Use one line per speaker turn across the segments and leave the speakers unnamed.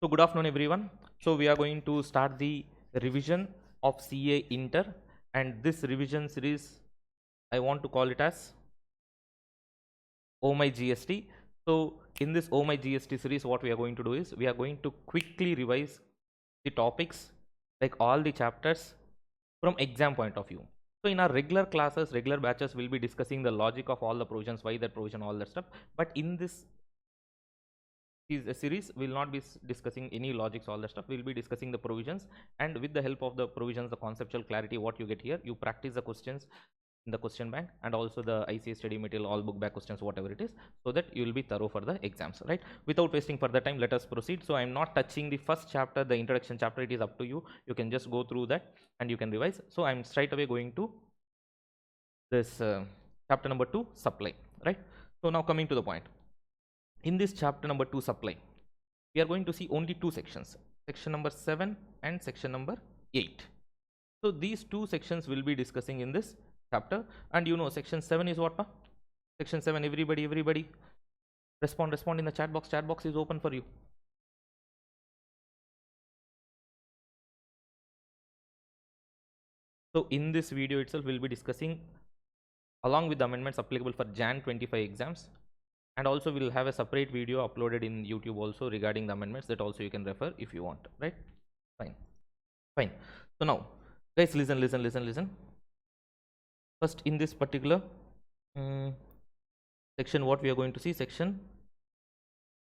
So good afternoon everyone. So we are going to start the revision of CA Inter, and this revision series I want to call it as Oh My GST. So in this Oh My GST series, what we are going to do is we are going to quickly revise the topics, like all the chapters from exam point of view. So in our regular classes, regular batches, we'll be discussing the logic of all the provisions, why that provision, all that stuff. But in this series we will not be discussing any logics, all that stuff. We will be discussing the provisions, and with the help of the provisions, the conceptual clarity what you get here, you practice the questions in the question bank and also the ICA study material, all book back questions, whatever it is, so that you will be thorough for the exams, right? Without wasting further time, let us proceed. So I am not touching the first chapter, the introduction chapter. It is up to you. You can just go through that and you can revise. So I am straight away going to this chapter number 2, supply, right? So now coming to the point, in this chapter number 2, supply, we are going to see only two sections, section number 7 and section number 8. So these two sections will be discussing in this chapter. And you know, section 7 is what? Section 7, everybody respond in the chat box is open for you. So in this video itself, we'll be discussing along with the amendments applicable for Jan25 exams, and also we'll have a separate video uploaded in YouTube also regarding the amendments, that also you can refer if you want, right? Fine. So now guys, listen. First, in this particular section, what we are going to see, section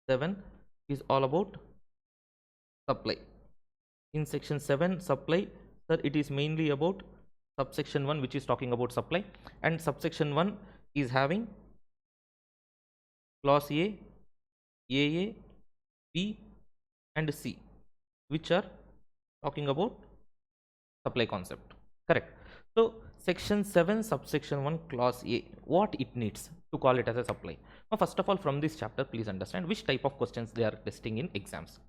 7 is all about supply. In section 7 supply, sir, it is mainly about subsection 1, which is talking about supply, and subsection 1 is having clause A, AA, B and C, which are talking about supply concept, correct? So section 7 subsection 1 clause A, what it needs to call it as a supply? Now first of all, from this chapter, please understand which type of questions they are testing in exams.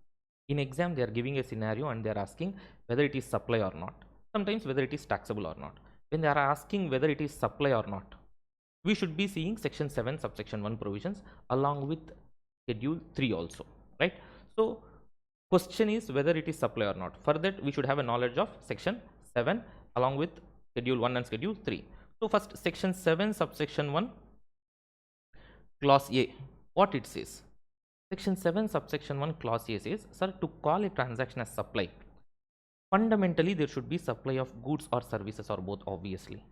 In exam, they are giving a scenario and they are asking whether it is supply or not, sometimes whether it is taxable or not. When they are asking whether it is supply or not, we should be seeing section 7 subsection 1 provisions along with schedule 3 also, right? So question is whether it is supply or not. For that, we should have a knowledge of section 7 along with schedule 1 and schedule 3. So first, section 7 subsection 1 clause A, what it says? Section 7 subsection 1 clause A says, sir, to call a transaction as supply, fundamentally there should be supply of goods or services or both, obviously.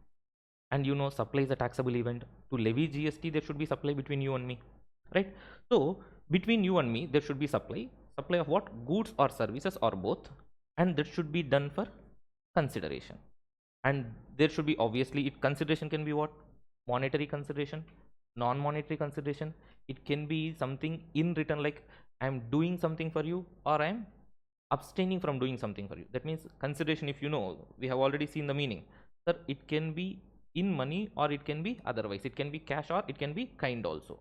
And you know, supply is a taxable event. To levy GST, there should be supply between you and me, right? So between you and me, there should be supply of what? Goods or services or both, and that should be done for consideration. And there should be, obviously, consideration can be what? Monetary consideration, non-monetary consideration. It can be something in return, like I am doing something for you or I am abstaining from doing something for you. That means consideration, if you know, we have already seen the meaning, sir. It can be in money or it can be otherwise. It can be cash or it can be kind also,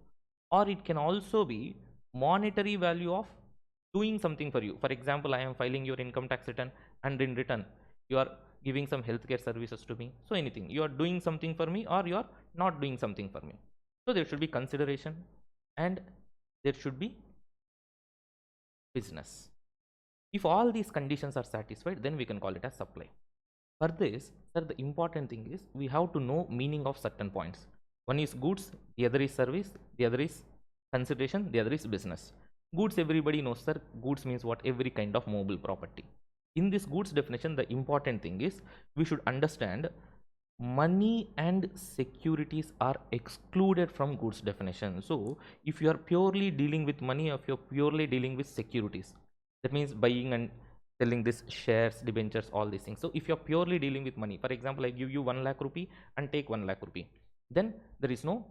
or it can also be monetary value of doing something for you. For example, I am filing your income tax return, and in return you are giving some healthcare services to me. So anything, you are doing something for me or you are not doing something for me. So there should be consideration and there should be business. If all these conditions are satisfied, then we can call it as supply. For this, sir, the important thing is we have to know meaning of certain points. One is goods, the other is service, the other is consideration, the other is business. Goods, everybody knows, sir. Goods means what? Every kind of mobile property. In this goods definition, the important thing is we should understand money and securities are excluded from goods definition. So if you are purely dealing with money, or if you are purely dealing with securities, that means buying and selling this shares, debentures, all these things. So if you are purely dealing with money, for example, I give you 1 lakh rupee and take 1 lakh rupee, then there is no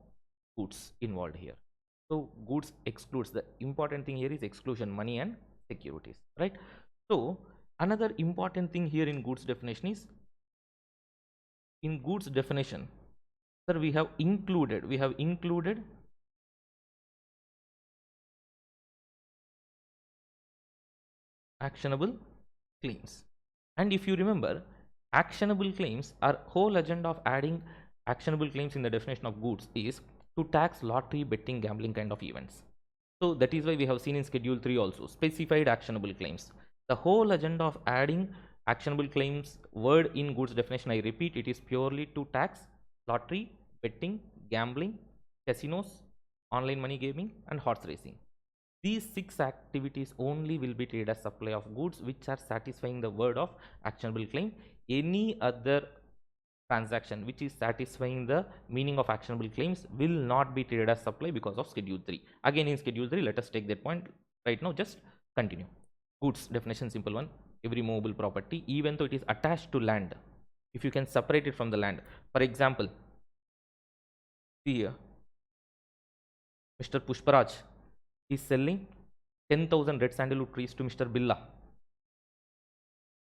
goods involved here. So goods excludes. The important thing here is exclusion, money and securities, right? So another important thing here in goods definition is, in goods definition, sir, we have included actionable claims. And if you remember, actionable claims, our whole agenda of adding actionable claims in the definition of goods is to tax lottery, betting, gambling kind of events. So that is why we have seen in schedule 3 also specified actionable claims. The whole agenda of adding actionable claims word in goods definition, I repeat, it is purely to tax lottery, betting, gambling, casinos, online money gaming and horse racing. These 6 activities only will be treated as supply of goods which are satisfying the word of actionable claim. Any other transaction which is satisfying the meaning of actionable claims will not be treated as supply because of schedule 3. Again in schedule 3, let us take that point right now. Just continue. Goods definition, simple one. Every movable property, even though it is attached to land, if you can separate it from the land. For example, see here, Mr. Pushparaj is selling 10,000 red sandalwood trees to Mr. Billa.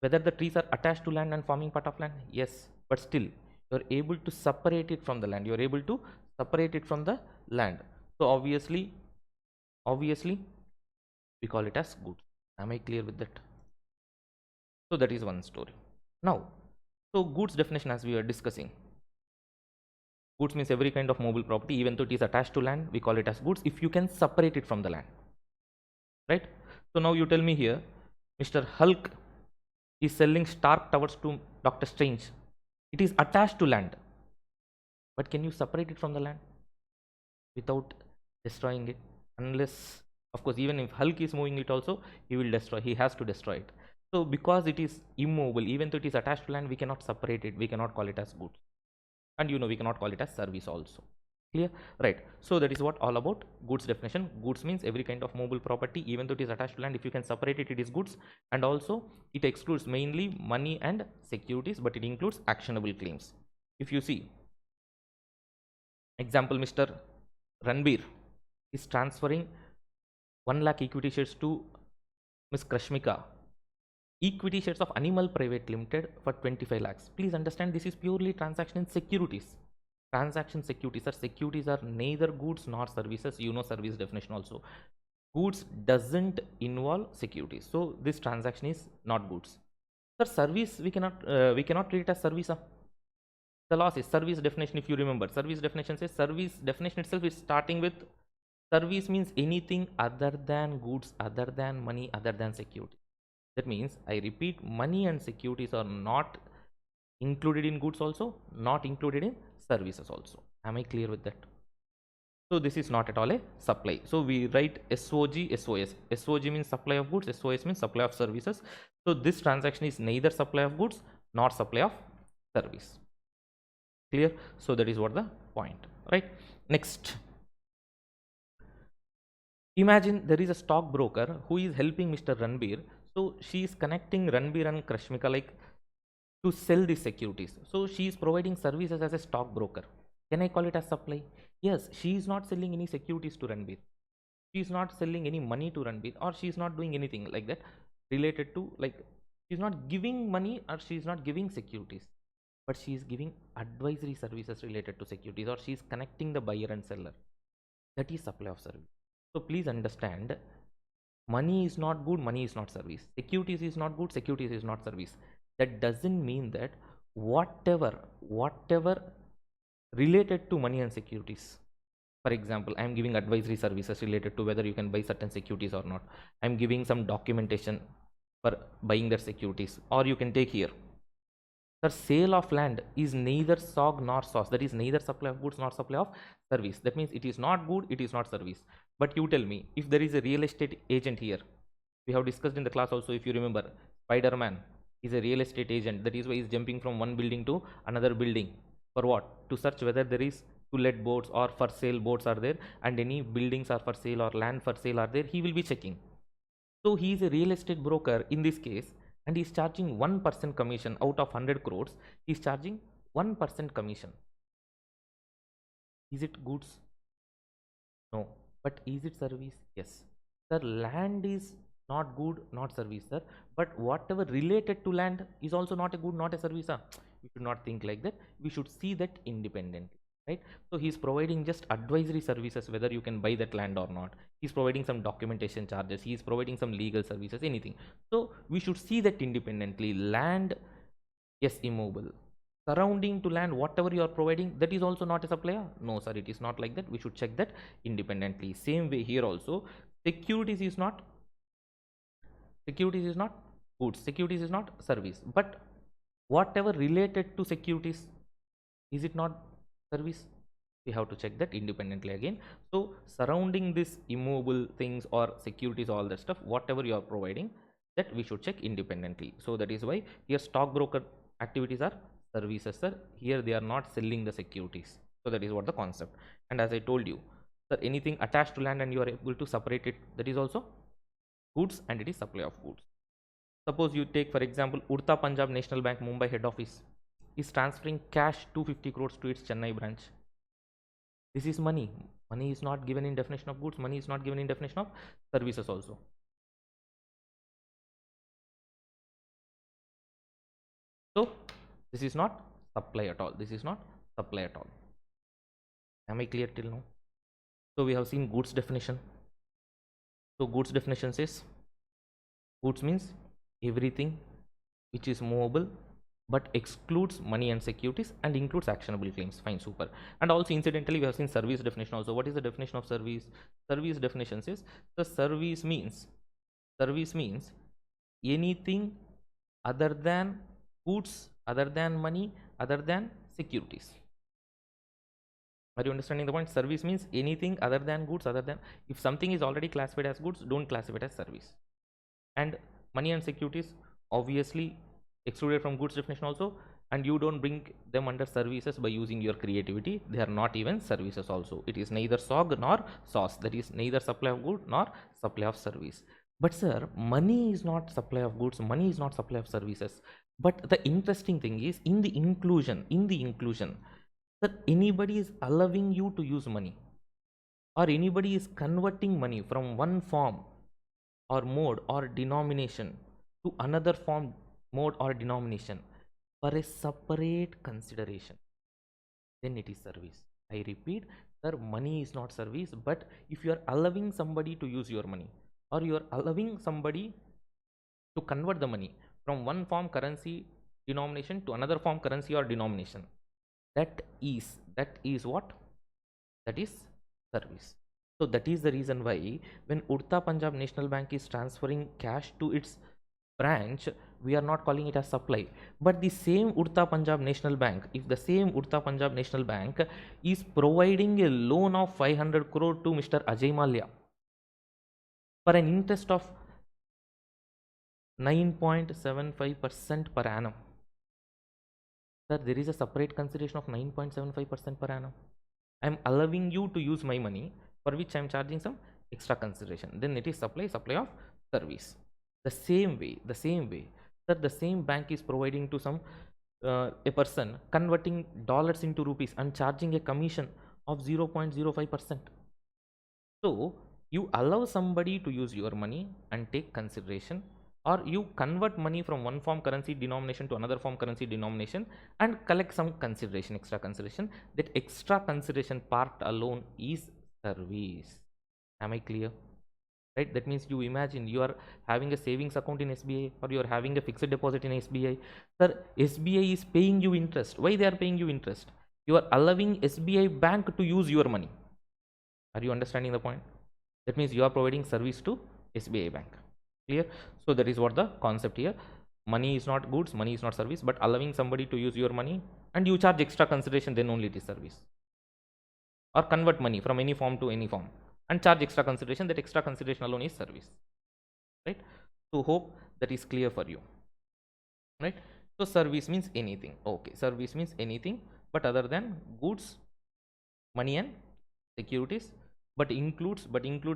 Whether the trees are attached to land and forming part of land, yes, but still you are able to separate it from the land. You are able to separate it from the land. So obviously we call it as goods. Am I clear with that? So that is one story. Now, so goods definition, as we are discussing, goods means every kind of mobile property, even though it is attached to land, we call it as goods if you can separate it from the land, right? So now you tell me here, Mr. Hulk is selling Stark Towers to Dr. Strange. It is attached to land, but can you separate it from the land without destroying it? Unless, of course, even if Hulk is moving it also, he will destroy, he has to destroy it. So because it is immovable, even though it is attached to land, we cannot separate it, we cannot call it as goods, and we cannot call it as service also. Clear? Right. So that is what all about goods definition. Goods means every kind of mobile property, even though it is attached to land, if you can separate it, it is goods. And also it excludes mainly money and securities, but it includes actionable claims. If you see example, Mr. Ranbir is transferring 1 lakh equity shares to Ms. Krashmika, equity shares of Animal Private Limited for 25 lakhs. Please understand, this is purely transaction in securities. Transaction securities are neither goods nor services. Service definition also. Goods doesn't involve securities. So this transaction is not goods. Sir, service we cannot treat it as service. The law is service definition. If you remember, service definition says, service definition itself is starting with service means anything other than goods, other than money, other than security. That means, I repeat, money and securities are not included in goods also, not included in services also. Am I clear with that? So this is not at all a supply. So we write SOG, SOS. SOG means supply of goods, SOS means supply of services. So this transaction is neither supply of goods nor supply of service. Clear? So that is what the point, right? Next, imagine there is a stockbroker who is helping Mr. Ranbir. So she is connecting Ranbir and Krashmika like to sell the securities. So she is providing services as a stockbroker. Can I call it as supply? Yes, she is not selling any securities to Ranbir. She is not selling any money to Ranbir, or she is not doing anything like that related to, like, she is not giving money or she is not giving securities, but she is giving advisory services related to securities, or she is connecting the buyer and seller. That is supply of service. So please understand, money is not good, money is not service. Securities is not good, securities is not service. That doesn't mean that whatever related to money and securities, for example, I am giving advisory services related to whether you can buy certain securities or not. I am giving some documentation for buying their securities. Or you can take here, the sale of land is neither SOG nor SOS. That is neither supply of goods nor supply of service. That means it is not good, it is not service. But you tell me, if there is a real estate agent here, we have discussed in the class also, if you remember, Spider-Man is a real estate agent. That is why he is jumping from one building to another building. For what? To search whether there is to let boards or for sale boards are there, and any buildings are for sale or land for sale are there, he will be checking. So he is a real estate broker in this case, and he is charging 1% commission out of 100 crores. He is charging 1% commission. Is it goods? No. But is it service? Yes. Sir, land is not good, not service, sir. But whatever related to land is also not a good, not a service. We should not think like that. We should see that independently, right? So he is providing just advisory services, whether you can buy that land or not. He is providing some documentation charges. He is providing some legal services, anything. So we should see that independently. Land, yes, immovable. surrounding to land, whatever you are providing, that is also not a supplier? No sir, it is not like that. We should check that independently. Same way here also, securities is not, securities is not goods, securities is not service, but whatever related to securities, is it not service? We have to check that independently again. So surrounding this immovable things or securities, all that stuff, whatever you are providing, that we should check independently. So that is why here stockbroker activities are services, sir. Here they are not selling the securities. So that is what the concept. And as I told you, sir, anything attached to land and you are able to separate it, that is also goods and it is supply of goods. Suppose you take for example Urta Punjab National Bank Mumbai head office is transferring cash 250 crores to its Chennai branch. This is money. Money is not given in definition of goods. Money is not given in definition of services also. So this is not supply at all. This is not supply at all. Am I clear till now? So we have seen goods definition. So goods definition says goods means everything which is movable but excludes money and securities and includes actionable claims. Fine, super. And also incidentally we have seen service definition also. What is the definition of service? Service definition says the service means anything other than goods, other than money, other than securities. Are you understanding the point? Service means anything other than goods, other than, if something is already classified as goods, don't classify it as service. And money and securities obviously excluded from goods definition also, and you don't bring them under services by using your creativity. They are not even services also. It is neither SOG nor SOS. That is neither supply of good nor supply of service. But sir, money is not supply of goods, money is not supply of services. But the interesting thing is in the inclusion, that anybody is allowing you to use money, or anybody is converting money from one form or mode or denomination to another form, mode or denomination for a separate consideration, then it is service. I repeat, sir, money is not service. But if you are allowing somebody to use your money, or you are allowing somebody to convert the money from one form currency denomination to another form currency or denomination, that is what? That is service. So that is the reason why when Urta Punjab National Bank is transferring cash to its branch, we are not calling it as supply. But the same Urta Punjab National Bank, if the same Urta Punjab National Bank is providing a loan of 500 crore to Mr. Ajay Malia for an interest of 9.75% per annum, sir, there is a separate consideration of 9.75% per annum. I am allowing you to use my money, for which I am charging some extra consideration. Then it is supply of service. The same way, sir, the same bank is providing to some a person converting dollars into rupees and charging a commission of 0.05%. So you allow somebody to use your money and take consideration, or you convert money from one form currency denomination to another form currency denomination and collect some consideration, extra consideration. That extra consideration part alone is service. Am I clear? Right? That means you imagine you are having a savings account in SBI, or you are having a fixed deposit in SBI. Sir, SBI is paying you interest. Why they are paying you interest? You are allowing SBI bank to use your money. Are you understanding the point? That means you are providing service to SBI bank. Clear? So that is what the concept here. Money is not goods, money is not service, but allowing somebody to use your money and you charge extra consideration, then only it is service. Or convert money from any form to any form and charge extra consideration, that extra consideration alone is service. Right? So hope that is clear for you. Right? So service means anything. Okay, service means anything but other than goods, money and securities, but includes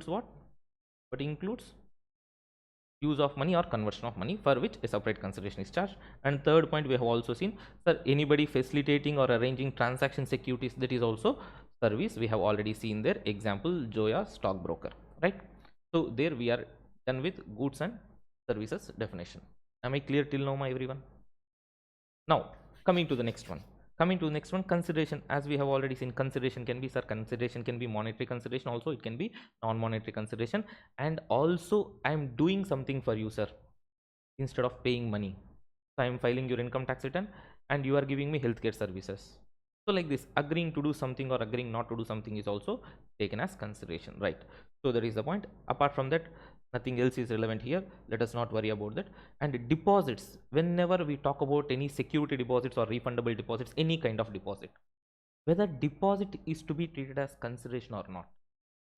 what? But includes use of money or conversion of money, for which a separate consideration is charged. And third point we have also seen, sir, anybody facilitating or arranging transaction securities, that is also service. We have already seen their example, Joya stockbroker, right? So there we are done with goods and services definition. Am I clear till now, my everyone? Now coming to the next one. Consideration. As we have already seen, consideration can be, sir, consideration can be monetary consideration also, it can be non-monetary consideration. And also I am doing something for you, sir, instead of paying money. So I am filing your income tax return and you are giving me healthcare services. So like this, agreeing to do something or agreeing not to do something is also taken as consideration, right? So that is the point. Apart from that, nothing else is relevant here. Let us not worry about that. And deposits, whenever we talk about any security deposits or refundable deposits, any kind of deposit, whether deposit is to be treated as consideration or not,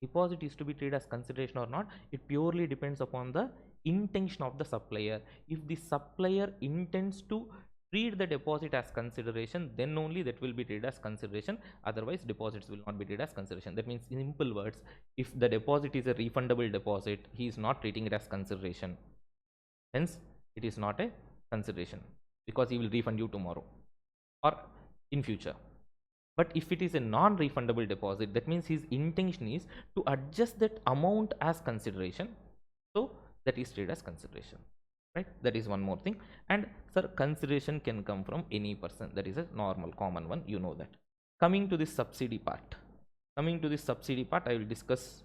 deposit is to be treated as consideration or not, it purely depends upon the intention of the supplier. If the supplier intends to treat the deposit as consideration, then only that will be treated as consideration. Otherwise deposits will not be treated as consideration. That means, in simple words, if the deposit is a refundable deposit, he is not treating it as consideration, hence it is not a consideration, because he will refund you tomorrow or in future. But if it is a non-refundable deposit, that means his intention is to adjust that amount as consideration, so that is treated as consideration, right? That is one more thing. And sir, consideration can come from any person, that is a normal common one, you know that. Coming to this subsidy part, I will discuss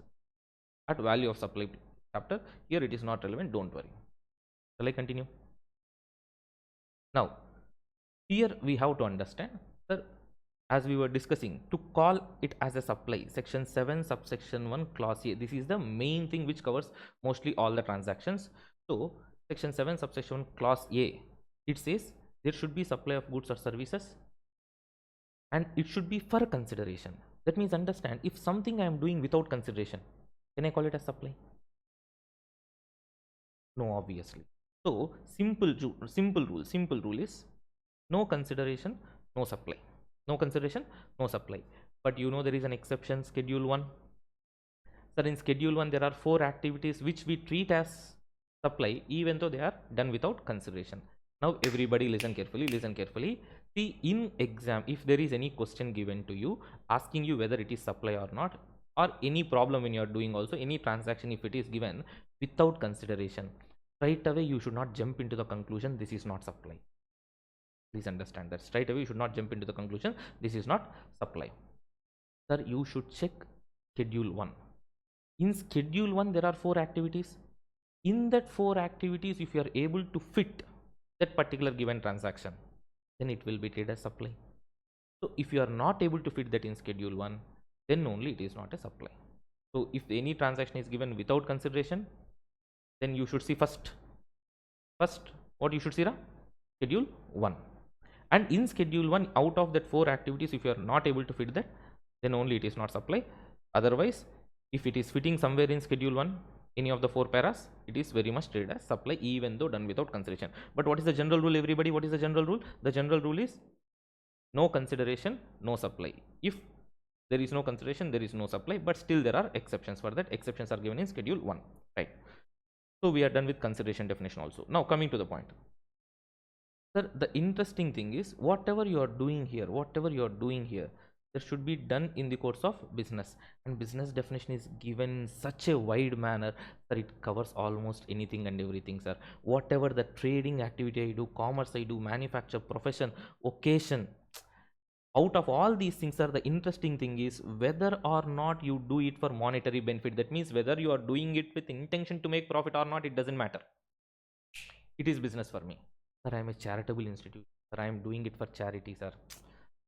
at value of supply chapter. Here it is not relevant, don't worry. Shall I continue? Now here we have to understand, sir, as we were discussing, to call it as a supply, section 7 subsection 1 clause A, this is the main thing which covers mostly all the transactions. So section 7 subsection 1 clause A, it says there should be supply of goods or services and it should be for consideration. That means, understand, if something I am doing without consideration, can I call it as supply? No, obviously. So simple rule is no consideration, no supply. No consideration, no supply. But you know there is an exception, schedule 1. Sir, in schedule 1 there are 4 activities which we treat as supply even though they are done without consideration. Now everybody listen carefully. See, in exam, if there is any question given to you asking you whether it is supply or not, or any problem when you are doing also any transaction, if it is given without consideration, right away you should not jump into the conclusion this is not supply. Please understand that straight away you should not jump into the conclusion this is not supply. Sir, you should check schedule 1. In schedule 1 there are 4 activities. In that 4 activities, if you are able to fit that particular given transaction, then it will be treated as supply. So if you are not able to fit that in schedule 1, then only it is not a supply. So if any transaction is given without consideration, then you should see first what you should see, schedule 1. And in schedule 1, out of that 4 activities, if you are not able to fit that, then only it is not supply. Otherwise, if it is fitting somewhere in schedule 1, any of the 4 paras, it is very much treated as supply even though done without consideration. But what is the general rule, everybody? What is the general rule? The general rule is no consideration, no supply. If there is no consideration, there is no supply, but still there are exceptions. For that, exceptions are given in schedule 1, right? So we are done with consideration definition also. Now coming to the point. Sir, the interesting thing is whatever you are doing here, there should be done in the course of business, and business definition is given in such a wide manner that it covers almost anything and everything, sir. Whatever the trading activity I do, commerce I do, manufacture, profession, occasion, out of all these things, sir, the interesting thing is whether or not you do it for monetary benefit. That means whether you are doing it with intention to make profit or not, it doesn't matter. It is business for me. Sir, I am a charitable institute. Sir, I am doing it for charity, sir.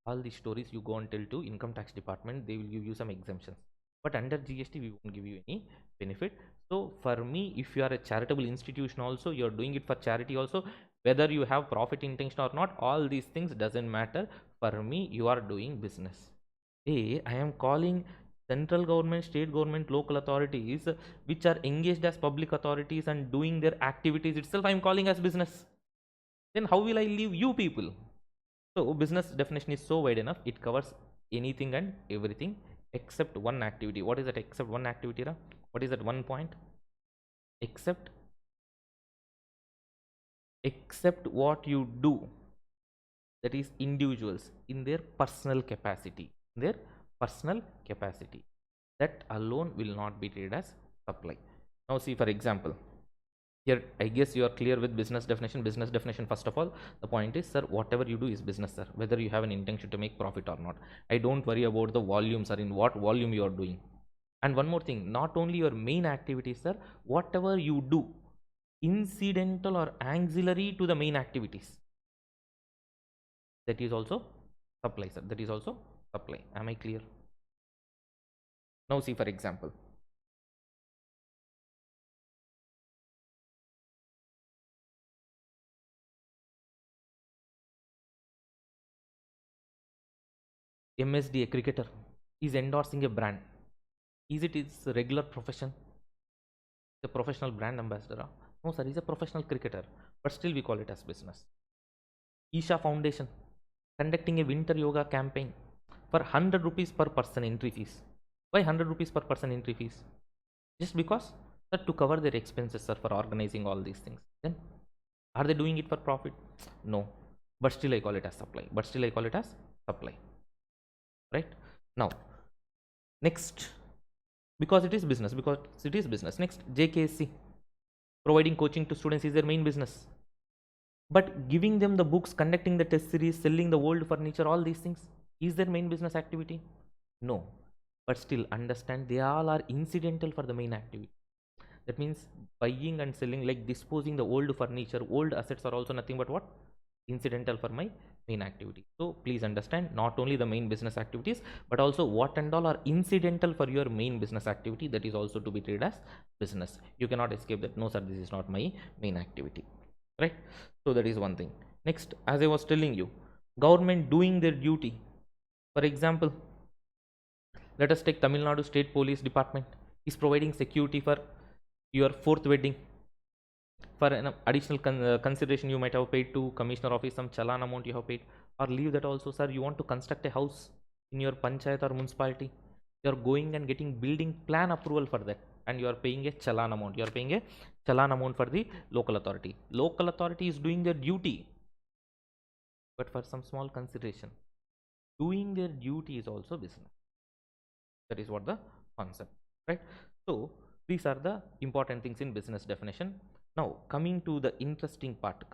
All these stories you go and tell to income tax department, they will give you some exemptions. But under GST, we won't give you any benefit. So for me, if you are a charitable institution also, you are doing it for charity also, whether you have profit intention or not, all these things doesn't matter. For me, you are doing business. I am calling central government, state government, local authorities which are engaged as public authorities and doing their activities itself, I am calling as business. Then how will I leave you people? So business definition is so wide enough, it covers anything and everything except one activity. What is that except one activity? What is that one point? Except what you do, that is individuals in their personal capacity. That alone will not be treated as supply. Now see, for example, here I guess you are clear with business definition. First of all, the point is, sir, whatever you do is business, sir, whether you have an intention to make profit or not. I don't worry about the volumes or in what volume you are doing. And one more thing, not only your main activities, sir, whatever you do incidental or auxiliary to the main activities, That is also supply, sir. That is also supply. Am I clear? Now see, for example, MSD, a cricketer, is endorsing a brand. Is it his regular profession? A professional brand ambassador? No, sir. He's a professional cricketer, but still we call it as business. Isha Foundation conducting a winter yoga campaign for 100 rupees per person entry fees. Why 100 rupees per person entry fees? Just because, sir, to cover their expenses, sir, for organizing all these things. Then are they doing it for profit? No. But still I call it as supply. But still I call it as supply. Right? Now, next, because it is business. Because it is business. Next, JKSC. Providing coaching to students is their main business. But giving them the books, conducting the test series, selling the old furniture, all these things, is their main business activity? No. But still understand they all are incidental for the main activity. That means buying and selling, like disposing the old furniture, old assets are also nothing but what? Incidental for my main activity. So please understand, not only the main business activities, but also what and all are incidental for your main business activity, that is also to be treated as business. You cannot escape that. No, sir, this is not my main activity. Right? So that is one thing. Next, as I was telling you, government doing their duty. For example, let us take Tamil Nadu State Police Department is providing security for your fourth wedding. For an additional consideration, you might have paid to commissioner office some challan amount you have paid, or leave that also, sir. You want to construct a house in your panchayat or municipality, you are going and getting building plan approval for that, and you are paying a challan amount. You are paying a challan amount for the local authority. Local authority is doing their duty, but for some small consideration, doing their duty is also business. That is what the concept, right? So these are the important things in business definition. Now coming to the interesting part,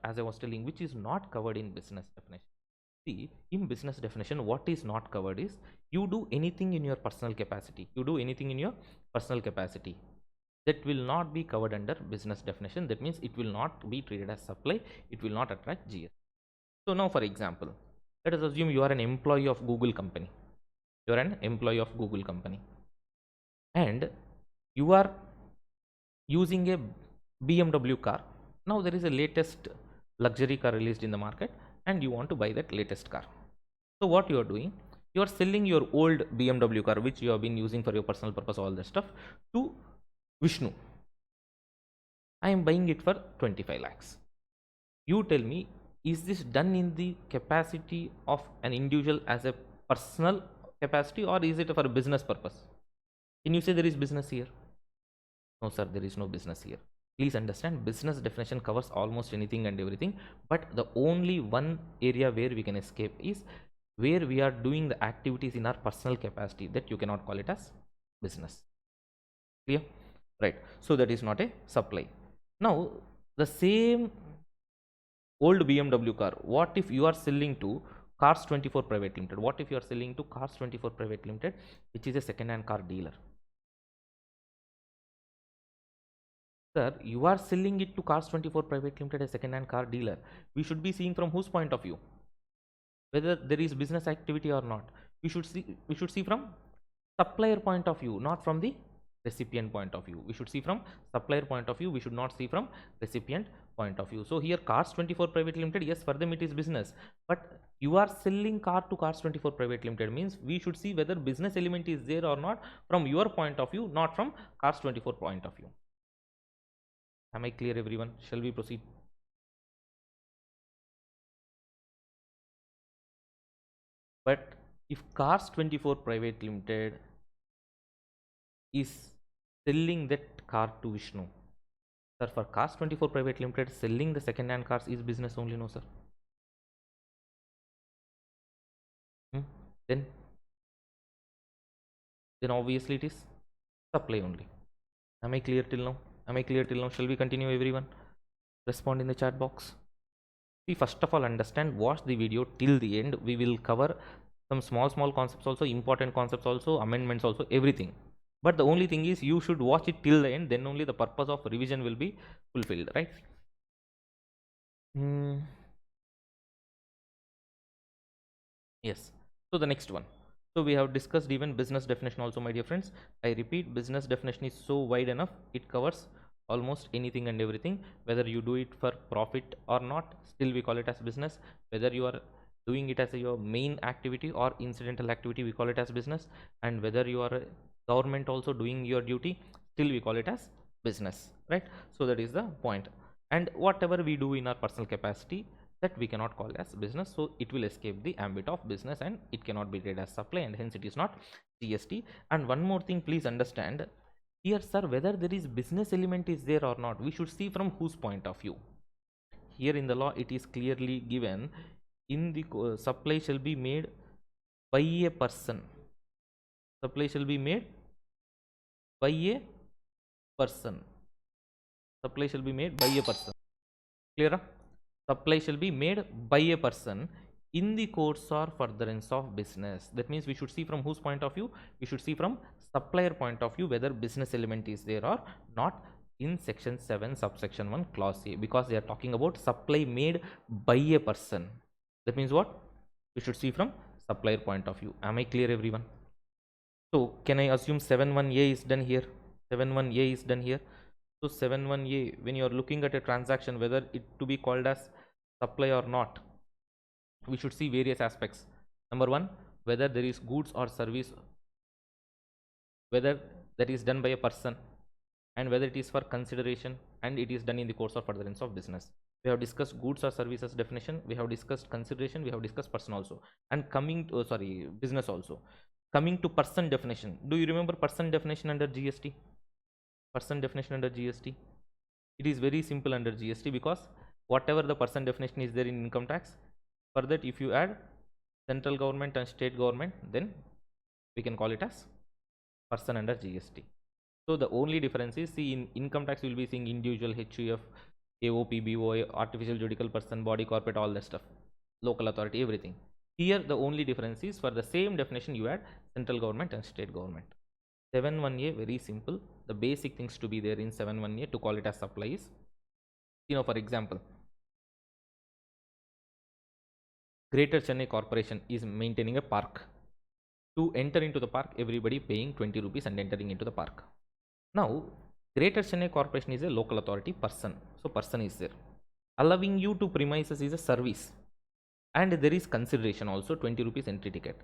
as I was telling, which is not covered in business definition. See, in business definition, what is not covered is you do anything in your personal capacity. That will not be covered under business definition. That means it will not be treated as supply. It will not attract GST. So now, for example, let us assume you are an employee of Google company. And you are using a BMW car. Now there is a latest luxury car released in the market, and you want to buy that latest car. So what you are doing, you are selling your old BMW car which you have been using for your personal purpose, all that stuff, to Vishnu. I am buying it for 25 lakhs. You tell me, is this done in the capacity of an individual as a personal capacity, or is it for a business purpose? Can you say there is business here? No, sir, there is no business here. Please understand, business definition covers almost anything and everything, but the only one area where we can escape is where we are doing the activities in our personal capacity, that you cannot call it as business. Clear? Right. So that is not a supply. Now the same old BMW car, what if you are selling to Cars24 Private Limited? What if you are selling to Cars24 Private Limited, which is a second-hand car dealer? Sir, you are selling it to Cars24 Private Limited, a second-hand car dealer. We should be seeing from whose point of view, whether there is business activity or not. We should see from supplier point of view, not from the recipient point of view. We should see from supplier point of view. We should not see from recipient point of view. So here Cars24 Private Limited, yes, for them it is business, but you are selling car to Cars24 Private Limited means we should see whether business element is there or not from your point of view, not from Cars24 point of view. Am I clear, everyone? Shall we proceed? But if Cars24 Private Limited is selling that car to Vishnu, sir, for Cars24 Private Limited, selling the second hand cars is business only, no, sir? Then obviously it is supply only. Am I clear till now? Shall we continue, everyone? Respond in the chat box. See, first of all, understand, watch the video till the end. We will cover some small concepts also, important concepts also, amendments also, everything. But the only thing is you should watch it till the end, then only the purpose of revision will be fulfilled, right? Yes. So the next one. So we have discussed even business definition also, my dear friends. I repeat, business definition is so wide enough. It covers almost anything and everything. Whether you do it for profit or not, still we call it as business. Whether you are doing it as your main activity or incidental activity, we call it as business. And whether you are a government also doing your duty, still we call it as business, right? So that is the point. And whatever we do in our personal capacity, that we cannot call as business, so it will escape the ambit of business and it cannot be read as supply, and hence it is not GST. And one more thing, please understand here, sir, whether there is business element is there or not, we should see from whose point of view. Here in the law it is clearly given, in the supply shall be made by a person. Supply shall be made by a person. Supply shall be made by a person. Clear? Supply shall be made by a person in the course or furtherance of business. That means we should see from whose point of view? We should see from supplier point of view whether business element is there or not in section 7 subsection 1 clause A, because they are talking about supply made by a person. That means what? We should see from supplier point of view. Am I clear, everyone? So can I assume 7.1a is done here? 7.1a is done here. So 7.1a, when you are looking at a transaction, whether it to be called as supply or not, we should see various aspects. Number one, whether there is goods or service, whether that is done by a person, and whether it is for consideration and it is done in the course or furtherance of business. We have discussed goods or services definition, we have discussed consideration, we have discussed person also, and coming to business also. Coming to person definition, do you remember person definition under GST? Person definition under GST, it is very simple under GST, because whatever the person definition is there in income tax, for that if you add central government and state government, then we can call it as person under GST. So the only difference is, see, in income tax you will be seeing individual, HUF, AOP, BOI, artificial juridical person, body corporate, all that stuff, local authority, everything. Here the only difference is, for the same definition you add central government and state government. 7.1a, very simple. The basic things to be there in 7.1a to call it as supply is, for example, Greater Chennai Corporation is maintaining a park. To enter into the park, everybody paying 20 rupees and entering into the park. Now, Greater Chennai Corporation is a local authority person. So, person is there. Allowing you to premises is a service. And there is consideration also, 20 rupees entry ticket.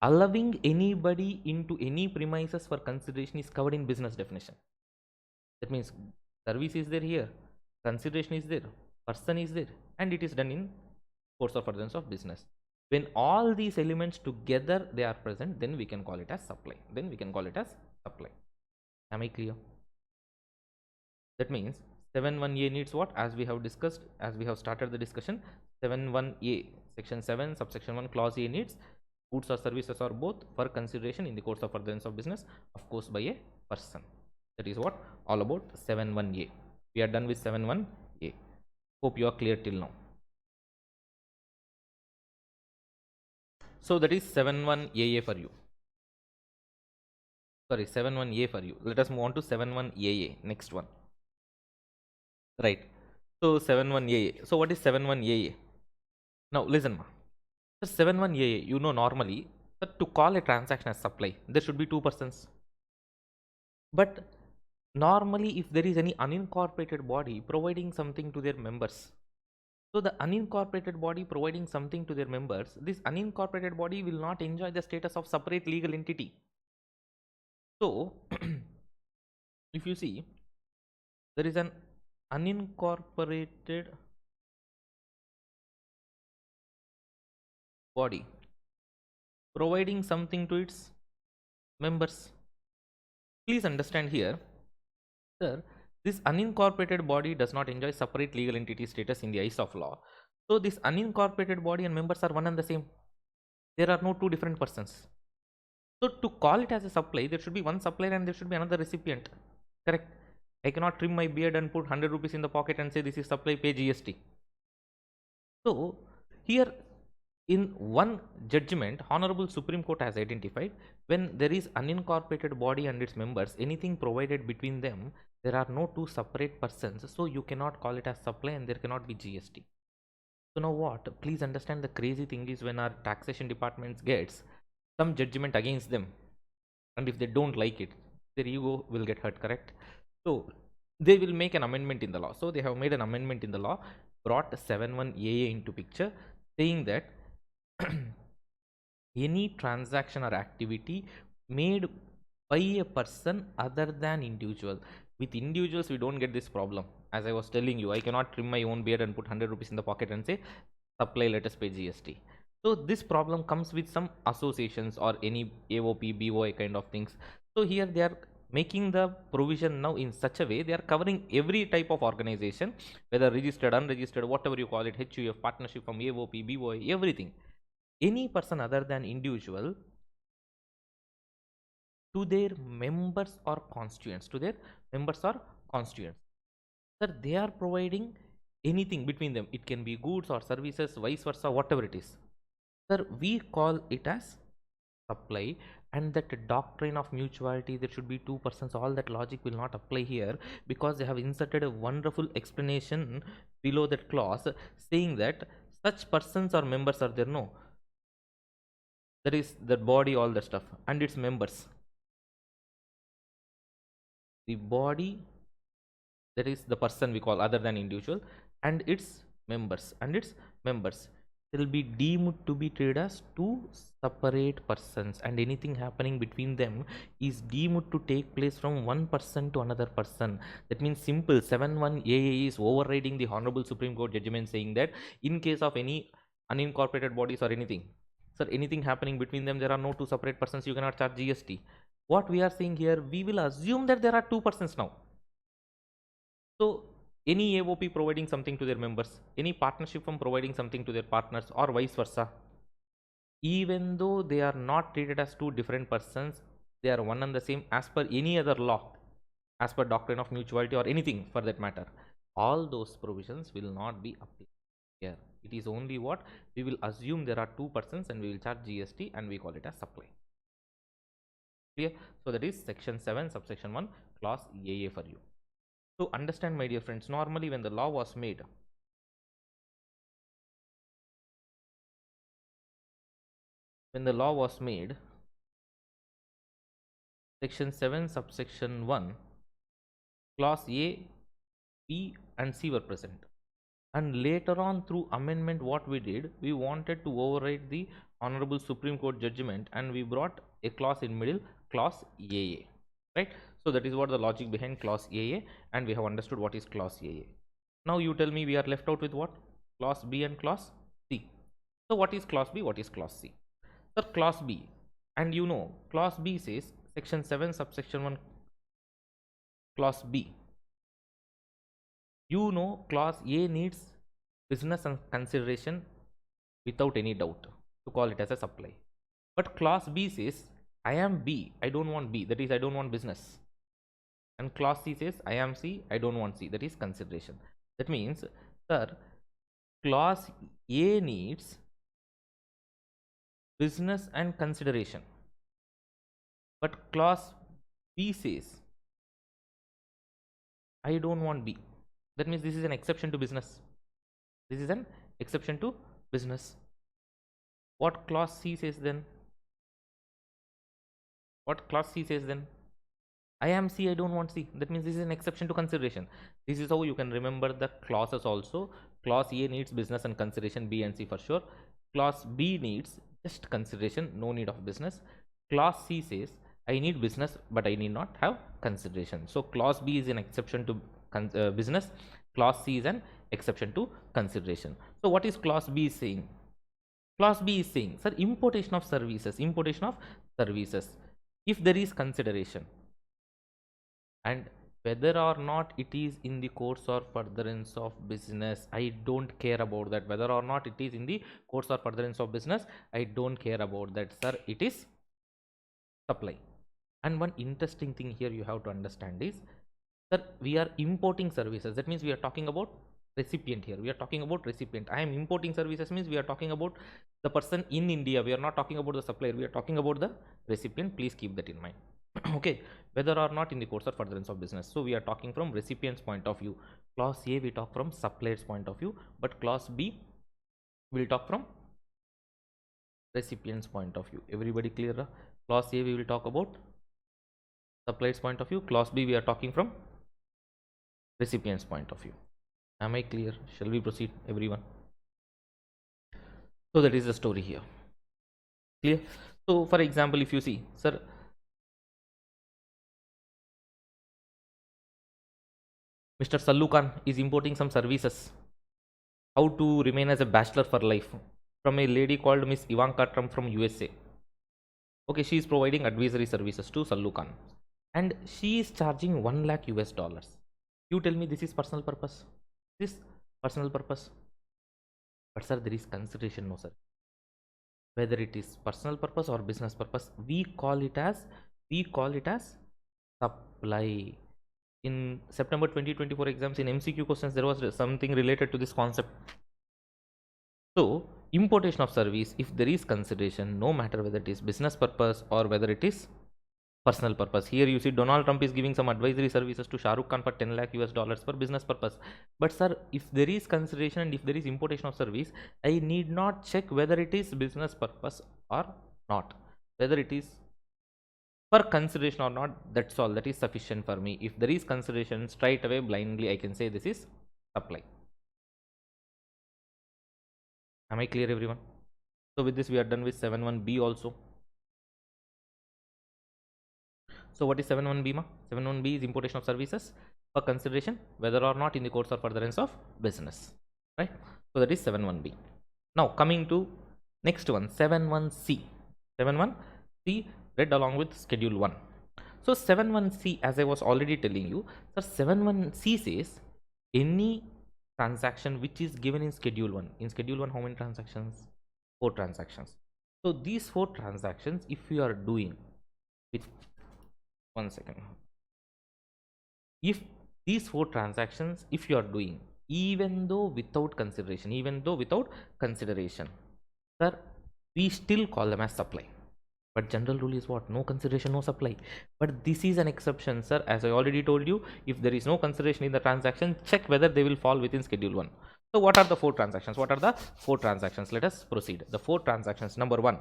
Allowing anybody into any premises for consideration is covered in business definition. That means service is there here, consideration is there, person is there, and it is done in course or furtherance of business. When all these elements together they are present, then we can call it as supply. Am I clear? That means 7.1a needs what? As we have discussed, as we have started the discussion, 7.1a, section 7 subsection 1 clause A needs goods or services or both for consideration in the course of furtherance of business, of course by a person. That is what all about 7.1a. We are done with 7.1a. Hope you are clear till now. So that is 7.1a for you. Sorry, 7.1a for you. Let us move on to 7.1a, next one. Right. So 7.1a. So what is 7.1a? Now listen, ma. 7.1a, you know, normally to call a transaction as supply, there should be two persons. But normally, if there is any unincorporated body providing something to their members, so the unincorporated body providing something to their members, this unincorporated body will not enjoy the status of separate legal entity. So, if you see, there is an unincorporated body providing something to its members. Please understand here, sir, this unincorporated body does not enjoy separate legal entity status in the eyes of law. So this unincorporated body and members are one and the same. There are no two different persons. So to call it as a supply, there should be one supplier and there should be another recipient. Correct? I cannot trim my beard and put 100 rupees in the pocket and say this is supply, pay GST. So here in one judgment, Honorable Supreme Court has identified, when there is unincorporated body and its members, anything provided between them, there are no two separate persons, so you cannot call it as supply and there cannot be GST. So now what? Please understand, the crazy thing is when our taxation departments gets some judgment against them, and if they don't like it, their ego will get hurt, correct? So they will make an amendment in the law. So they have made an amendment in the law, brought 71AA into picture, saying that any transaction or activity made by a person other than individual. With individuals we don't get this problem. As I was telling you, I cannot trim my own beard and put 100 rupees in the pocket and say supply, let us pay GST. So this problem comes with some associations or any AOP BOI kind of things. So here they are making the provision now in such a way, they are covering every type of organization, whether registered, unregistered, whatever you call it, HUF, partnership, from AOP, BOI, everything. Any person other than individual, to their members or constituents, to their members or constituents, sir, they are providing anything between them. It can be goods or services, vice versa, whatever it is, sir, we call it as supply. And that doctrine of mutuality, there should be two persons, all that logic will not apply here, because they have inserted a wonderful explanation below that clause saying that such persons or members are there. No, that is the body, all that stuff, and its members. The body, that is the person we call other than individual, and its members will be deemed to be treated as two separate persons, and anything happening between them is deemed to take place from one person to another person. That means simple, 71AA is overriding the Honorable Supreme Court judgment saying that in case of any unincorporated bodies or anything, sir, anything happening between them, there are no two separate persons, you cannot charge GST. What we are saying here, we will assume that there are two persons now. So any AOP providing something to their members, any partnership firm providing something to their partners, or vice versa, even though they are not treated as two different persons, they are one and the same as per any other law, as per doctrine of mutuality or anything for that matter. All those provisions will not be applied here. It is only what we will assume, there are two persons and we will charge GST and we call it as supply. Clear? So that is section 7 subsection 1 clause AA for you. So understand, my dear friends, normally when the law was made, section 7 subsection 1 clause A, B and C were present, and later on through amendment what we did, we wanted to override the Honorable Supreme Court judgment and we brought a clause in middle, clause AA, right? So that is what the logic behind clause AA, and we have understood what is clause AA. Now you tell me, we are left out with what? Clause B and clause C. So what is clause B, what is clause C? Sir, clause B, and you know clause B says section 7 subsection 1 clause B, you know clause A needs business and consideration without any doubt to call it as a supply. But clause B says I am B, I don't want B, that is I don't want business. And clause C says I am C, I don't want C, that is consideration. That means, sir, clause A needs business and consideration, but clause B says I don't want B. That means this is an exception to business. This is an exception to business. What clause C says then? What clause C says then? I am C, I don't want C. That means this is an exception to consideration. This is how you can remember the clauses also. Clause A needs business and consideration, B and C for sure. Clause B needs just consideration, no need of business. Clause C says I need business but I need not have consideration. So clause B is an exception to business. Clause C is an exception to consideration. So what is clause B saying? Clause B is saying, sir, importation of services, if there is consideration, and whether or not it is in the course or furtherance of business, I don't care about that. Whether or not it is in the course or furtherance of business, I don't care about that, sir, it is supply. And one interesting thing here you have to understand is, sir, we are importing services. That means we are talking about recipient here. We are talking about recipient. I am importing services means we are talking about the person in India. We are not talking about the supplier. We are talking about the recipient. Please keep that in mind. Okay, whether or not in the course or furtherance of business. So we are talking from recipient's point of view. Clause A we talk from supplier's point of view, but clause B We'll talk from recipient's point of view. Everybody clear? Clause A we will talk about supplier's point of view. Clause B we are talking from recipient's point of view. Am I clear? Shall we proceed, everyone? So that is the story here. Clear? So for example, if you see, sir, Mr. Sallu Khan is importing some services. How to remain as a bachelor for life from a lady called Miss Ivanka Trump from USA. Okay, she is providing advisory services to Sallu Khan, and she is charging 1 lakh US dollars. You tell me this is personal purpose. This personal purpose. But sir, there is consideration, no sir. Whether it is personal purpose or business purpose, we call it as supply. In September 2024 exams, in MCQ questions, there was something related to this concept. So, importation of service, if there is consideration, no matter whether it is business purpose or whether it is personal purpose. Here you see Donald Trump is giving some advisory services to Shah Rukh Khan for 10 lakh US dollars for business purpose. But sir, if there is consideration and if there is importation of service, I need not check whether it is business purpose or not. Whether it is for consideration or not, that's all. That is sufficient for me. If there is consideration, straight away blindly I can say this is supply. Am I clear, everyone? So with this we are done with 7.1b also. So what is 7.1b ma? 7.1b is importation of services for consideration whether or not in the course or furtherance of business, right? So that is 7.1b. Now coming to next one, 7.1c. 7.1c read along with schedule 1. So 7.1c, as I was already telling you, so 7.1c says any transaction which is given in schedule 1. In schedule 1 how many transactions? 4 transactions. So these 4 transactions if you are doing with 1 second, if these 4 transactions if you are doing even though without consideration, sir, we still call them as supply. But general rule is what? No consideration, no supply. But this is an exception, sir. As I already told you, if there is no consideration in the transaction, check whether they will fall within schedule 1. So what are the 4 transactions? What are the 4 transactions? Let us proceed. The 4 transactions. Number 1,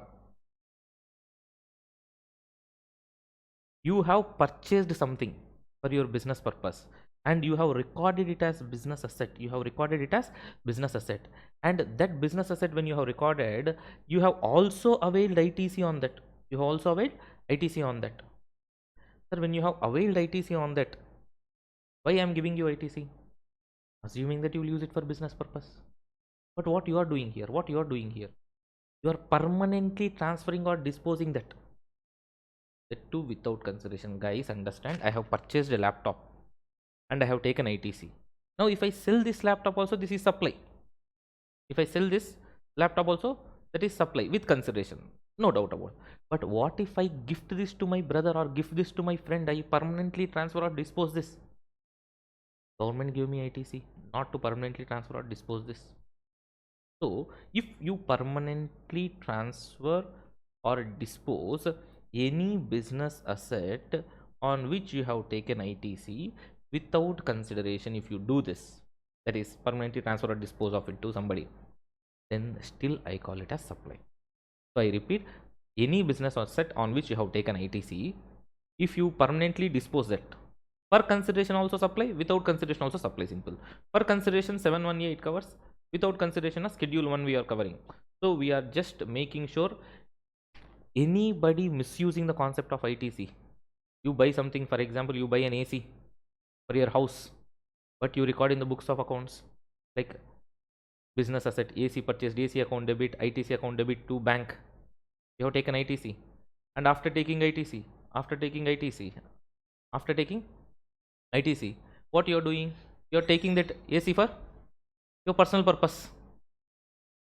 you have purchased something for your business purpose and you have recorded it as business asset. And that business asset, when you have recorded, you have also availed ITC on that. Sir, when you have availed ITC on that, why I am giving you ITC? Assuming that you will use it for business purpose. But what you are doing here? You are permanently transferring or disposing that. That too without consideration. Guys, understand, I have purchased a laptop and I have taken ITC. Now if I sell this laptop also, this is supply. If I sell this laptop also, that is supply with consideration, no doubt about it. But what if I gift this to my brother or gift this to my friend? I permanently transfer or dispose this. Government give me ITC not to permanently transfer or dispose this. So if you permanently transfer or dispose any business asset on which you have taken ITC without consideration, if you do this, that is permanently transfer or dispose of it to somebody, then still I call it as supply. So I repeat, any business asset on which you have taken ITC, if you permanently dispose that, for consideration also supply, without consideration also supply, simple. For consideration 7.1a it covers, without consideration schedule 1 we are covering. So we are just making sure anybody misusing the concept of ITC. You buy something, for example, you buy an AC for your house, but you record in the books of accounts like business asset, AC purchased, AC account debit, ITC account debit to bank. You have taken ITC, and after taking ITC, what you are doing? You are taking that AC for your personal purpose.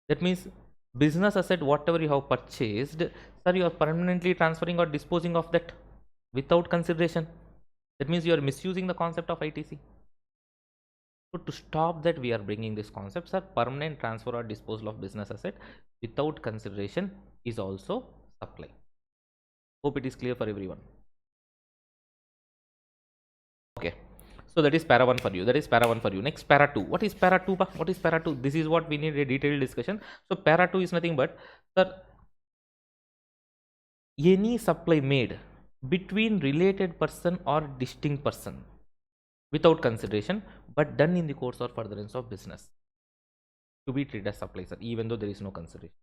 That means business asset whatever you have purchased, sir, you are permanently transferring or disposing of that without consideration. That means you are misusing the concept of ITC. So to stop that, we are bringing this concept, sir. Permanent transfer or disposal of business asset without consideration is also supply. Hope it is clear for everyone. Okay. So that is para 1 for you. That is para 1 for you. Next, para 2. What is para 2? What is para 2? This is what we need a detailed discussion. So para 2 is nothing but, sir, any supply made between related person or distinct person without consideration but done in the course or furtherance of business to be treated as supply, sir, even though there is no consideration.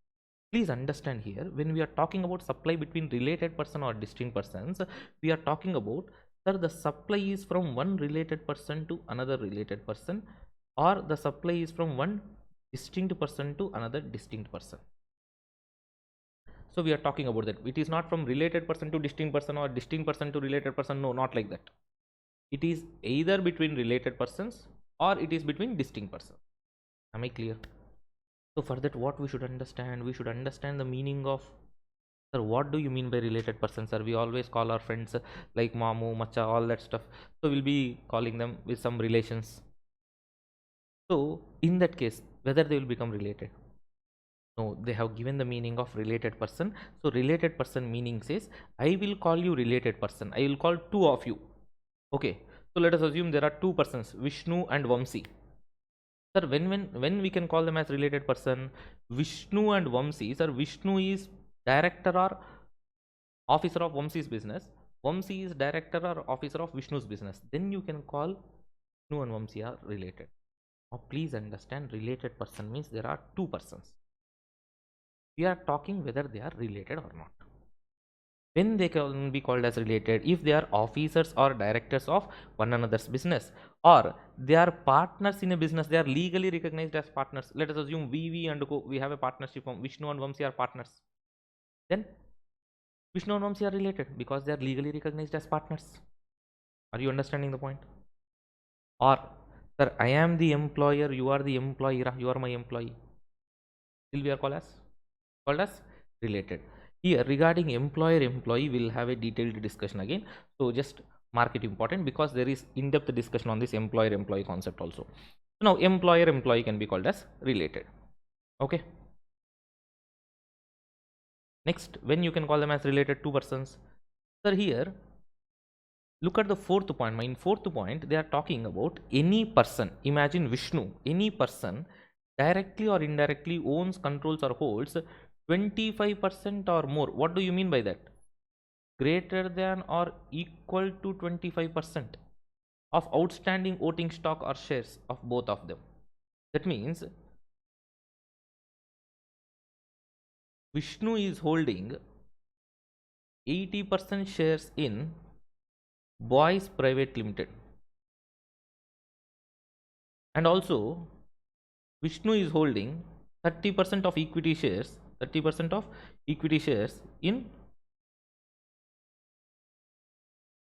Please understand here, when we are talking about supply between related person or distinct persons, we are talking about, sir, the supply is from one related person to another related person, or the supply is from one distinct person to another distinct person. So we are talking about that. It is not from related person to distinct person or distinct person to related person. No, not like that. It is either between related persons or it is between distinct persons. Am I clear? So for that, what we should understand? We should understand the meaning of, sir, what do you mean by related persons, sir? We always call our friends like Mamu, Macha, all that stuff. So we'll be calling them with some relations. So in that case, whether they will become related? No, they have given the meaning of related person. So related person meaning says, I will call you related person. I will call two of you. Okay. So let us assume there are two persons, Vishnu and Vamsi. Sir, when we can call them as related person, Vishnu and Vamsi, sir, Vishnu is director or officer of Vamsi's business. Vamsi is director or officer of Vishnu's business. Then you can call Vishnu and Vamsi are related. Now please understand, related person means there are two persons. We are talking whether they are related or not. When they can be called as related, if they are officers or directors of one another's business, or they are partners in a business, they are legally recognized as partners. Let us assume VV and Co, we have a partnership. Vishnu and Vamsi are partners. Then Vishnu and Vamsi are related because they are legally recognized as partners. Are you understanding the point? Or, sir, I am the employer, you are the employee, you are my employee. Still we are called as related. Here regarding employer-employee, we'll have a detailed discussion again. So just mark it important because there is in-depth discussion on this employer-employee concept also. So now employer-employee can be called as related. Okay. Next, when you can call them as related two persons. Sir, here look at the fourth point. In fourth point, they are talking about any person. Imagine Vishnu, any person directly or indirectly owns, controls or holds 25% or more. What do you mean by that? Greater than or equal to 25% of outstanding voting stock or shares of both of them. That means Vishnu is holding 80% shares in Boys Private Limited, and also Vishnu is holding 30% of equity shares, 30% of equity shares in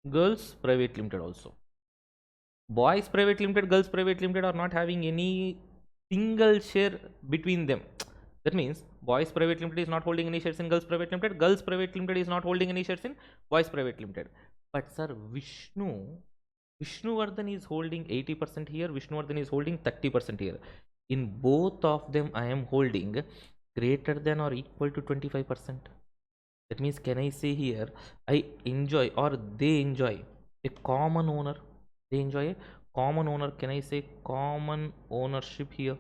Girls Private Limited also. Boys Private Limited, Girls Private Limited are not having any single share between them. That means Boys Private Limited is not holding any shares in Girls Private Limited, Girls Private Limited is not holding any shares in Boys Private Limited. But sir, Vishnuvardhan is holding 80% here, Vishnuvardhan is holding 30% here. In both of them, I am holding greater than or equal to 25%. That means, can I say here, I enjoy or they enjoy a common owner? They enjoy a common owner. Can I say common ownership here?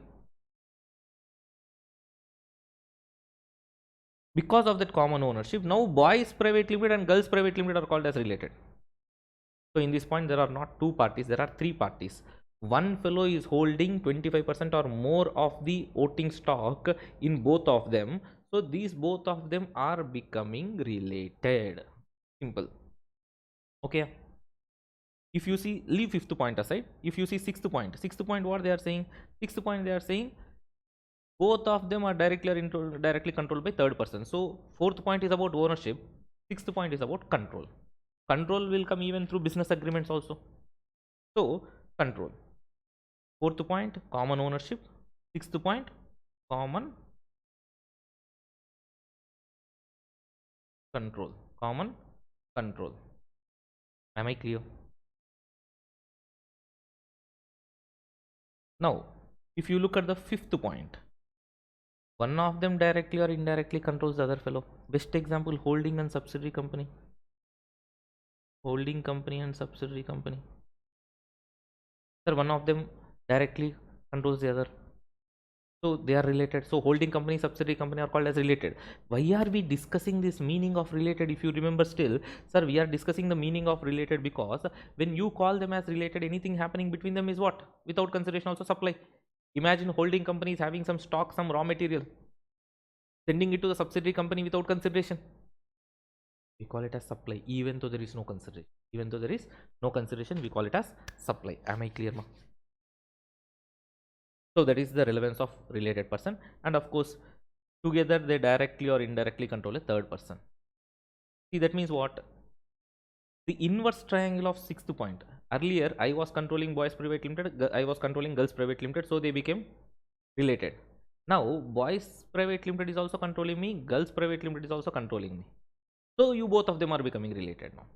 Because of that common ownership, now Boys Private Limited and Girls Private Limited are called as related. So in this point, there are not two parties, there are three parties. One fellow is holding 25% or more of the voting stock in both of them. So these both of them are becoming related. Simple. Okay. If you see, leave fifth point aside. If you see sixth point, what they are saying? Sixth point, they are saying both of them are directly controlled by third person. So fourth point is about ownership. Sixth point is about control. Control will come even through business agreements also. So control. Fourth point, common ownership. Sixth point, common control. Common control. Am I clear? Now, if you look at the fifth point, one of them directly or indirectly controls the other fellow. Best example, holding and subsidiary company. Holding company and subsidiary company. Sir, one of them directly controls the other. So they are related. So holding company, subsidiary company are called as related. Why are we discussing this meaning of related? If you remember still, sir, we are discussing the meaning of related because when you call them as related, anything happening between them is what? Without consideration also supply. Imagine holding company is having some stock, some raw material, sending it to the subsidiary company without consideration. We call it as supply, even though there is no consideration. Even though there is no consideration, we call it as supply. Am I clear, ma? So that is the relevance of related person, and of course together they directly or indirectly control a third person. See, that means what? The inverse triangle of sixth point. Earlier I was controlling boys private limited, I was controlling girls private limited, so they became related. Now boys private limited is also controlling me, girls private limited is also controlling me, so you both of them are becoming related now.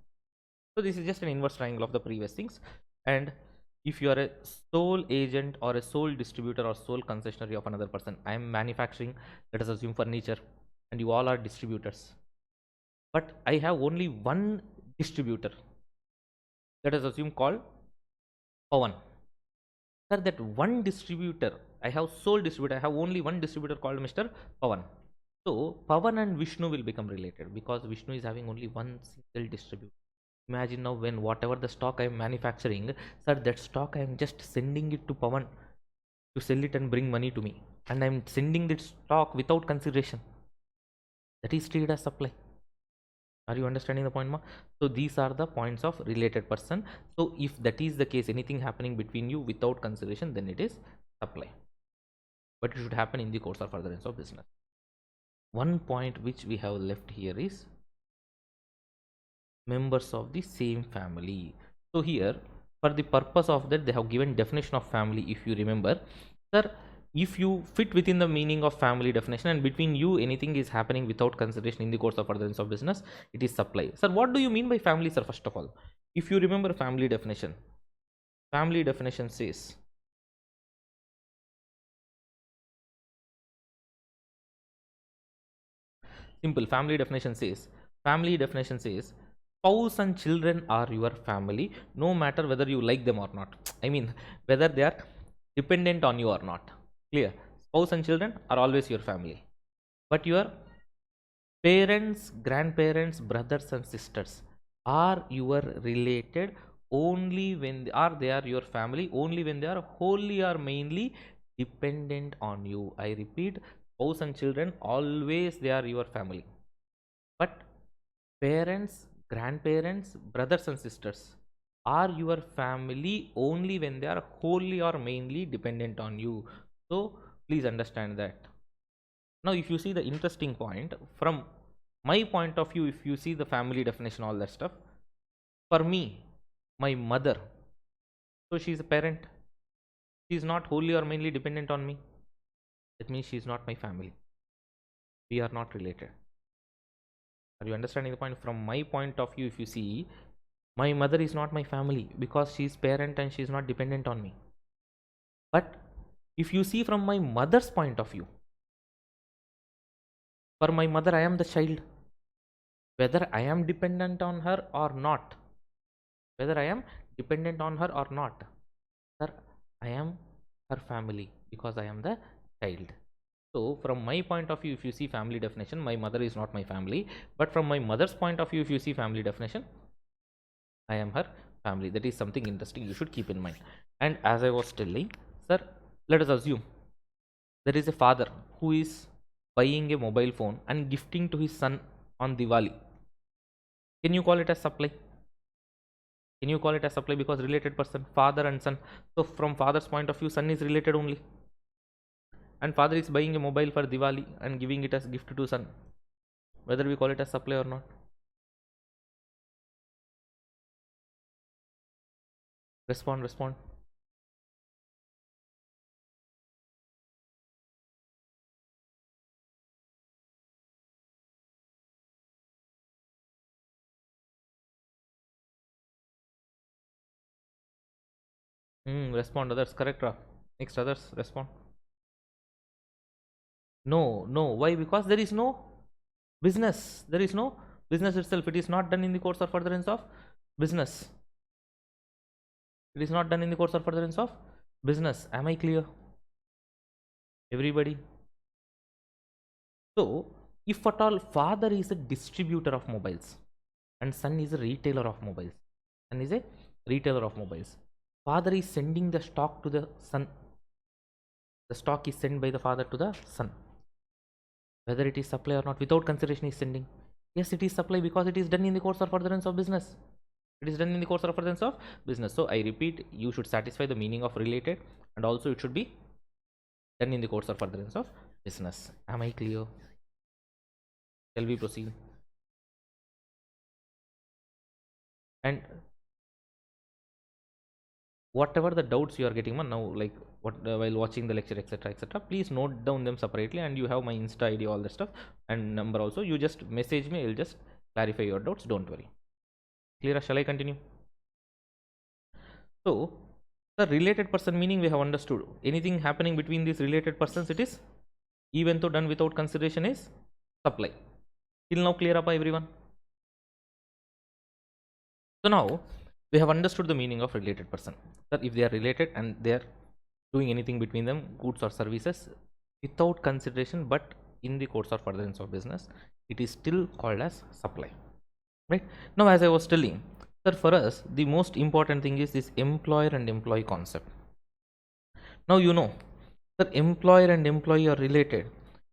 So this is just an inverse triangle of the previous things. And if you are a sole agent or a sole distributor or sole concessionary of another person, I am manufacturing, let us assume furniture, and you all are distributors, but I have only one distributor, let us assume called Pawan. Sir, that one distributor, I have sole distributor, I have only one distributor called Mr. Pawan. So Pawan and Vishnu will become related because Vishnu is having only one single distributor. Imagine now, when whatever the stock I am manufacturing, sir, that stock I am just sending it to Pawan to sell it and bring money to me, and I am sending that stock without consideration. That is treated as supply. Are you understanding the point, ma? So these are the points of related person. So if that is the case, anything happening between you without consideration, then it is supply. But it should happen in the course or furtherance of business. One point which we have left here is members of the same family. So here, for the purpose of that, they have given definition of family. If you remember, sir, if you fit within the meaning of family definition and between you anything is happening without consideration in the course of furtherance of business, it is supply. Sir, what do you mean by family, sir? First of all, if you remember family definition says, simple family definition says, spouse and children are your family, no matter whether you like them or not. I mean, whether they are dependent on you or not. Clear? Spouse and children are always your family, but your parents, grandparents, brothers and sisters are your related only when they are your family only when they are wholly or mainly dependent on you. I repeat, spouse and children always they are your family, but parents, grandparents, brothers and sisters are your family only when they are wholly or mainly dependent on you. So please understand that. Now if you see the interesting point from my point of view, if you see the family definition, all that stuff, for me, my mother, so she is a parent, she is not wholly or mainly dependent on me. That means she is not my family, we are not related. Are you understanding the point? From my point of view, if you see, my mother is not my family because she is parent and she is not dependent on me. But if you see from my mother's point of view, for my mother I am the child, whether I am dependent on her or not, whether I am dependent on her or not, sir, I am her family because I am the child. So from my point of view, if you see family definition, my mother is not my family, but from my mother's point of view, if you see family definition, I am her family. That is something interesting you should keep in mind. And as I was telling, sir, let us assume there is a father who is buying a mobile phone and gifting to his son on Diwali. Can you call it as supply? Can you call it as supply? Because related person, father and son. So from father's point of view, son is related only, and father is buying a mobile for Diwali and giving it as gift to son, whether we call it as supply or not. Respond. Respond others, correct, Ra? Next, others respond. No, why? Because there is no business, itself, it is not done in the course or furtherance of business. It is not done in the course or furtherance of business. Am I clear? Everybody? So, if at all father is a distributor of mobiles and son is a retailer of mobiles, son is a retailer of mobiles, father is sending the stock to the son. The stock is sent by the father to the son. Whether it is supply or not, without consideration is sending. Yes, it is supply because it is done in the course or furtherance of business. It is done in the course or furtherance of business. So I repeat, you should satisfy the meaning of related, and also it should be done in the course or furtherance of business. Am I clear? Shall we proceed? And whatever the doubts you are getting now, like what while watching the lecture, etc., etc., please note down them separately, and you have my Insta ID, all that stuff, and number also. You just message me, I'll just clarify your doubts. Don't worry. Clear? Shall I continue? So the related person meaning we have understood. Anything happening between these related persons, it is even though done without consideration is supply. Till now clear up everyone? So now we have understood the meaning of related person. That if they are related and they are doing anything between them, goods or services, without consideration but in the course or furtherance of business, it is still called as supply. Right? Now, as I was telling, sir, for us the most important thing is this employer and employee concept. Now you know that employer and employee are related,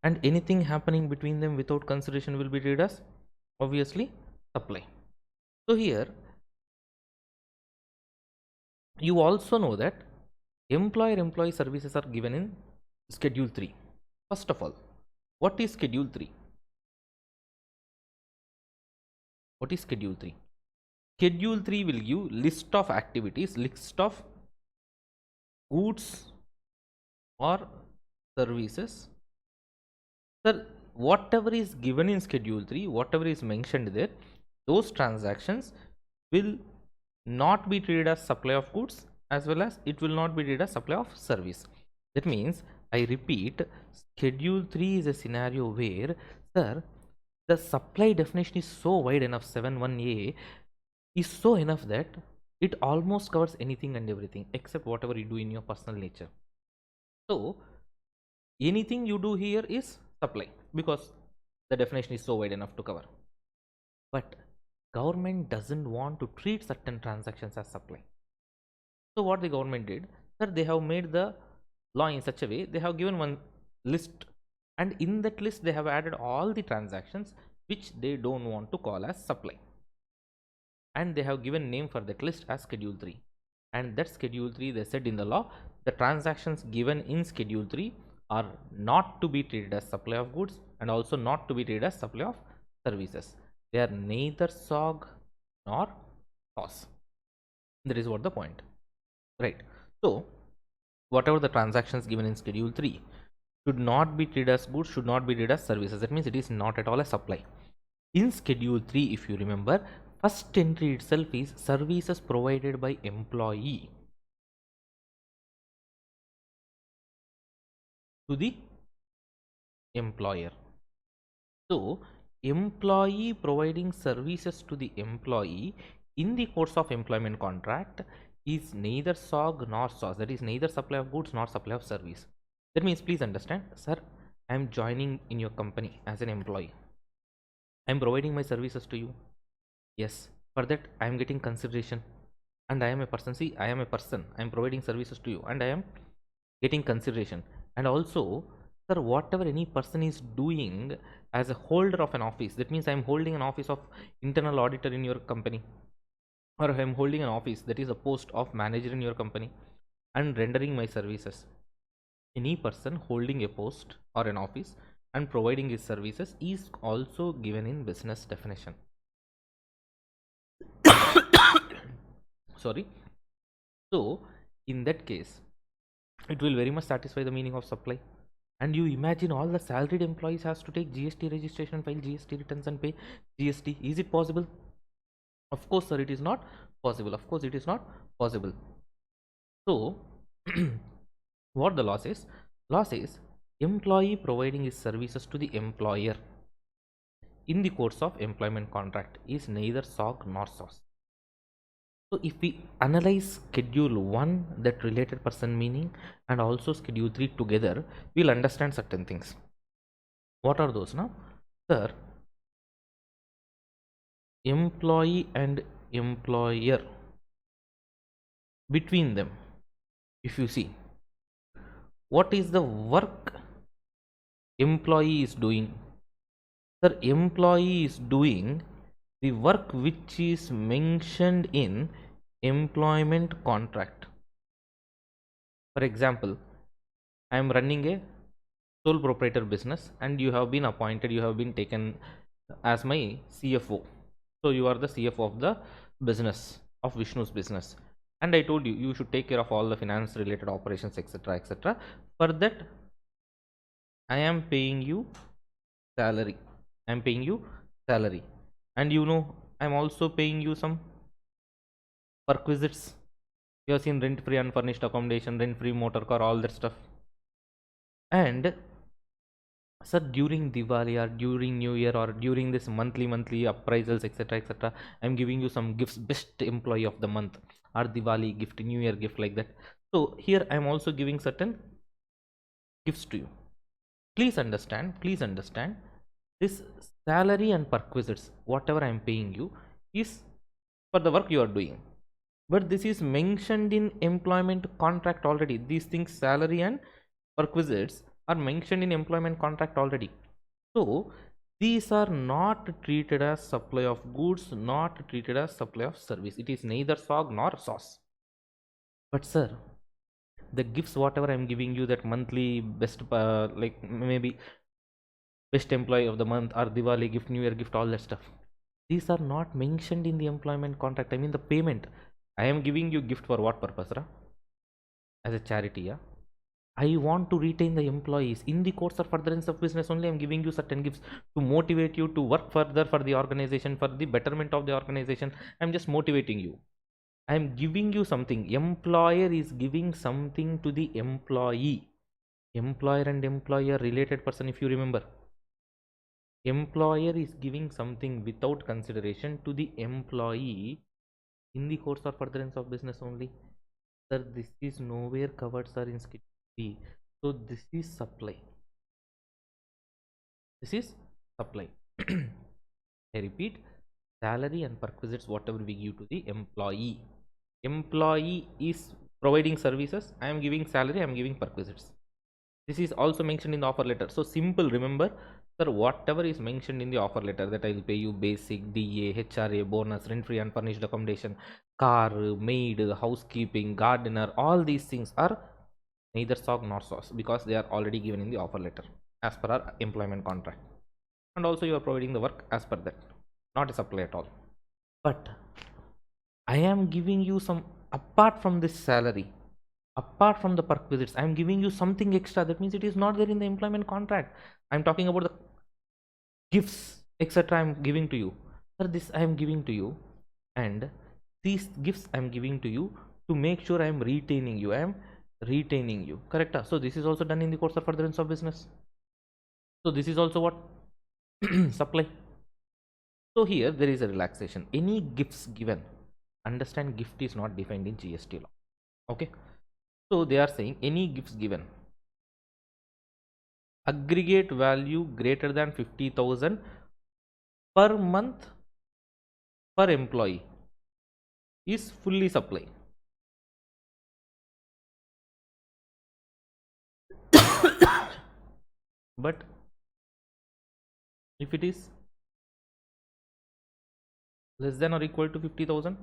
and anything happening between them without consideration will be treated as obviously supply. So here you also know that employer employee services are given in schedule 3. First of all, what is schedule 3? What is schedule 3? Schedule 3 will give list of activities, list of goods or services. Sir, whatever is given in schedule 3, whatever is mentioned there, those transactions will not be treated as supply of goods, as well as it will not be treated as supply of service. That means, I repeat, schedule 3 is a scenario where, sir, the supply definition is so wide enough, 7.1a is so enough that it almost covers anything and everything except whatever you do in your personal nature. So anything you do here is supply because the definition is so wide enough to cover. But government doesn't want to treat certain transactions as supply. So what the government did, sir, they have made the law in such a way, they have given one list, and in that list they have added all the transactions which they don't want to call as supply, and they have given name for that list as schedule 3. And that schedule 3, they said in the law, the transactions given in schedule 3 are not to be treated as supply of goods and also not to be treated as supply of services. They are neither SOG nor SOS. That is what the point, right? So whatever the transactions given in schedule 3 should not be treated as goods, should not be treated as services. That means it is not at all a supply. In schedule 3, if you remember, first entry itself is services provided by employee to the employer. So employee providing services to the employee in the course of employment contract is neither SOG nor SOS. That is neither supply of goods nor supply of service. That means, please understand, sir, I am joining in your company as an employee. I am providing my services to you. Yes, for that I am getting consideration, and I am a person. See, I am a person. I am providing services to you, and I am getting consideration. And also, sir, whatever any person is doing as a holder of an office, that means I am holding an office of internal auditor in your company, or I am holding an office that is a post of manager in your company and rendering my services. Any person holding a post or an office and providing his services is also given in business definition. Sorry. So in that case, it will very much satisfy the meaning of supply. And you imagine all the salaried employees has to take GST registration, file GST returns and pay GST. Is it possible? Of course, sir, it is not possible. Of course, it is not possible. So what the law says? Law says employee providing his services to the employer in the course of employment contract is neither SOG nor SOS. So if we analyze schedule 1, that related person meaning, and also schedule 3 together, we'll understand certain things. What are those now? Sir, employee and employer, between them, if you see, what is the work employee is doing? Sir, employee is doing the work which is mentioned in employment contract. For example, I am running a sole proprietor business and you have been appointed, you have been taken as my CFO. So you are the CFO of the business, of Vishnu's business, and I told you you should take care of all the finance related operations, etc., etc. For that I am paying you salary. I am paying you salary, and you know I am also paying you some perquisites. You have seen rent free unfurnished accommodation, rent free motor car, all that stuff. And sir, during Diwali or during New Year or during this monthly appraisals, etc., etc., I'm giving you some gifts, best employee of the month, or Diwali gift, New Year gift, like that. So here I'm also giving certain gifts to you. Please understand this salary and perquisites, whatever I'm paying you, is for the work you are doing. But this is mentioned in employment contract already. These things, salary and perquisites, are mentioned in employment contract already. So these are not treated as supply of goods, not treated as supply of service. It is neither SOG nor sauce. But sir, the gifts whatever I'm giving you, that monthly best, like maybe best employee of the month or Diwali gift, New Year gift, all that stuff, these are not mentioned in the employment contract. I mean the payment. I am giving you gift for what purpose, ra? As a charity, yeah. I want to retain the employees. In the course of furtherance of business only, I'm giving you certain gifts to motivate you to work further for the organization, for the betterment of the organization. I'm just motivating you. I'm giving you something. Employer is giving something to the employee. Employer and employer related person, if you remember. Employer is giving something without consideration to the employee in the course of furtherance of business only. Sir, this is nowhere covered, sir, in Schedule B. So this is supply. This is supply. I repeat, salary and perquisites, whatever we give to the employee. Employee is providing services. I am giving salary, I am giving perquisites. This is also mentioned in the offer letter. So simple, remember, sir, whatever is mentioned in the offer letter, that I will pay you basic, DA, HRA, bonus, rent free unfurnished accommodation, car, maid, housekeeping, gardener, all these things are neither SOG nor sauce, because they are already given in the offer letter as per our employment contract. And also you are providing the work as per that, not a supply at all. But I am giving you some, apart from this salary, apart from the perquisites, I am giving you something extra. That means it is not there in the employment contract. I am talking about the gifts, etc. I am giving to you. Sir, this I am giving to you, and these gifts I am giving to you to make sure I am retaining you. I am retaining you. Correct? So this is also done in the course of furtherance of business. So this is also what? Supply. So here there is a relaxation. Any gifts given, understand, gift is not defined in GST law. Okay. So they are saying any gifts given, aggregate value greater than 50,000 per month per employee is fully supply. But if it is less than or equal to 50,000,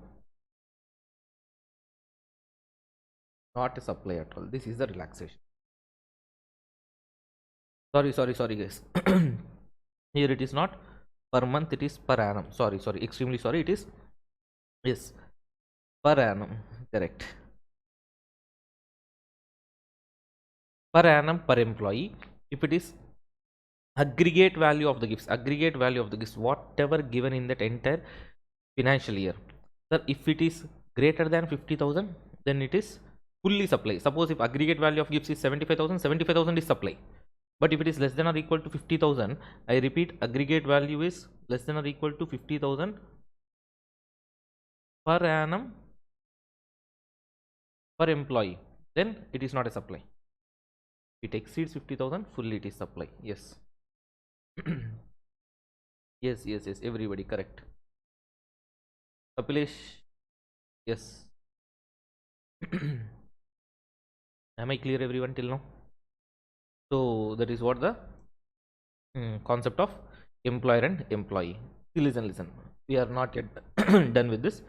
not a supply at all. This is the relaxation. Sorry guys. Here it is not per month, it is per annum. Sorry, extremely sorry. It is, yes, per annum. Correct. Per annum per employee. If it is aggregate value of the gifts, whatever given in that entire financial year. Sir, if it is greater than 50,000, then it is fully supply. Suppose if aggregate value of gifts is 75,000, 75,000 is supply. But if it is less than or equal to 50,000, I repeat, aggregate value is less than or equal to 50,000 per annum per employee, then it is not a supply. It exceeds 50,000, fully it is supply. Yes. Yes, everybody correct. Kapilesh, yes. Am I clear everyone till now? So that is what the concept of employer and employee. Listen. We are not yet done with this.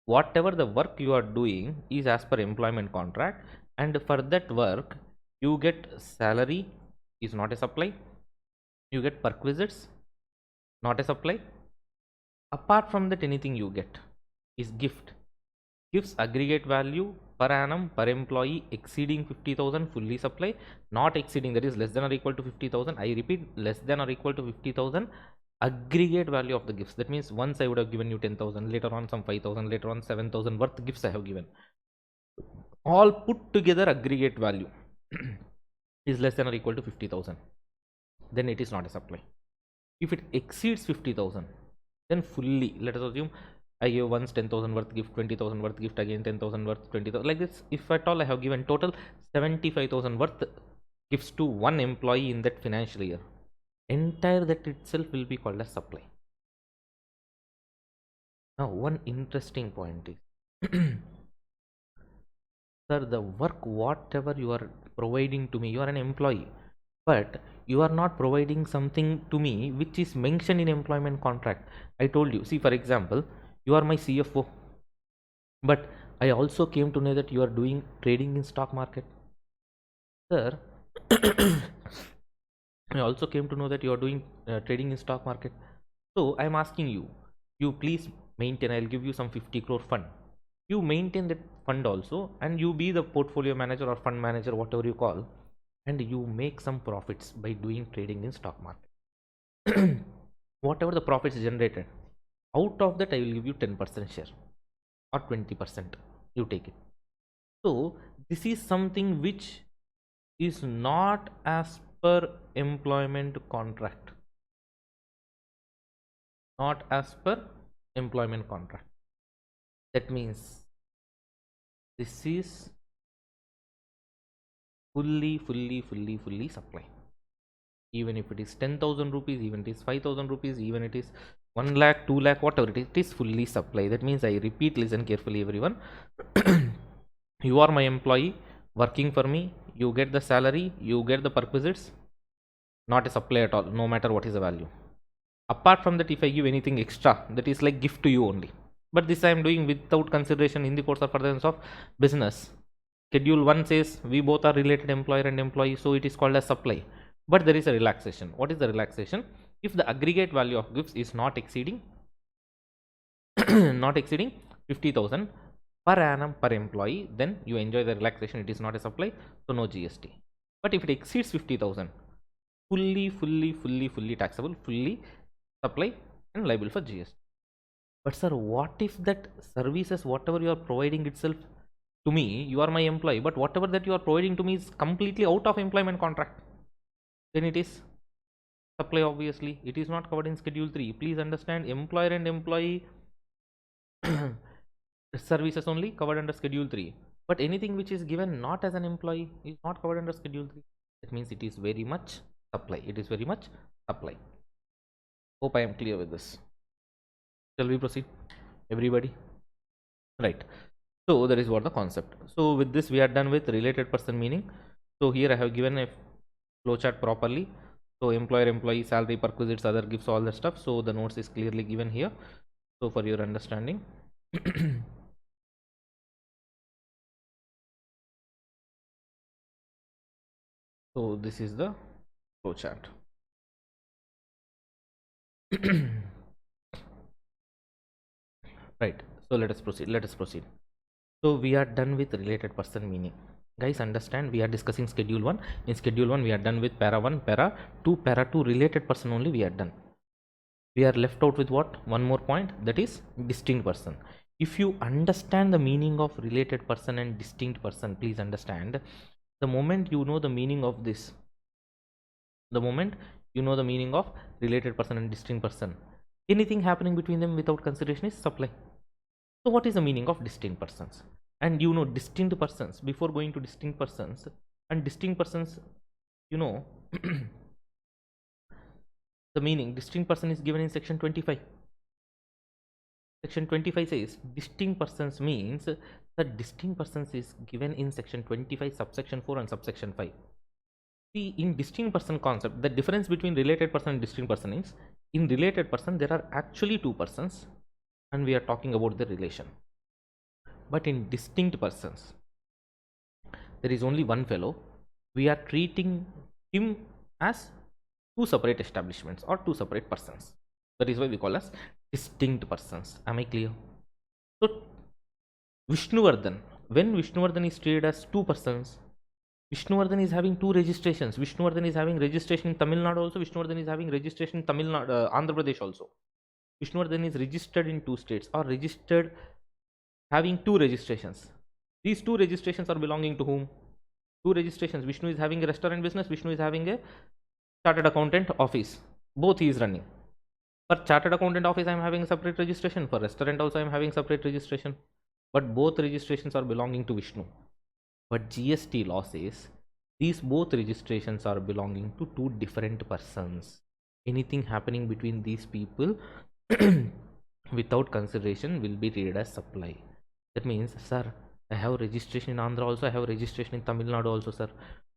Whatever the work you are doing is as per employment contract, and for that work you get salary, is not a supply. You get perquisites, not a supply. Apart from that, anything you get is gift. Gifts aggregate value per annum per employee exceeding 50,000, fully supply. Not exceeding, that is less than or equal to 50,000. I repeat, less than or equal to 50,000 aggregate value of the gifts. That means once I would have given you 10,000, later on some 5,000, later on 7,000 worth gifts I have given. All put together aggregate value is less than or equal to 50,000. Then it is not a supply. If it exceeds 50,000, then fully, let us assume I gave once 10,000 worth gift, 20,000 worth gift, again 10,000 worth, 20,000, like this. If at all I have given total 75,000 worth gifts to one employee in that financial year, entire that itself will be called as supply. Now one interesting point is, sir, the work whatever you are providing to me, you are an employee, but you are not providing something to me which is mentioned in employment contract. I told you, see, for example, you are my CFO, but I also came to know that you are doing trading in stock market. Sir, I also came to know that you are doing trading in stock market. So I am asking you, you please maintain, I'll give you some 50 crore fund. You maintain that fund also, and you be the portfolio manager or fund manager, whatever you call, and you make some profits by doing trading in stock market. Whatever the profits generated, out of that I will give you 10% share or 20%. You take it. So this is something which is not as per employment contract. Not as per employment contract. That means this is fully supply. Even if it is 10,000 rupees, even it is 5,000 rupees, even it is 1 lakh, 2 lakh, whatever it is fully supply. That means, I repeat, listen carefully everyone. You are my employee working for me. You get the salary, you get the perquisites, not a supply at all, no matter what is the value. Apart from that, if I give anything extra, that is like gift to you only. But this I am doing without consideration in the course of furtherance of business. Schedule 1 says we both are related, employer and employee, so it is called as supply. But there is a relaxation. What is the relaxation? If the aggregate value of gifts is not exceeding 50,000 per annum per employee, then you enjoy the relaxation. It is not a supply, so no GST. But if it exceeds 50,000, fully taxable, fully supply and liable for GST. But sir, what if that services, whatever you are providing itself to me, you are my employee, but whatever that you are providing to me is completely out of employment contract? Then it is supply, obviously. It is not covered in Schedule 3. Please understand, employer and employee services only covered under Schedule 3. But anything which is given not as an employee is not covered under Schedule 3. That means it is very much supply. It is very much supply. Hope I am clear with this. Shall we proceed, everybody? Right. So that is what the concept. So with this we are done with related person meaning. So here I have given a flowchart properly. So employer, employee, salary, perquisites, other gifts, all the stuff. So the notes is clearly given here. So for your understanding. So this is the flowchart. Right. So let us proceed. So we are done with related person meaning. Guys, understand, we are discussing Schedule 1. In Schedule 1 we are done with para 1, para 2, para 2 related person only we are done. We are left out with what? One more point, that is distinct person. If you understand the meaning of related person and distinct person, please understand, the moment you know the meaning of this, the moment you know the meaning of related person and distinct person, anything happening between them without consideration is supply. So what is the meaning of distinct persons? And distinct persons, before going to distinct persons, and distinct persons, you know the meaning distinct person is given in section 25. Section 25 says distinct persons means that distinct persons is given in section 25 subsection 4 and subsection 5. See, in distinct person concept, the difference between related person and distinct person is, in related person there are actually two persons and we are talking about the relation. But in distinct persons, there is only one fellow. We are treating him as two separate establishments or two separate persons. That is why we call as distinct persons. Am I clear? So Vishnuvardhan, when Vishnuvardhan is treated as two persons, Vishnuvardhan is having two registrations. Vishnuvardhan is having registration in Tamil Nadu also. Vishnuvardhan is having registration in Tamil Nadu, Andhra Pradesh also. Vishnuvardhan is registered in two states or registered having two registrations. These two registrations are belonging to whom? Two registrations. Vishnu is having a restaurant business. Vishnu is having a chartered accountant office. Both he is running. For chartered accountant office, I am having a separate registration. For restaurant also, I am having separate registration. But both registrations are belonging to Vishnu. But GST law says these both registrations are belonging to two different persons. Anything happening between these people without consideration will be treated as supply. That means, sir, I have registration in Andhra also, I have registration in Tamil Nadu also, sir.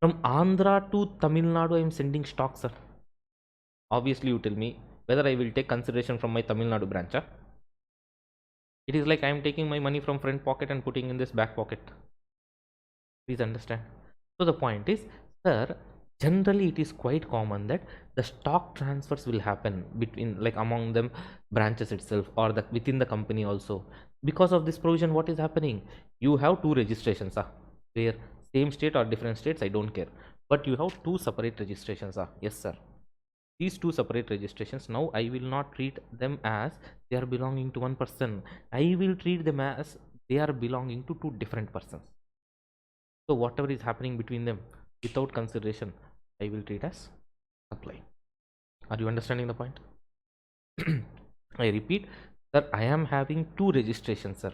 From Andhra to Tamil Nadu, I am sending stock, sir. Obviously, you tell me whether I will take consideration from my Tamil Nadu branch. It is like I am taking my money from front pocket and putting in this back pocket. Please understand. So the point is, sir, generally it is quite common that the stock transfers will happen between, like, among them branches itself or the within the company also. Because of this provision, what is happening? You have two registrations, where same state or different states, I don't care, but you have two separate registrations. Yes, sir. These two separate registrations, now I will not treat them as they are belonging to one person. I will treat them as they are belonging to two different persons. So whatever is happening between them without consideration, I will treat as supply. Are you understanding the point? I repeat, sir, I am having two registrations, sir.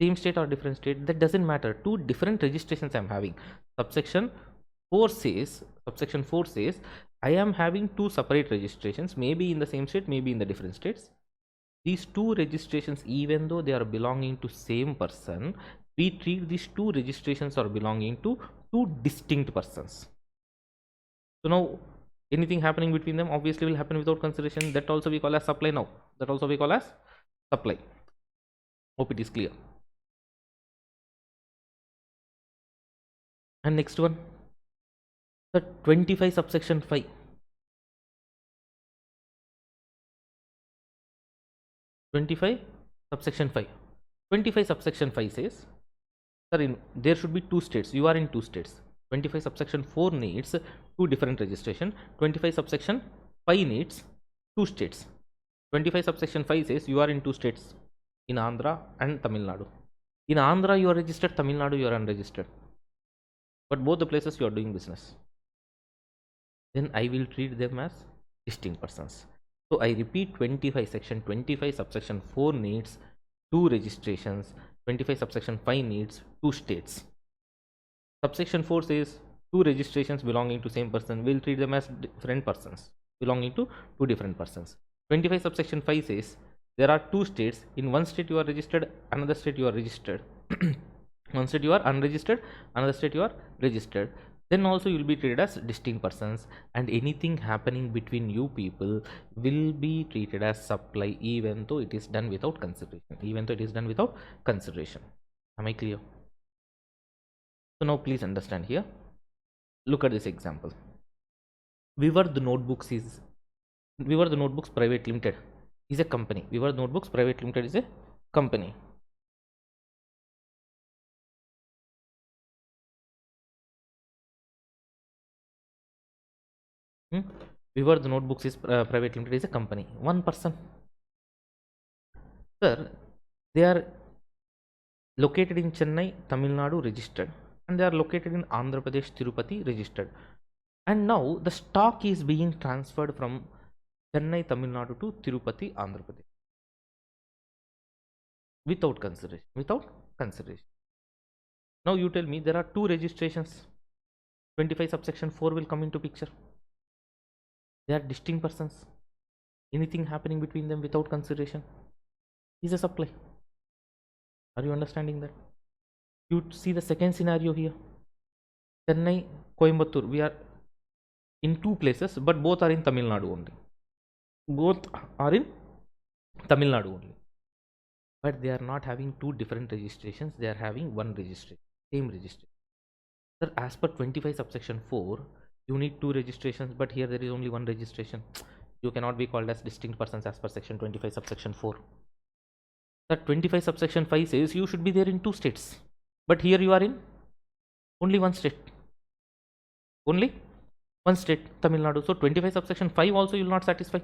Same state or different state, that doesn't matter. Two different registrations I am having. Subsection 4 says, I am having two separate registrations, maybe in the same state, maybe in the different states. These two registrations, even though they are belonging to same person, we treat these two registrations are belonging to two distinct persons. So now anything happening between them obviously will happen without consideration. That also we call as supply now. That also we call as supply. Hope it is clear. And next one, the 25 subsection 5. 25 subsection 5. 25 subsection 5 says, sir, there should be two states. You are in two states. 25 subsection 4 needs two different registration. 25 subsection 5 needs two states. 25 subsection 5 says you are in two states, in Andhra and Tamil Nadu. In Andhra you are registered, Tamil Nadu you are unregistered. But both the places you are doing business. Then I will treat them as distinct persons. So I repeat, 25 section 25 subsection 4 needs two registrations. 25 subsection 5 needs two states. Subsection 4 says two registrations belonging to same person, will treat them as different persons belonging to two different persons. 25 subsection 5 says there are two states. In one state you are registered, another state you are registered. One state you are unregistered, another state you are registered. Then also you will be treated as distinct persons, and anything happening between you people will be treated as supply, even though it is done without consideration. Am I clear? So now please understand here. Look at this example. Vivar Notebooks Private Limited is a company. Vivar Notebooks Private Limited is a company. Vivar Notebooks is Private Limited is a company. One person. Sir, they are located in Chennai, Tamil Nadu, registered, and they are located in Andhra Pradesh, Tirupati, registered. And now the stock is being transferred from Chennai, Tamil Nadu to Tirupati, Andhra Pradesh without consideration. consideration. Now you tell me there are two registrations. 25 subsection 4 will come into picture. They are distinct persons. Anything happening between them without consideration is a supply. Are you understanding that? You see the second scenario here. Chennai, Coimbatore. We are in two places, but both are in Tamil Nadu only. Both are in Tamil Nadu only. But they are not having two different registrations. They are having one registration, same registration. Sir, as per 25 subsection 4, you need two registrations, but here there is only one registration. You cannot be called as distinct persons as per section 25 subsection 4. The 25 subsection 5 says you should be there in two states, but here you are in only one state. Only one state, Tamil Nadu. So 25 subsection 5 also you will not satisfy.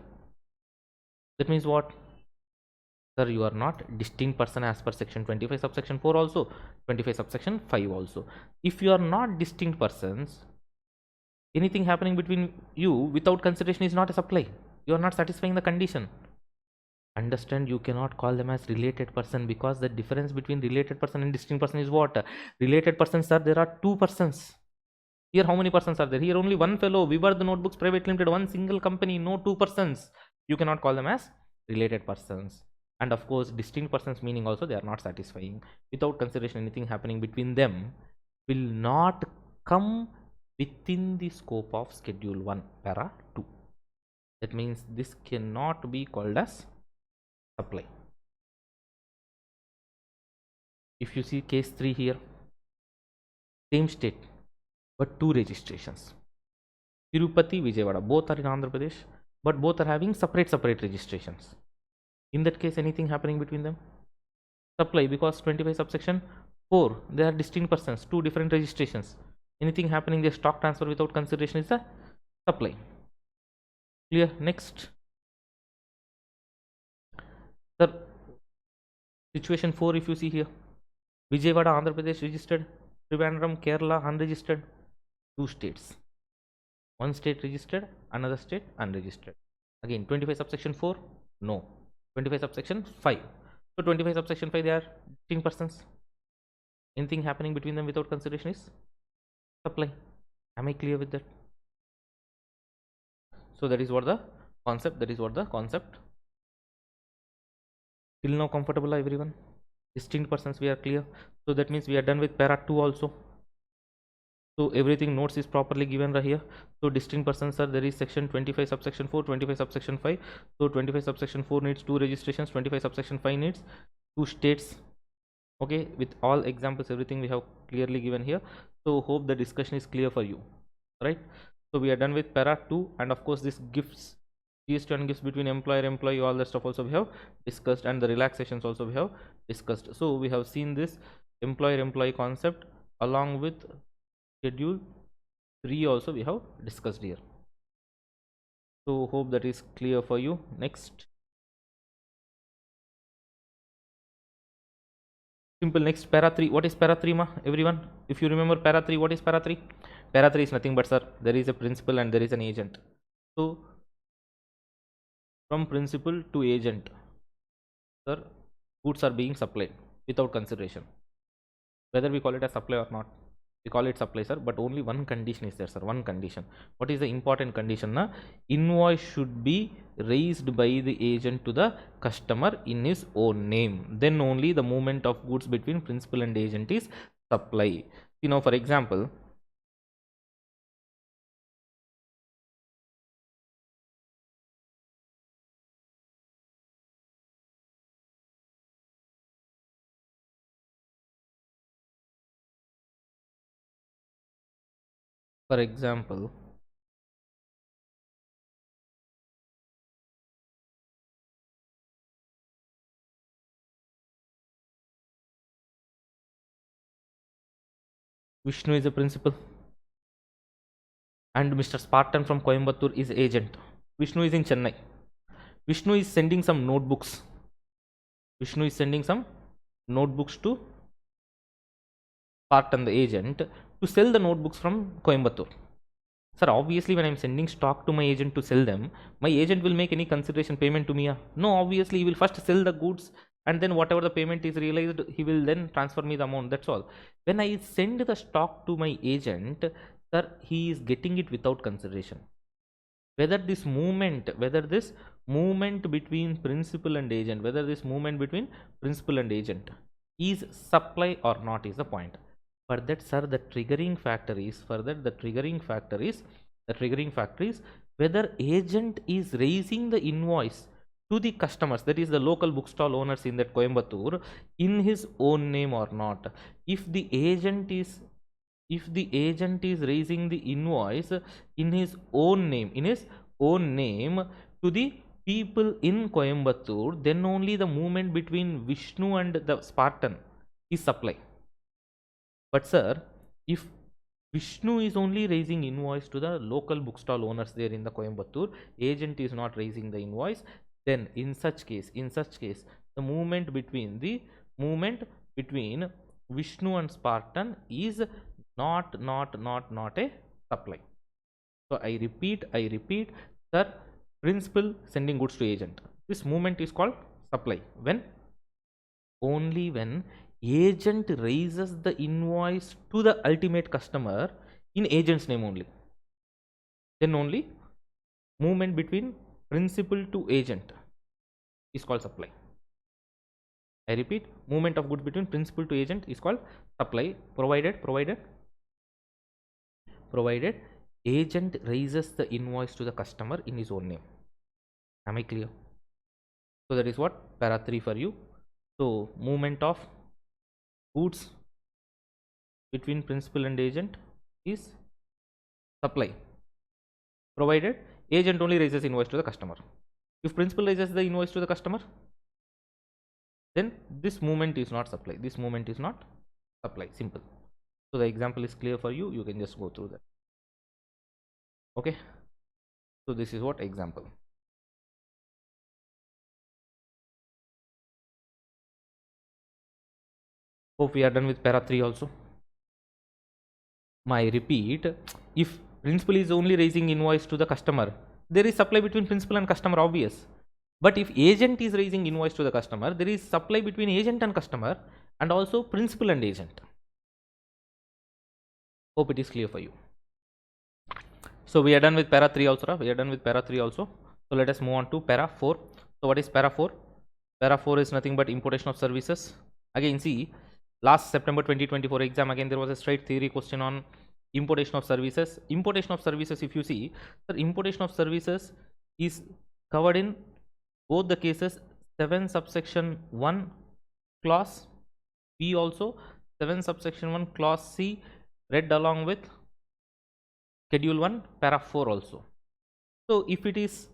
That means what? Sir, you are not distinct person as per section 25 subsection 4 also, 25 subsection 5 also. If you are not distinct persons, anything happening between you without consideration is not a supply. You are not satisfying the condition. Understand, you cannot call them as related person, because the difference between related person and distinct person is what? Related persons are, there are two persons. Here how many persons are there? Here only one fellow, Vivar the Notebooks Private Limited, one single company, no two persons. You cannot call them as related persons. And of course, distinct persons meaning also they are not satisfying. Without consideration, anything happening between them will not come within the scope of Schedule 1, Para 2. That means this cannot be called as supply. If you see case 3 here, same state, but two registrations. Tirupati, Vijayawada, both are in Andhra Pradesh, but both are having separate registrations. In that case, anything happening between them? Supply, because 25 subsection 4, they are distinct persons, two different registrations. Anything happening, their stock transfer without consideration is a supply. Clear? Next. Sir, situation 4, if you see here, Vijayawada, Andhra Pradesh registered, Trivandrum, Kerala unregistered, two states. One state registered, another state unregistered. Again, 25 subsection 4, no. 25 subsection 5. So 25 subsection 5, they are distinct persons. Anything happening between them without consideration is supply. Am I clear with that? So that is what the concept. Till now comfortable, everyone? Distinct persons we are clear. So that means we are done with Para 2 also. So everything notes is properly given right here. So distinct persons are, there is section 25 subsection 4, 25 subsection 5. So 25 subsection 4 needs two registrations, 25 subsection 5 needs two states. Okay, with all examples, everything we have clearly given here. So hope the discussion is clear for you, right? So we are done with Para 2, and of course this gifts, GST and gifts between employer-employee, all that stuff also we have discussed, and the relaxations also we have discussed. So we have seen this employer-employee concept along with Schedule 3 also we have discussed here. So hope that is clear for you. Next. Simple. Next, Para 3. What is Para 3, ma? Everyone, if you remember Para 3, what is Para 3? Para 3 is nothing but, sir, there is a principal and there is an agent. So from principal to agent, sir, goods are being supplied without consideration. Whether we call it a supply or not, we call it supply, sir, but only one condition is there, sir. One condition. What is the important condition? Na? Invoice should be raised by the agent to the customer in his own name. Then only the movement of goods between principal and agent is supply. You know, for example, Vishnu is a principal and Mr. Spartan from Coimbatore is agent. Vishnu is in Chennai. Vishnu is sending some notebooks. Vishnu is sending some notebooks to Spartan, the agent, to sell the notebooks from Coimbatore. Sir, obviously when I'm sending stock to my agent to sell them, my agent will make any consideration payment to me? No, obviously he will first sell the goods and then whatever the payment is realized, he will then transfer me the amount. That's all. When I send the stock to my agent, sir, he is getting it without consideration. Whether this movement between principal and agent, is supply or not is the point. For that, sir, the triggering factor is whether agent is raising the invoice to the customers, that is the local bookstall owners in that Coimbatore, in his own name or not. If the agent is raising the invoice in his own name to the people in Coimbatore, then only the movement between Vishnu and the Spartan is supply. But sir, if Vishnu is only raising invoice to the local bookstall owners there in the Coimbatore, agent is not raising the invoice, then in such case, the movement between Vishnu and Spartan is not a supply. So I repeat, sir, principal sending goods to agent, this movement is called supply only when agent raises the invoice to the ultimate customer in agent's name only. Then only movement between principal to agent is called supply. I repeat, movement of goods between principal to agent is called supply, provided agent raises the invoice to the customer in his own name. Am I clear? So that is what para 3 for you. So movement of goods between principal and agent is supply, provided agent only raises invoice to the customer. If principal raises the invoice to the customer, then this movement is not supply. Simple. So the example is clear for you. You can just go through that. Okay. So this is what example. Hope we are done with para 3 also. I repeat, if principal is only raising invoice to the customer, there is supply between principal and customer, obvious. But if agent is raising invoice to the customer, there is supply between agent and customer, and also principal and agent. Hope it is clear for you. So we are done with para 3 also. So let us move on to para 4. So what is para 4? Para 4 is nothing but importation of services. Again, see, last September 2024 exam, again there was a straight theory question on importation of services. If you see, the importation of services is covered in both the cases, 7 subsection 1 clause B, also 7 subsection 1 clause C, read along with schedule 1 para 4 also. So if it is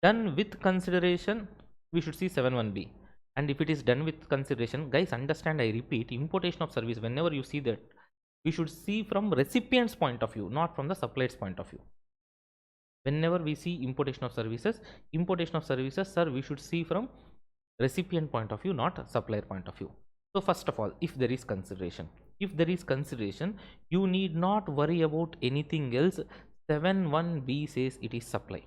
done with consideration, we should see 7(1)(b), and if it is done with consideration, guys, understand, I repeat, importation of service, whenever you see that, we should see from recipient's point of view, not from the supplier's point of view. Whenever we see importation of services, sir, we should see from recipient point of view, not supplier point of view. So first of all, if there is consideration, you need not worry about anything else. 7(1)(b) says it is supply.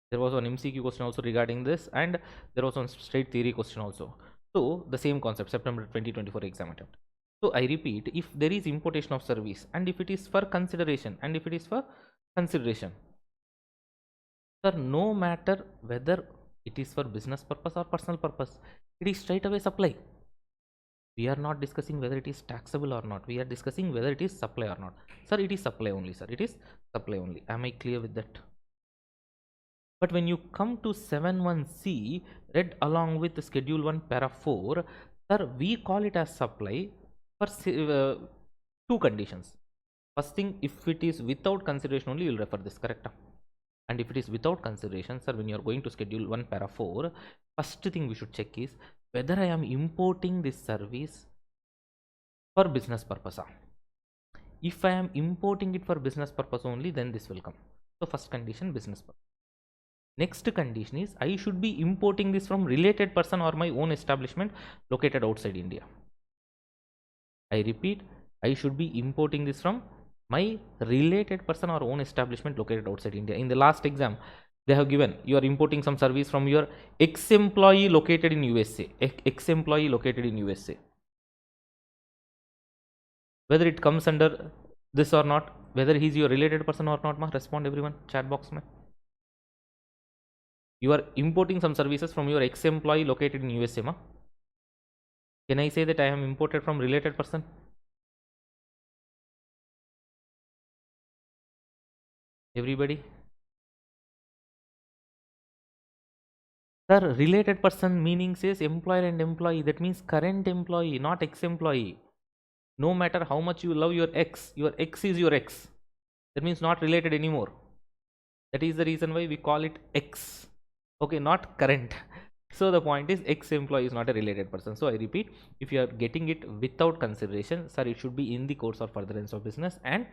There was one MCQ question also regarding this, and there was one straight theory question also. So the same concept, September 2024 exam attempt. So I repeat, if there is importation of service, and if it is for consideration, sir, no matter whether it is for business purpose or personal purpose, it is straight away supply. We are not discussing whether it is taxable or not. We are discussing whether it is supply or not. Sir, it is supply only, sir. It is supply only. Am I clear with that? But when you come to 7(1)(c), read along with schedule 1 para 4, sir, we call it as supply for 2 conditions. First thing, if it is without consideration only, you will refer this, correct? And if it is without consideration, sir, when you are going to schedule 1 para 4, first thing we should check is whether I am importing this service for business purpose. If I am importing it for business purpose only, then this will come. So first condition, business purpose. Next condition is I should be importing this from related person or my own establishment located outside India. I repeat, I should be importing this from my related person or own establishment located outside India. In the last exam, They have given you are importing some service from your ex-employee located in USA. Ex-employee located in USA. Whether it comes under this or not, whether he's your related person or not, respond everyone chat box mein. You are importing some services from your ex-employee located in USA ma. Can I say that I am imported from related person? Everybody? Sir, related person meaning says employer and employee. That means current employee, not ex-employee. No matter how much you love your ex is your ex. That means not related anymore. That is the reason why we call it ex. Okay, not current. So the point is ex-employee is not a related person. So I repeat, if you are getting it without consideration, sir, it should be in the course or furtherance of business, and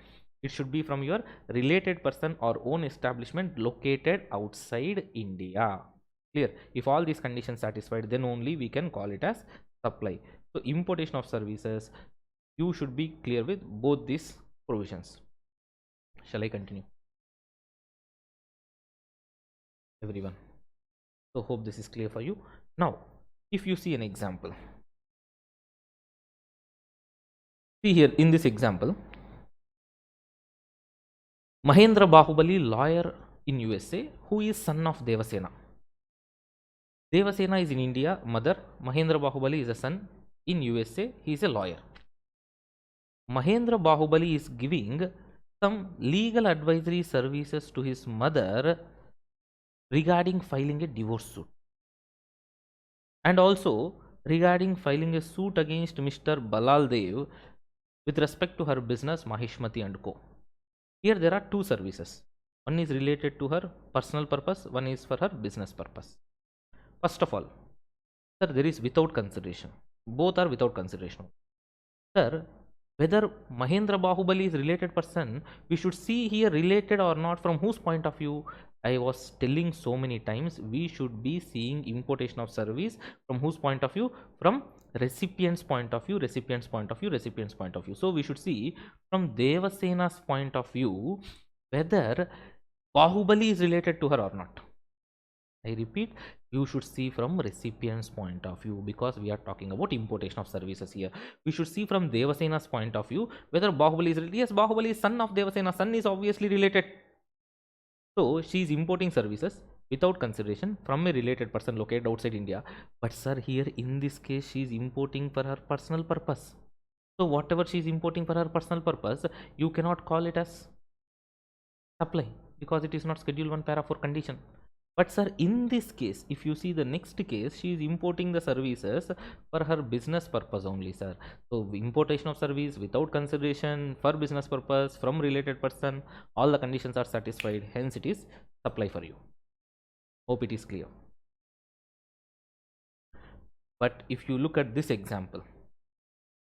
it should be from your related person or own establishment located outside India. Clear? If all these conditions satisfied, then only we can call it as supply. So importation of services, you should be clear with both these provisions. Shall I continue? Everyone. So hope this is clear for you. Now, if you see an example, see here in this example, Mahendra Bahubali, lawyer in USA, who is son of Devasena. Devasena is in India, mother. Mahendra Bahubali is a son in USA. He is a lawyer. Mahendra Bahubali is giving some legal advisory services to his mother regarding filing a divorce suit, and also regarding filing a suit against Mr. Balal Dev with respect to her business Maheshmati and Co. Here there are two services. One is related to her personal purpose, one is for her business purpose. First of all, sir, there is without consideration. Both are without consideration. Sir, whether Mahendra Bahubali is related person, we should see here related or not, from whose point of view. I was telling so many times, we should be seeing importation of service from whose point of view? From recipient's point of view, recipient's point of view, recipient's point of view. So we should see from Devasena's point of view whether Bahubali is related to her or not. I repeat, you should see from recipient's point of view, because we are talking about importation of services here. We should see from Devasena's point of view whether Bahubali is related. Yes, Bahubali is son of Devasena. Son is obviously related. So she is importing services without consideration from a related person located outside India. But sir, here in this case, she is importing for her personal purpose. So whatever she is importing for her personal purpose, you cannot call it as supply, because it is not schedule 1 para 4 condition. But sir, in this case, if you see the next case, she is importing the services for her business purpose only, sir. So importation of service without consideration for business purpose from related person, all the conditions are satisfied. Hence, it is supply for you. Hope it is clear. But if you look at this example,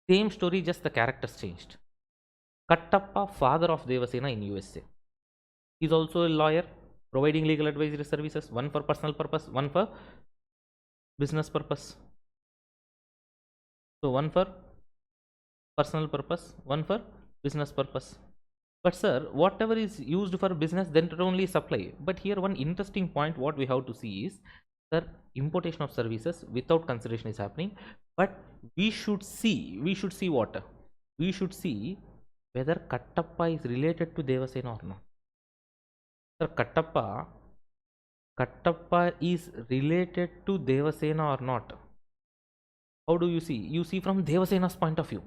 same story, just the characters changed. Kattappa, father of Devasena in USA. He is also a lawyer, providing legal advisory services, one for personal purpose, one for business purpose. So one for personal purpose, one for business purpose. But sir, whatever is used for business, then it only supply. But here one interesting point what we have to see is, sir, importation of services without consideration is happening. But we should see what? We should see whether Kattappa is related to Devasena or not. Sir, Kattappa is related to Devasena or not? How do you see? You see from Devasena's point of view.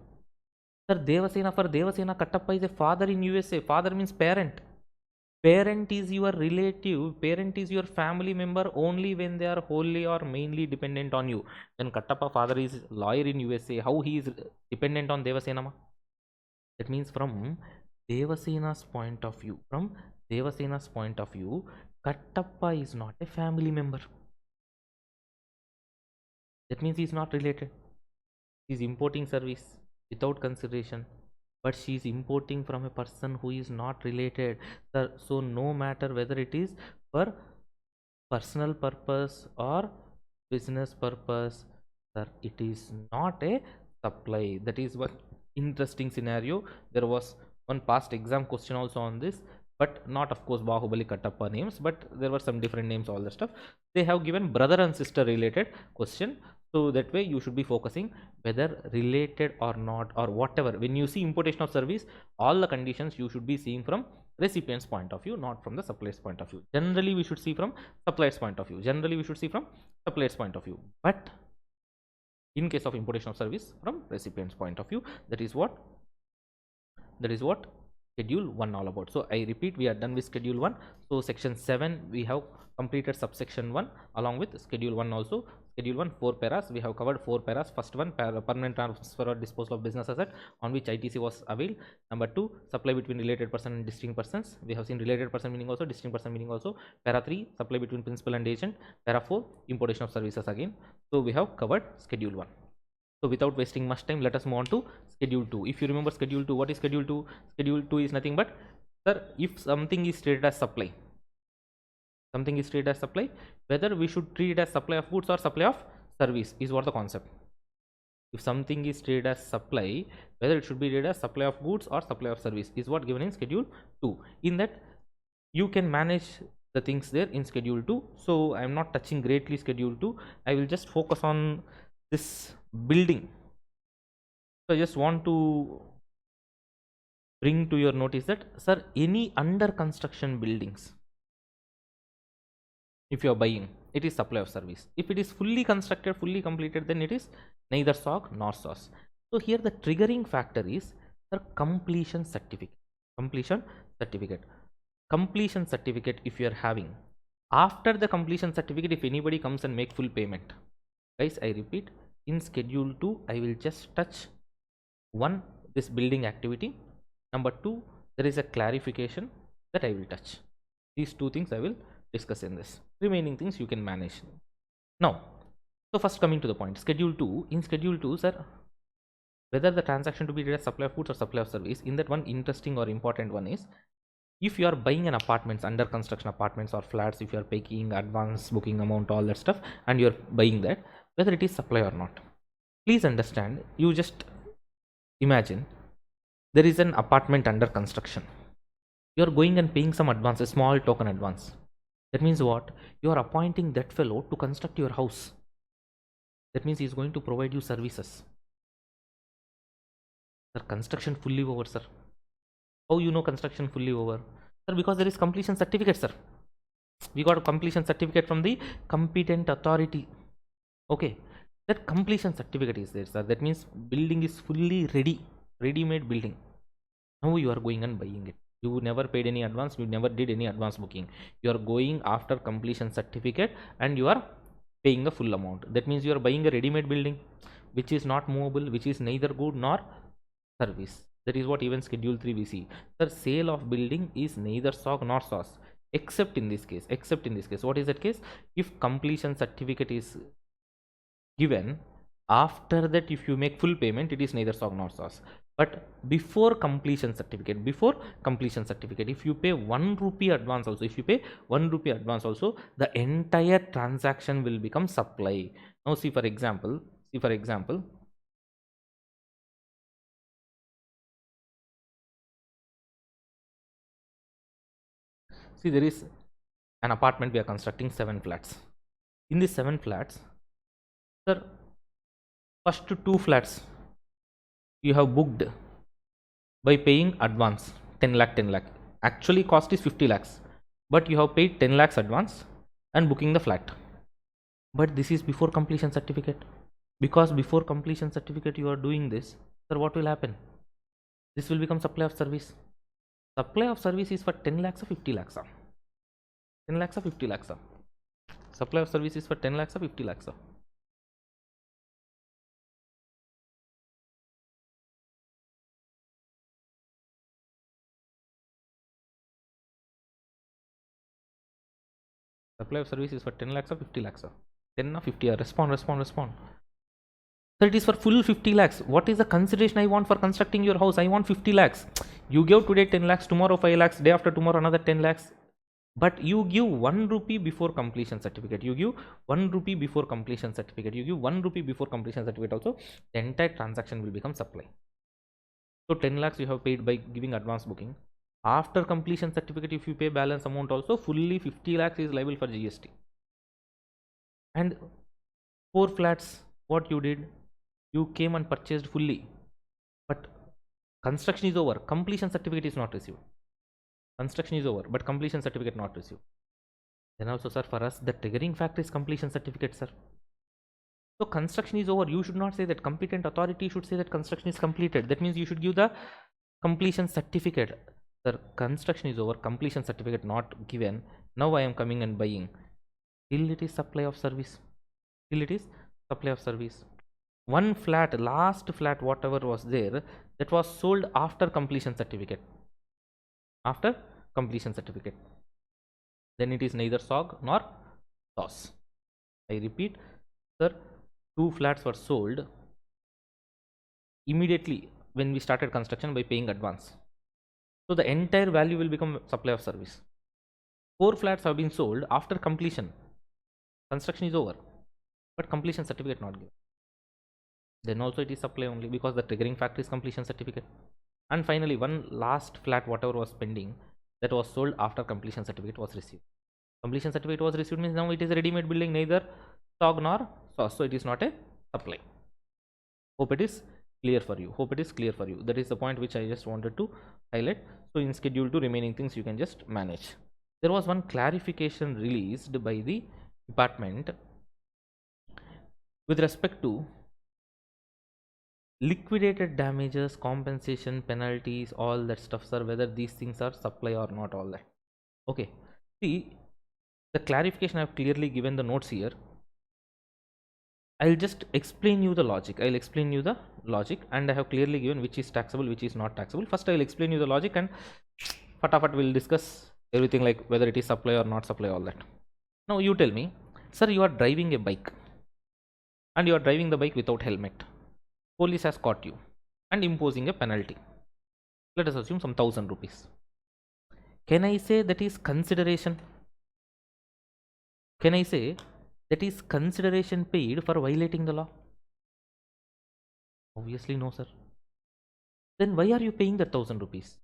Sir, Devasena, for Devasena, Kattappa is a father in USA. Father means parent. Parent is your relative. Parent is your family member only when they are wholly or mainly dependent on you. When Kattappa father is lawyer in USA, how he is dependent on Devasena? That means from Devasena's point of view, Kattappa is not a family member. That means he is not related. He is importing service without consideration, but she is importing from a person who is not related. So no matter whether it is for personal purpose or business purpose, sir, it is not a supply. That is one interesting scenario. There was one past exam question also on this. but not of course Bahubali Kattappa names, but there were some different names, all the stuff. They have given brother and sister related question. So that way you should be focusing whether related or not or whatever. When you see importation of service, all the conditions you should be seeing from recipient's point of view, not from the supplier's point of view. Generally we should see from supplier's point of view. Generally we should see from supplier's point of view. But in case of importation of service, from recipient's point of view, that is what schedule 1 all about. So I repeat, we are done with schedule 1. So section 7 we have completed subsection 1 along with schedule 1 also. Schedule 1 4 paras, we have covered 4 paras. First one, permanent transfer or disposal of business asset on which ITC was availed. Number 2, supply between related person and distinct persons. We have seen related person meaning also, distinct person meaning also. Para 3, supply between principal and agent. Para 4, importation of services again. So we have covered schedule 1. So without wasting much time, let us move on to schedule 2. If you remember schedule 2, what is schedule 2? Schedule 2 is nothing but, sir, if something is treated as supply, whether we should treat it as supply of goods or supply of service is what the concept. If something is treated as supply, whether it should be treated as supply of goods or supply of service is what given in schedule 2. In that you can manage the things there in schedule 2. So I am not touching greatly schedule 2. I will just focus on this building. So I just want to bring to your notice that, sir, any under construction buildings, if you are buying, it is supply of service. If it is fully constructed, fully completed, then it is neither SOG nor SOS. So here the triggering factor is the completion certificate. Completion certificate if you are having. After the completion certificate, if anybody comes and make full payment, guys, I repeat, in schedule 2 I will just touch 1, this building activity. Number 2, there is a clarification that I will touch. These 2 things I will discuss in this. Remaining things you can manage. Now, so first coming to the point, schedule 2. In schedule 2, sir, whether the transaction to be treated as supply of goods or supply of service, in that one interesting or important one is, if you are buying an apartments, under construction apartments or flats, if you are paying advance booking amount, all that stuff, and you are buying that, whether it is supply or not, please understand, you just imagine there is an apartment under construction. You are going and paying some advance, a small token advance. That means what? You are appointing that fellow to construct your house. That means he is going to provide you services. Sir, construction fully over, sir. How you know construction fully over? Sir, because there is completion certificate, sir. We got a completion certificate from the competent authority. Okay, that completion certificate is there, sir. That means building is fully ready, ready-made building. Now you are going and buying it. You never paid any advance, you never did any advance booking. You are going after completion certificate and you are paying the full amount. That means you are buying a ready-made building which is not movable, which is neither good nor service. That is what even schedule 3 we see. The sale of building is neither SOG nor SOS, except in this case. What is that case? If completion certificate is given, after that if you make full payment, it is neither SOG nor SOS. But before completion certificate, if you pay 1 rupee advance also, the entire transaction will become supply. Now see for example, see, there is an apartment, we are constructing 7 flats. In these 7 flats, sir, first 2 flats you have booked by paying advance 10 lakh. Actually cost is 50 lakhs, but you have paid 10 lakhs advance and booking the flat. But this is before completion certificate. Because before completion certificate you are doing this, sir, what will happen? This will become supply of service. Supply of service is for 10 lakhs or 50 lakhs. 10 lakhs or 50 lakhs. Supply of service is for 10 lakhs or 50 lakhs. Supply of service is for 10 lakhs or 50 lakhs. 10 or 50. Respond. So it is for full 50 lakhs. What is the consideration I want for constructing your house? I want 50 lakhs. You give today 10 lakhs, tomorrow 5 lakhs, day after tomorrow another 10 lakhs. But you give 1 rupee before completion certificate. You give 1 rupee before completion certificate. Also, the entire transaction will become supply. So 10 lakhs you have paid by giving advance booking. After completion certificate, if you pay balance amount also, fully 50 lakhs is liable for GST. And 4 flats, what you did, you came and purchased fully, but construction is over, completion certificate is not received. Construction is over, but completion certificate not received. Then also, sir, for us, the triggering factor is completion certificate, sir. So construction is over. You should not say that. Competent authority should say that construction is completed. That means you should give the completion certificate. Sir, construction is over. Completion certificate not given. Now I am coming and buying. Till it is supply of service. Till it is supply of service. One flat, last flat, whatever was there, that was sold after completion certificate. After completion certificate. Then it is neither SOG nor SOS. I repeat, sir, 2 flats were sold immediately when we started construction by paying advance. So the entire value will become supply of service. 4 flats have been sold after completion. Construction is over, but completion certificate not given. Then also it is supply only, because the triggering factor is completion certificate. And finally, one last flat, whatever was pending, that was sold after completion certificate was received. Completion certificate was received means now it is a ready-made building, neither SOG nor SOS. So it is not a supply. Hope it is clear for you. Hope it is clear for you. That is the point which I just wanted to highlight. So in schedule 2, remaining things you can just manage. There was one clarification released by the department with respect to liquidated damages, compensation, penalties, all that stuff, sir, whether these things are supply or not, all that. Okay. See, the clarification I have clearly given the notes here. I'll just explain you the logic. I'll explain you the logic, and I have clearly given which is taxable, which is not taxable. First, I will explain you the logic, and fatafat we'll discuss everything like whether it is supply or not supply, all that. Now you tell me, sir, you are driving a bike and you are driving the bike without helmet. Police has caught you and imposing a penalty. Let us assume some 1000 rupees. Can I say that is consideration? Can I say that is consideration paid for violating the law? Obviously no, sir. Then why are you paying the 1000 rupees?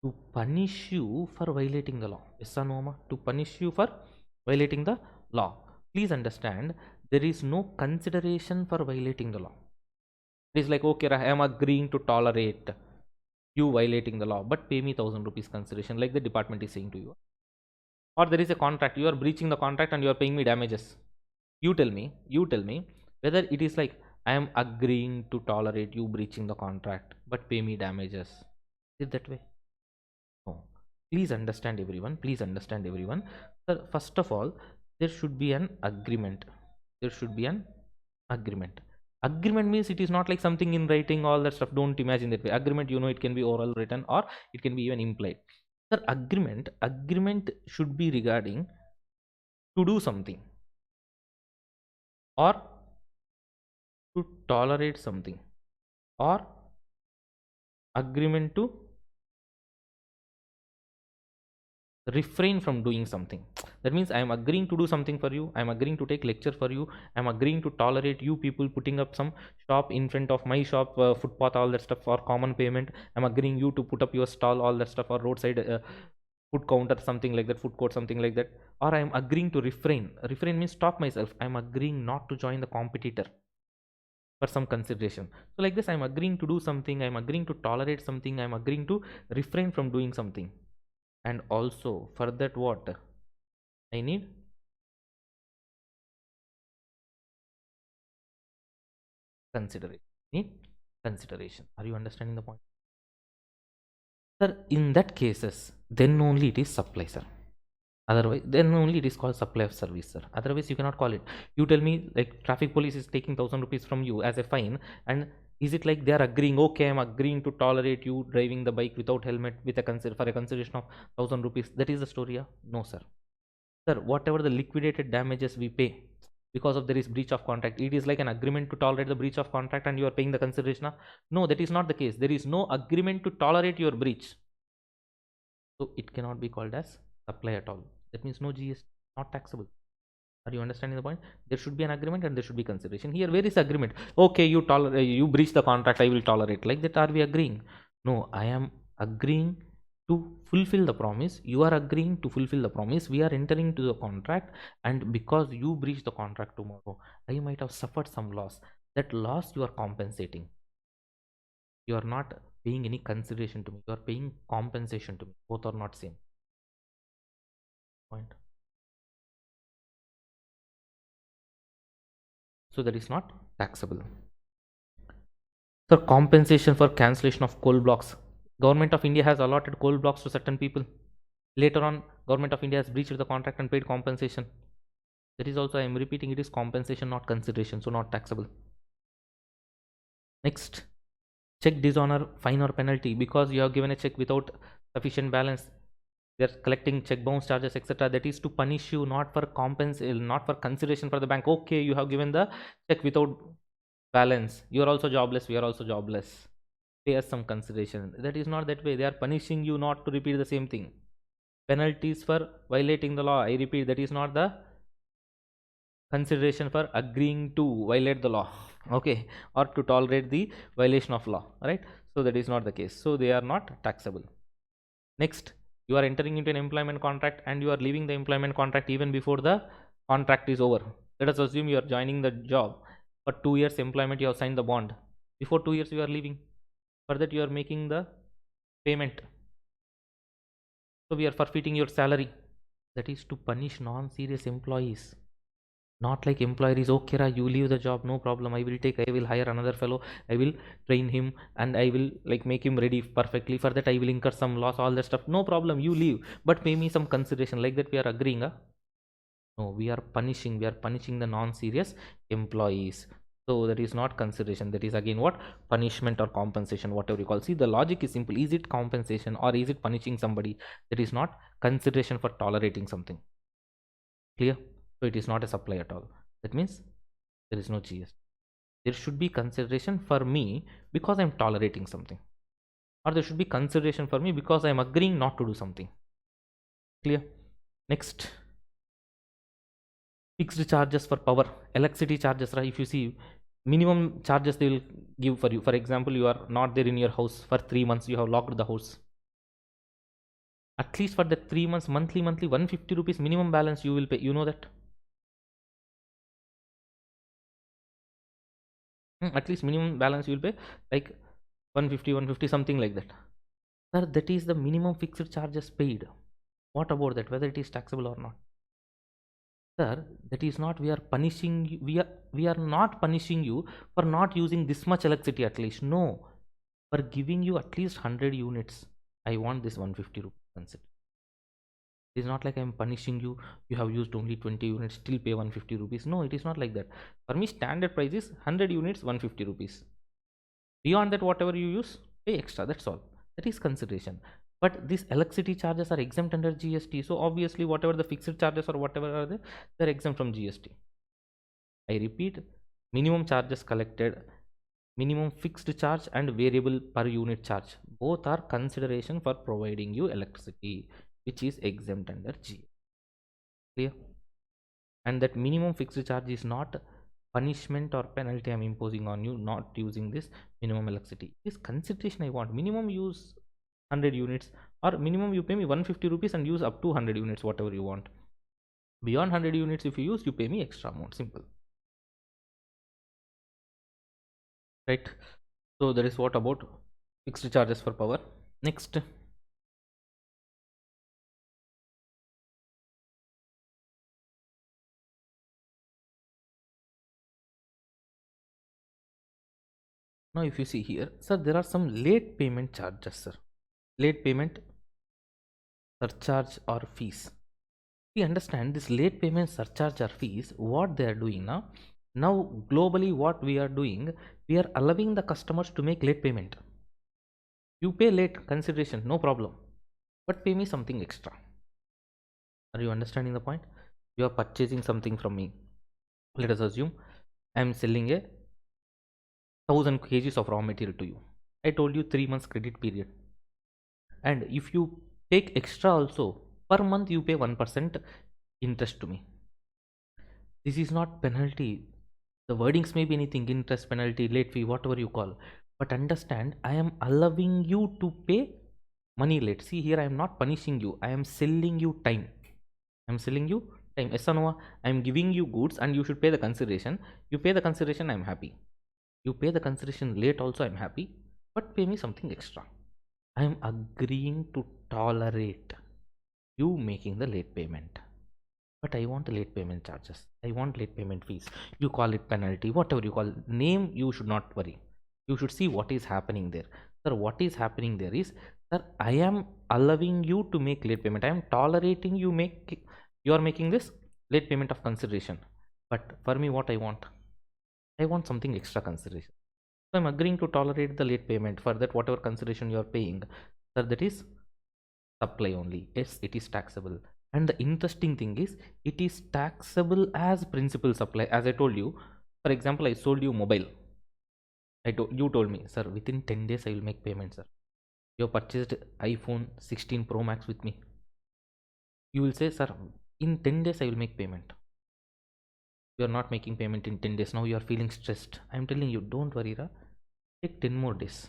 To punish you for violating the law. Yes or no, ma? To punish you for violating the law. Please understand, there is no consideration for violating the law. It is like, okay, I am agreeing to tolerate you violating the law, but pay me 1000 rupees consideration, like the department is saying to you. Or there is a contract, you are breaching the contract and you are paying me damages. You tell me whether it is like, I am agreeing to tolerate you breaching the contract, but pay me damages. Is it that way? No. Please understand everyone. Please understand everyone. Sir, first of all, there should be an agreement. There should be an agreement. Agreement means it is not like something in writing, all that stuff. Don't imagine that way. Agreement, you know, it can be oral, written, or it can be even implied. Sir, agreement should be regarding to do something or to tolerate something, or agreement to refrain from doing something. That means I am agreeing to do something for you, I am agreeing to take lecture for you, I am agreeing to tolerate you people putting up some shop in front of my shop, footpath, all that stuff, for common payment. I am agreeing you to put up your stall, all that stuff, or roadside food counter, something like that, food court, something like that. Or I am agreeing to refrain. Refrain means stop myself. I am agreeing not to join the competitor for some consideration. So like this, I am agreeing to do something, I am agreeing to tolerate something, I am agreeing to refrain from doing something. And also for that, what I need? Consideration. Need consideration. Are you understanding the point? Sir, in that cases, then only it is supply, sir. Otherwise, then only it is called supply of service, sir. Otherwise, you cannot call it. You tell me like traffic police is taking 1000 rupees from you as a fine, and is it like they are agreeing, okay, I'm agreeing to tolerate you driving the bike without helmet with a for a consideration of 1000 rupees? That is the story, yeah? No, sir. Sir, whatever the liquidated damages we pay because of there is breach of contract, it is like an agreement to tolerate the breach of contract and you are paying the consideration. No, that is not the case. There is no agreement to tolerate your breach. So it cannot be called as supply at all. That means no GST, not taxable. Are you understanding the point? There should be an agreement and there should be consideration. Here, where is agreement? Okay, you tolerate, you breach the contract, I will tolerate. Like that, are we agreeing? No, I am agreeing to fulfill the promise. You are agreeing to fulfill the promise. We are entering to the contract, and because you breach the contract tomorrow, I might have suffered some loss. That loss you are compensating. You are not paying any consideration to me. You are paying compensation to me. Both are not same. Point. So that is not taxable. So compensation for cancellation of coal blocks. Government of India has allotted coal blocks to certain people. Later on, Government of India has breached the contract and paid compensation. That is also, I am repeating, it is compensation, not consideration, so not taxable. Next, check dishonor, fine or penalty. Because you have given a check without sufficient balance, they are collecting check bounce charges, etc. That is to punish you, not for not for consideration for the bank. Okay, you have given the check without balance. You are also jobless. We are also jobless. Pay us some consideration. That is not that way. They are punishing you not to repeat the same thing. Penalties for violating the law. I repeat, that is not the consideration for agreeing to violate the law, okay, or to tolerate the violation of law, right? So that is not the case. So they are not taxable. Next, you are entering into an employment contract and you are leaving the employment contract even before the contract is over. Let us assume you are joining the job for 2 years employment. You have signed the bond. Before 2 years you are leaving. For that you are making the payment. So we are forfeiting your salary. That is to punish non-serious employees. Not like employer is okay, you leave the job, no problem, I will hire another fellow, I will train him and I will like make him ready perfectly. For that I will incur some loss, all that stuff, no problem, you leave, but pay me some consideration. Like that we are agreeing, huh? No, we are punishing the non-serious employees. So that is not consideration. That is again what? Punishment or compensation, whatever you call. See, the logic is simple. Is it compensation or is it punishing somebody? That is not consideration for tolerating something. Clear? So it is not a supply at all. That means there is no GST. There should be consideration for me because I am tolerating something, or there should be consideration for me because I am agreeing not to do something. Clear? Next, fixed charges for power, electricity charges, right? If you see, minimum charges they will give for you. For example, you are not there in your house for 3 months, you have locked the house. At least for the 3 months, monthly 150 rupees minimum balance you will pay. You know that? At least minimum balance you will pay like 150 something like that. Sir, that is the minimum fixed charges paid. What about that, whether it is taxable or not? Sir, that is not, we are punishing you, we are not punishing you for not using this much electricity. At least no, for giving you at least 100 units, I want this 150 rupees consider. It is not like I am punishing you, you have used only 20 units, still pay 150 rupees. No, it is not like that. For me, standard price is 100 units 150 rupees. Beyond that, whatever you use, pay extra, that's all. That is consideration. But these electricity charges are exempt under GST. So obviously whatever the fixed charges or whatever are there, they're exempt from GST. I repeat, minimum charges collected, minimum fixed charge and variable per unit charge, both are consideration for providing you electricity, which is exempt under GST. Clear? And that minimum fixed charge is not punishment or penalty I'm imposing on you not using this minimum electricity. This consideration I want. Minimum use 100 units, or minimum you pay me 150 rupees and use up to 100 units, whatever you want. Beyond 100 units if you use, you pay me extra amount. Simple. Right? So that is what about fixed charges for power. Next, now if you see here, sir, there are some late payment charges, sir. Late payment surcharge or fees. We understand this late payment surcharge or fees, what they are doing now. Now globally what we are doing, we are allowing the customers to make late payment. You pay late consideration, no problem, but pay me something extra. Are you understanding the point? You are purchasing something from me. Let us assume I am selling a 1000 kgs of raw material to you. I told you 3 months credit period, and if you take extra also, per month you pay 1% interest to me. This is not penalty. The wordings may be anything, interest, penalty, late fee, whatever you call, but understand, I am allowing you to pay money late. See here, I am not punishing you, I am selling you time. I am selling you time. Yes or no? I am giving you goods and you should pay the consideration. You pay the consideration, I am happy. You pay the consideration late also, I am happy. But pay me something extra. I am agreeing to tolerate you making the late payment. But I want late payment charges. I want late payment fees. You call it penalty, whatever you call it. Name, you should not worry. You should see what is happening there. Sir, what is happening there is, sir, I am allowing you to make late payment. I am tolerating you are making this late payment of consideration. But for me, what I want something extra consideration. So I'm agreeing to tolerate the late payment. For that, whatever consideration you are paying, sir, that is supply only. Yes, it is taxable. And the interesting thing is, it is taxable as principal supply. As I told you, for example, I sold you mobile. You told me, sir, within 10 days I will make payment, sir. You have purchased iPhone 16 Pro Max with me. You will say, sir, in 10 days I will make payment. You are not making payment in 10 days. Now you are feeling stressed. I am telling you, don't worry, Ra. Take 10 more days,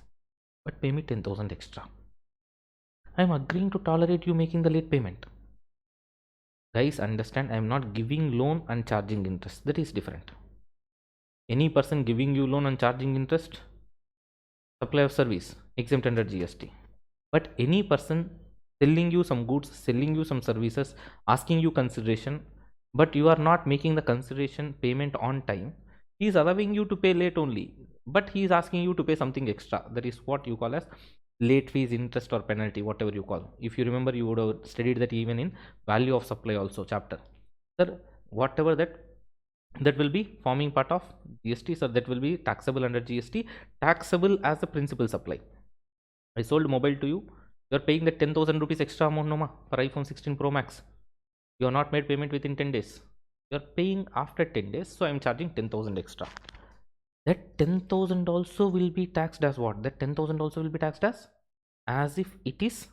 but pay me 10,000 extra. I am agreeing to tolerate you making the late payment. Guys, understand, I am not giving loan and charging interest. That is different. Any person giving you loan and charging interest, supply of service, exempt under GST. But any person selling you some goods, selling you some services, asking you consideration, but you are not making the consideration payment on time, he is allowing you to pay late only, but he is asking you to pay something extra. That is what you call as late fees, interest, or penalty, whatever you call. If you remember, you would have studied that even in value of supply also chapter. Sir, whatever that will be forming part of GST, so that will be taxable under GST, taxable as a principal supply. I sold mobile to you. You are paying the 10,000 rupees extra amount no ma for iPhone 16 Pro Max. You are not made payment within 10 days. You are paying after 10 days, so I am charging 10,000 extra. That 10,000 also will be taxed as what? That 10,000 also will be taxed as if it is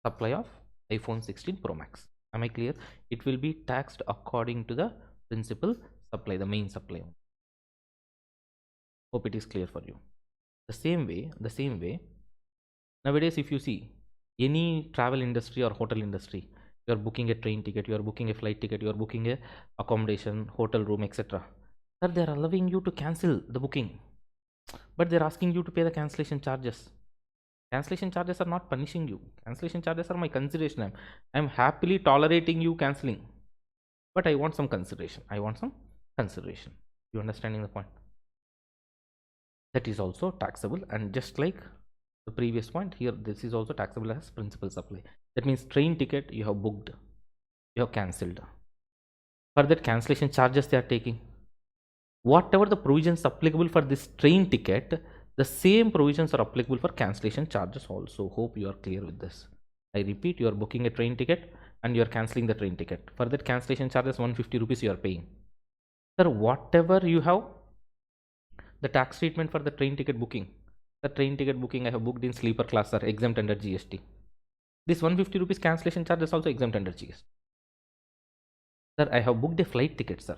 supply of iPhone 16 Pro Max. Am I clear? It will be taxed according to the principal supply, the main supply. Hope it is clear for you. The same way, nowadays, if you see any travel industry or hotel industry, you are booking a train ticket, you are booking a flight ticket, you are booking a accommodation, hotel room, etc. Sir, they are allowing you to cancel the booking, but they are asking you to pay the cancellation charges. Cancellation charges are not punishing you. Cancellation charges are my consideration. I am happily tolerating you cancelling, but I want some consideration. You understanding the point? That is also taxable, and just like the previous point here, this is also taxable as principal supply. That means train ticket you have booked, you have cancelled. For that, cancellation charges they are taking. Whatever the provisions applicable for this train ticket, the same provisions are applicable for cancellation charges also. Hope you are clear with this. I repeat, you are booking a train ticket and you are cancelling the train ticket. For that, cancellation charges 150 rupees you are paying. Sir, whatever you have, the tax treatment for the train ticket booking. The train ticket booking I have booked in sleeper class are exempt under GST. This 150 rupees cancellation charge is also exempt under GST. Sir, I have booked a flight ticket, sir,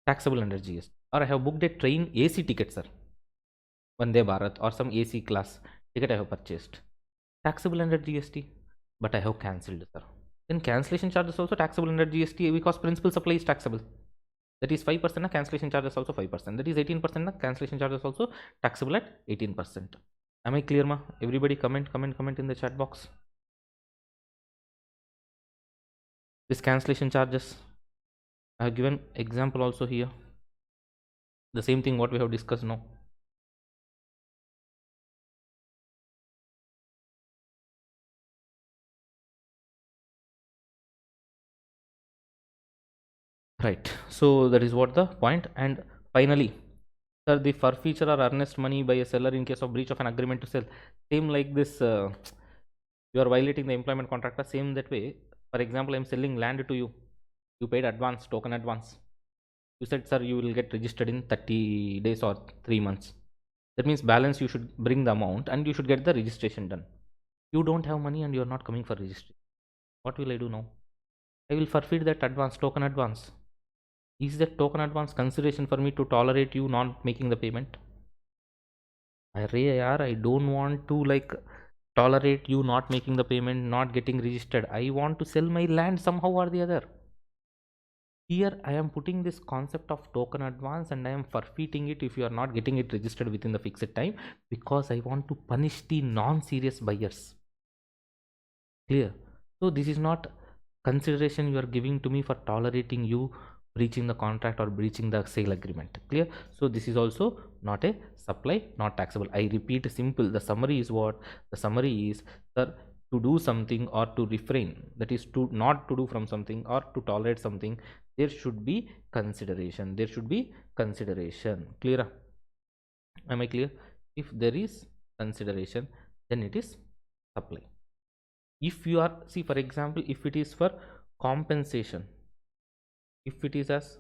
taxable under GST. Or I have booked a train AC ticket, sir, Vande Bharat or some AC class ticket I have purchased, taxable under GST, but I have cancelled, sir. Then cancellation charge is also taxable under GST because principal supply is taxable. That is 5%, na cancellation charge is also 5%. That is 18%, na cancellation charge is also taxable at 18%. Am I clear, ma? Everybody comment in the chat box. This cancellation charges, I have given example also here. The same thing what we have discussed now. Right. So that is what the point. And finally, sir, the forfeiture or earnest money by a seller in case of breach of an agreement to sell. Same like this, you are violating the employment contract. Same that way. For example, I am selling land to you. You paid advance, token advance. You said, sir, you will get registered in 30 days or 3 months. That means balance you should bring the amount and you should get the registration done. You don't have money and you are not coming for registration. What will I do now? I will forfeit that advance, token advance. Is that token advance consideration for me to tolerate you not making the payment? I don't want to tolerate you not making the payment, not getting registered. I want to sell my land somehow or the other. Here I am putting this concept of token advance and I am forfeiting it if you are not getting it registered within the fixed time, because I want to punish the non-serious buyers. Clear? So this is not consideration you are giving to me for tolerating you breaching the contract or breaching the sale agreement. Clear? So this is also not a supply, not taxable. I repeat, simple. The summary is what? The summary is, sir, to do something or to refrain, that is to not to do from something or to tolerate something, there should be consideration. There should be consideration. Clear? Am I clear? If there is consideration, then it is supply. If you are, see, for example, if it is for compensation, if it is as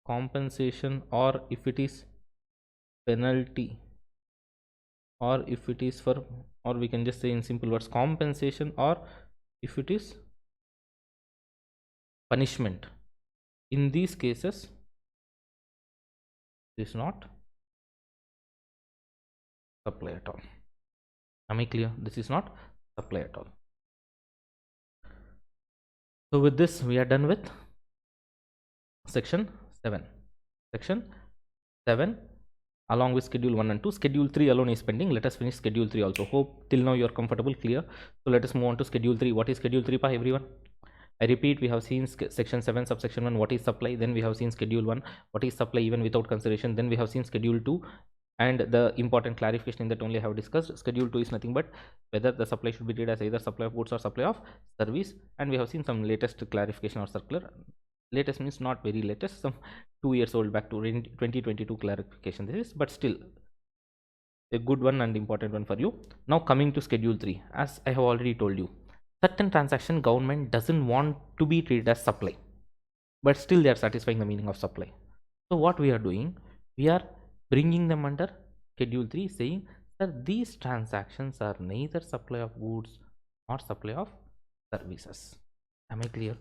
compensation, or if it is penalty, or if it is for, or we can just say in simple words, compensation, or if it is punishment, in these cases it is not supply at all. Am I clear? This is not supply at all. So with this we are done with section 7. Section 7 along with schedule 1 and 2. Schedule 3 alone is pending. Let us finish schedule 3 also. Hope till now you are comfortable, clear. So let us move on to schedule 3. What is schedule 3 pa everyone? I repeat, we have seen section 7 subsection 1 what is supply, then we have seen schedule 1 what is supply even without consideration, then we have seen schedule 2, and the important clarification in that only I have discussed. Schedule 2 is nothing but whether the supply should be treated as either supply of goods or supply of service, and we have seen some latest clarification or circular. Latest means not very latest, some 2 years old, back to 2022 clarification this is, but still a good one and important one for you. Now coming to schedule 3, as I have already told you, certain transaction government doesn't want to be treated as supply, but still they are satisfying the meaning of supply. So what we are doing, we are bringing them under schedule 3, saying that these transactions are neither supply of goods nor supply of services. Am I clear?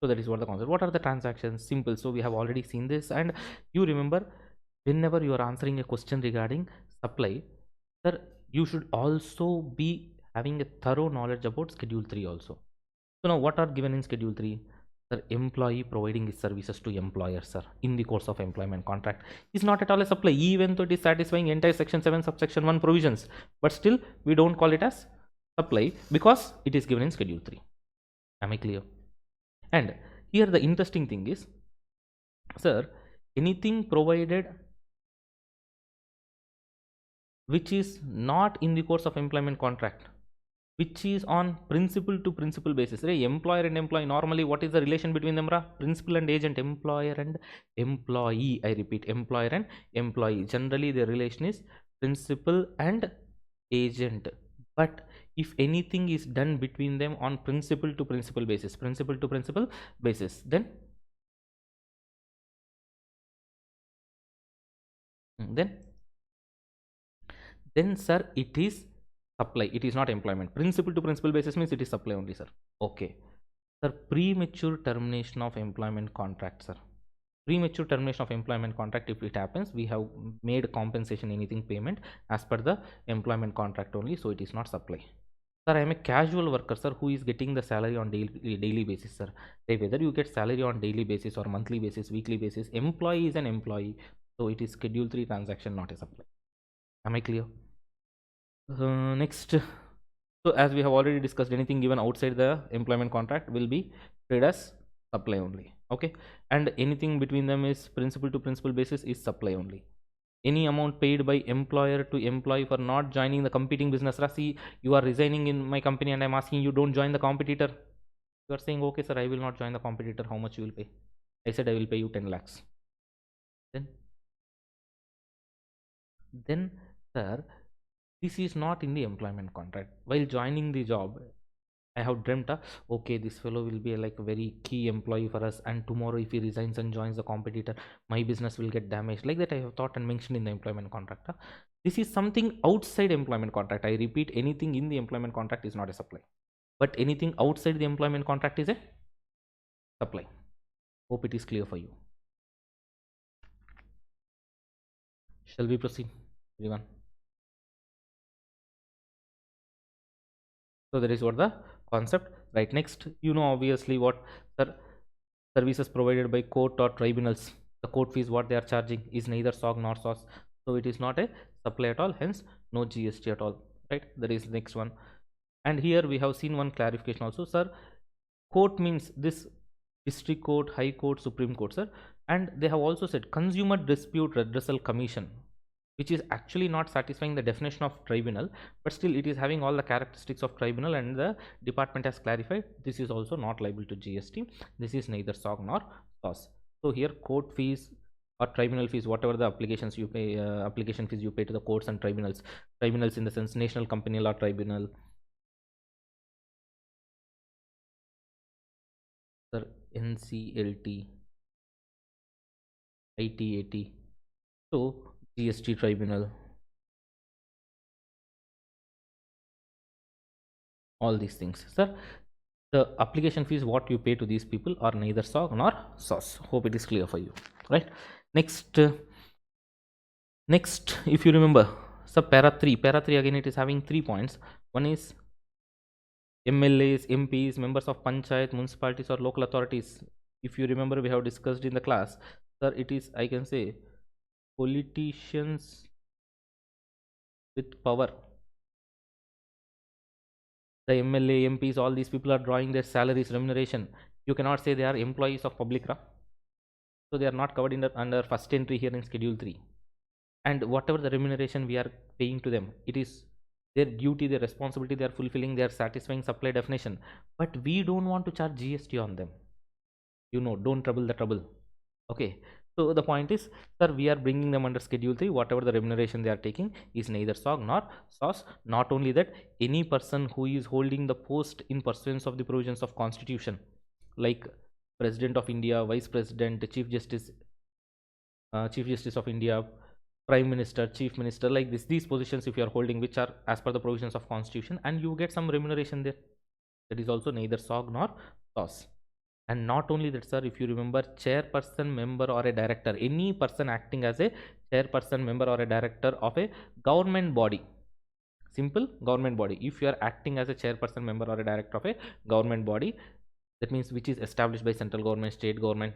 So that is what the concept. What are the transactions? Simple. So we have already seen this, and you remember, whenever you are answering a question regarding supply, sir, you should also be having a thorough knowledge about schedule 3 also. So now what are given in schedule 3? Sir, employee providing his services to employer, sir, in the course of employment contract is not at all a supply, even though it is satisfying entire section 7 subsection 1 provisions, but still we don't call it as supply because it is given in schedule 3. Am I clear? And here the interesting thing is, sir, anything provided which is not in the course of employment contract, which is on principal to principal basis, right? Employer and employee, normally what is the relation between them, principal and agent, employer and employee. I repeat, employer and employee, generally the relation is principal and agent. But if anything is done between them on principal to principal basis, then sir, it is supply, it is not employment. Principal to principal basis means it is supply only, sir. Okay, sir. Premature termination of employment contract, sir. Premature termination of employment contract, if it happens, we have made compensation, anything payment as per the employment contract only, so it is not supply. Sir, I am a casual worker, sir, who is getting the salary on daily basis, sir. Say whether you get salary on daily basis or monthly basis, weekly basis, employee is an employee, so it is schedule 3 transaction, not a supply. Am I clear? Next, so as we have already discussed, anything given outside the employment contract will be treated as supply only. Okay, and anything between them is principal to principal basis is supply only. Any amount paid by employer to employee for not joining the competing business. Rasi, you are resigning in my company and I'm asking you, don't join the competitor. You are saying, okay sir, I will not join the competitor. How much you will pay? I said I will pay you 10 lakhs. Then sir, this is not in the employment contract. While joining the job, I have dreamt, okay, this fellow will be like a very key employee for us, and tomorrow if he resigns and joins the competitor, my business will get damaged. Like that I have thought and mentioned in the employment contract. This is something outside employment contract. I repeat, anything in the employment contract is not a supply, but anything outside the employment contract is a supply. Hope it is clear for you. Shall we proceed, everyone? So that is what the concept. Right, next, obviously what, sir, services provided by court or tribunals, the court fees what they are charging is neither SOG nor SOS, so it is not a supply at all, hence no GST at all. Right, that is the next one. And here we have seen one clarification also, sir. Court means this district court, high court, supreme court, sir. And they have also said consumer dispute redressal commission, which is actually not satisfying the definition of tribunal, but still it is having all the characteristics of tribunal, and the department has clarified this is also not liable to GST. This is neither SOG nor SOS. So here court fees or tribunal fees, whatever the applications you pay, application fees you pay to the courts and tribunals, tribunals in the sense national company law tribunal, sir, NCLT, ITAT, so GST tribunal, all these things, sir. The application fees what you pay to these people are neither SOG nor SOS. Hope it is clear for you. Right, next, next, if you remember, so para 3 again it is having 3 points. One is MLAs, MPs, members of panchayat, municipalities or local authorities. If you remember, we have discussed in the class, sir, it is, I can say, politicians with power. The MLA, MPs, all these people are drawing their salaries, remuneration. You cannot say they are employees of public, so they are not covered in the, under first entry here in schedule 3. And whatever the remuneration we are paying to them, it is their duty, their responsibility, they are fulfilling, they are satisfying supply definition, but we don't want to charge GST on them, don't trouble the trouble. Okay, so the point is, sir, we are bringing them under schedule 3. Whatever the remuneration they are taking is neither SOG nor SOS. Not only that, any person who is holding the post in pursuance of the provisions of constitution, like President of India, Vice President, Chief Justice of India, Prime Minister, Chief Minister, like this, these positions if you are holding which are as per the provisions of constitution, and you get some remuneration there, that is also neither SOG nor SOS. And not only that, sir, if you remember, chairperson, member or a director, any person acting as a chairperson, member or a director of a government body, simple government body, if you are acting as a chairperson, member or a director of a government body, that means which is established by central government, state government,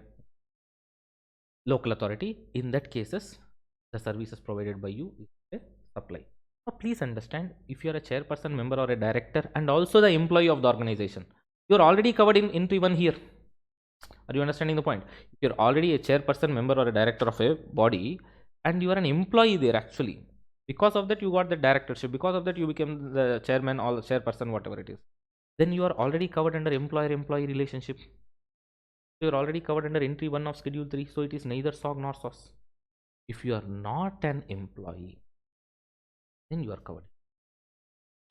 local authority, in that cases the services provided by you is a supply. Now please understand, if you are a chairperson, member or a director and also the employee of the organization, you are already covered in entry 1 here. Are you understanding the point? If you're already a chairperson, member or a director of a body, and you are an employee there actually, because of that you got the directorship, because of that you became the chairman or the chairperson, whatever it is, then you are already covered under employer-employee relationship. So you're already covered under entry 1 of schedule 3, so it is neither SOG nor SOS. If you are not an employee, then you are covered.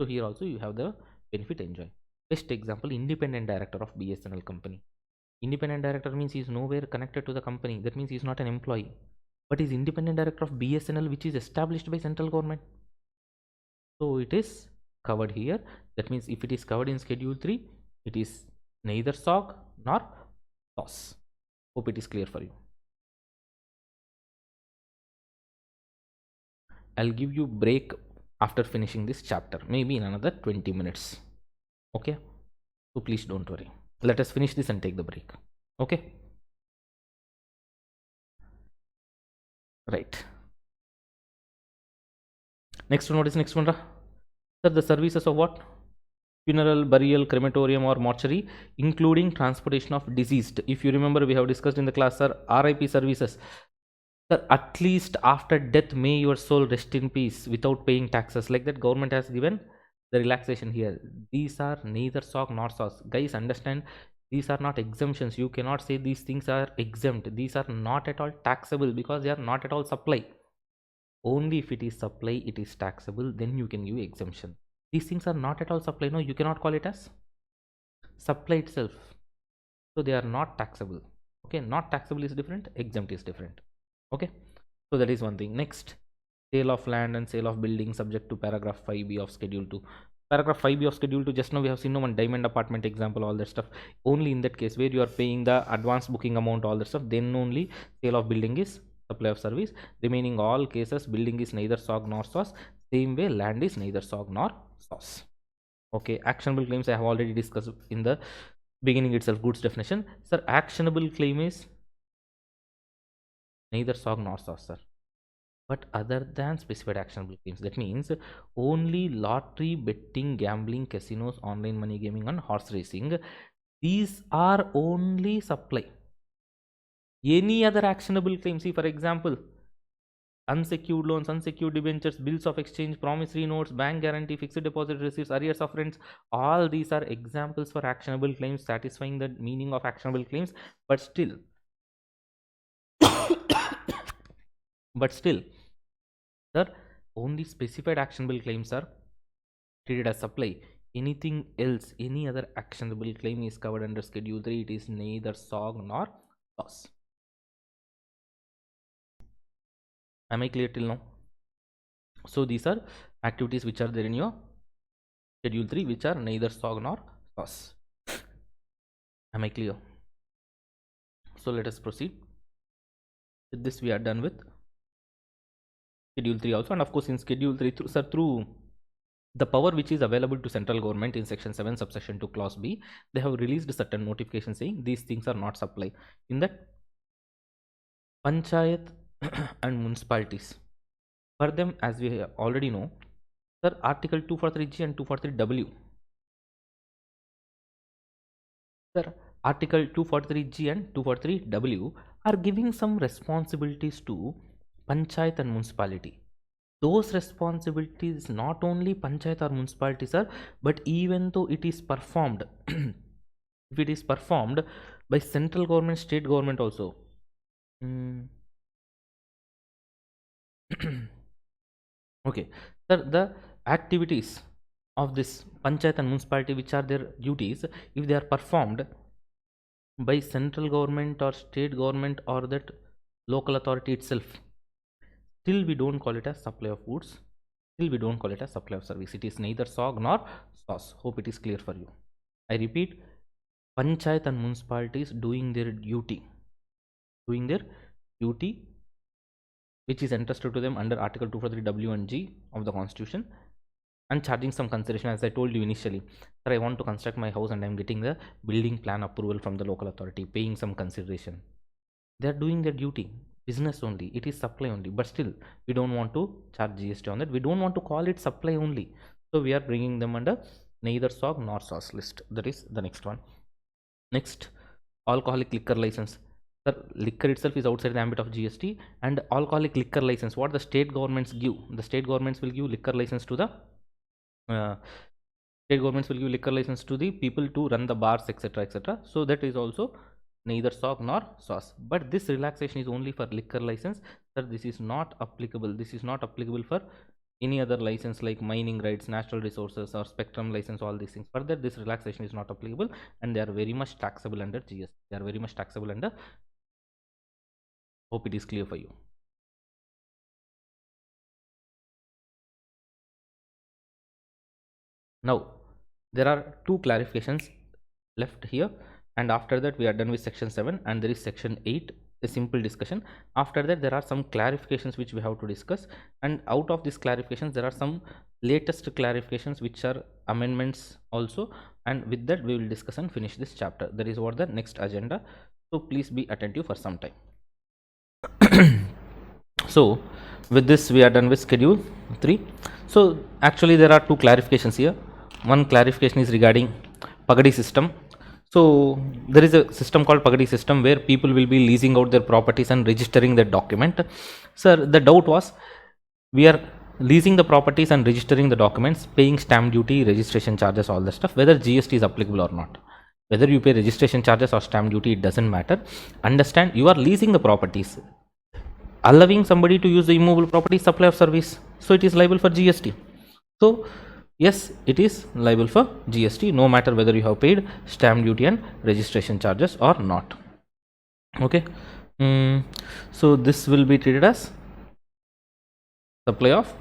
So here also you have the benefit enjoy. Best example, independent director of BSNL company. Independent director means he is nowhere connected to the company. That means he is not an employee, but he is independent director of BSNL, which is established by central government. So it is covered here. That means if it is covered in schedule 3, it is neither SOG nor SOS. Hope it is clear for you. I'll give you break after finishing this chapter, maybe in another 20 minutes. Okay, so please don't worry. Let us finish this and take the break. Okay, right. Next one, what is next one? Sir, the services of what? Funeral, burial, crematorium or mortuary, including transportation of deceased. If you remember, we have discussed in the class, sir, RIP services. Sir, at least after death may your soul rest in peace without paying taxes. Like that, government has given the relaxation here. These are neither SOG nor SOS. Guys, understand, these are not exemptions. You cannot say these things are exempt. These are not at all taxable because they are not at all supply. Only if it is supply, it is taxable, then you can give exemption. These things are not at all supply. No, you cannot call it as supply itself. So they are not taxable. Okay, not taxable is different, exempt is different. Okay, so that is one thing. Next, sale of land and sale of building subject to paragraph 5b of schedule 2. Paragraph 5b of schedule 2, just now we have seen one diamond apartment example, all that stuff. Only in that case where you are paying the advance booking amount, all that stuff, then only sale of building is supply of service. Remaining all cases, building is neither SOG nor SOS. Same way, land is neither SOG nor SOS. Okay, actionable claims I have already discussed in the beginning itself, goods definition. Sir, actionable claim is neither SOG nor SOS, sir. But other than specified actionable claims, that means only lottery, betting, gambling, casinos, online money gaming, and horse racing, these are only supply. Any other actionable claim, see for example, unsecured loans, unsecured debentures, bills of exchange, promissory notes, bank guarantee, fixed deposit receipts, arrears of rents, all these are examples for actionable claims satisfying the meaning of actionable claims. But still but still, sir, only specified actionable claims are treated as supply. Anything else, any other actionable claim is covered under schedule 3. It is neither SOG nor SOS. Am I clear till now? So these are activities which are there in your schedule 3, which are neither SOG nor SOS. Am I clear? So let us proceed. With this we are done with schedule 3 also, and of course in schedule 3 through the power which is available to central government in section 7 subsection 2 clause B, they have released certain notification saying these things are not supply. In that, panchayat and municipalities, for them, as we already know, sir, article 243G and 243W, sir, article 243G and 243W are giving some responsibilities to panchayat and municipality. Those responsibilities not only panchayat or municipality, sir, but even though it is performed if it is performed by central government, state government also. Okay, sir, the activities of this panchayat and municipality, which are their duties, if they are performed by central government or state government or that local authority itself, still we don't call it as supply of goods, still we don't call it as supply of service. It is neither SOG nor SOS. Hope it is clear for you. I repeat, panchayat and municipalities doing their duty which is entrusted to them under article 243W and G of the constitution, and charging some consideration. As I told you initially, sir, I want to construct my house and I am getting the building plan approval from the local authority, paying some consideration. They are doing their duty, business only, it is supply only, but still we don't want to charge GST on that. We don't want to call it supply only, so we are bringing them under neither SOG nor SOS list. That is the next one. Next, alcoholic liquor license. Sir, liquor itself is outside the ambit of GST, and alcoholic liquor license, what the state governments give, the state governments will give liquor license to the people to run the bars, etc., etc. So that is also neither SOG nor SOS. But this relaxation is only for liquor license, sir. This is not applicable. This is not applicable for any other license like mining rights, natural resources, or spectrum license, all these things. Further, this relaxation is not applicable, and they are very much taxable under GST. They are very much taxable under. Hope it is clear for you. Now, there are two clarifications left here, and after that we are done with section 7, and there is section 8, a simple discussion. After that, there are some clarifications which we have to discuss, and out of these clarifications there are some latest clarifications which are amendments also, and with that we will discuss and finish this chapter. That is what the next agenda, so please be attentive for some time. So with this we are done with schedule 3. So actually there are two clarifications here. One clarification is regarding Pagadi system. So there is a system called Pagadi system where people will be leasing out their properties and registering that document. Sir, the doubt was, we are leasing the properties and registering the documents, paying stamp duty, registration charges, all the stuff, whether GST is applicable or not. Whether you pay registration charges or stamp duty, it doesn't matter. Understand, you are leasing the properties. Allowing somebody to use the immovable property, supply of service, so it is liable for GST. So yes, it is liable for GST, no matter whether you have paid stamp duty and registration charges or not. Okay. So this will be treated as supply of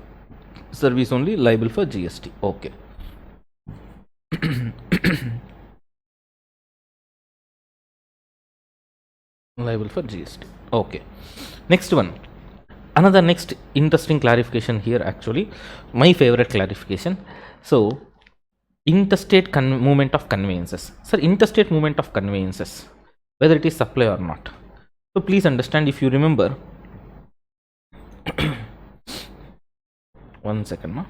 service only, liable for GST. Okay. Liable for GST. Okay. Next one. Another next interesting clarification here, actually my favorite clarification. So interstate movement of conveyances. Sir, interstate movement of conveyances, whether it is supply or not. So please understand, if you remember, one second, ma.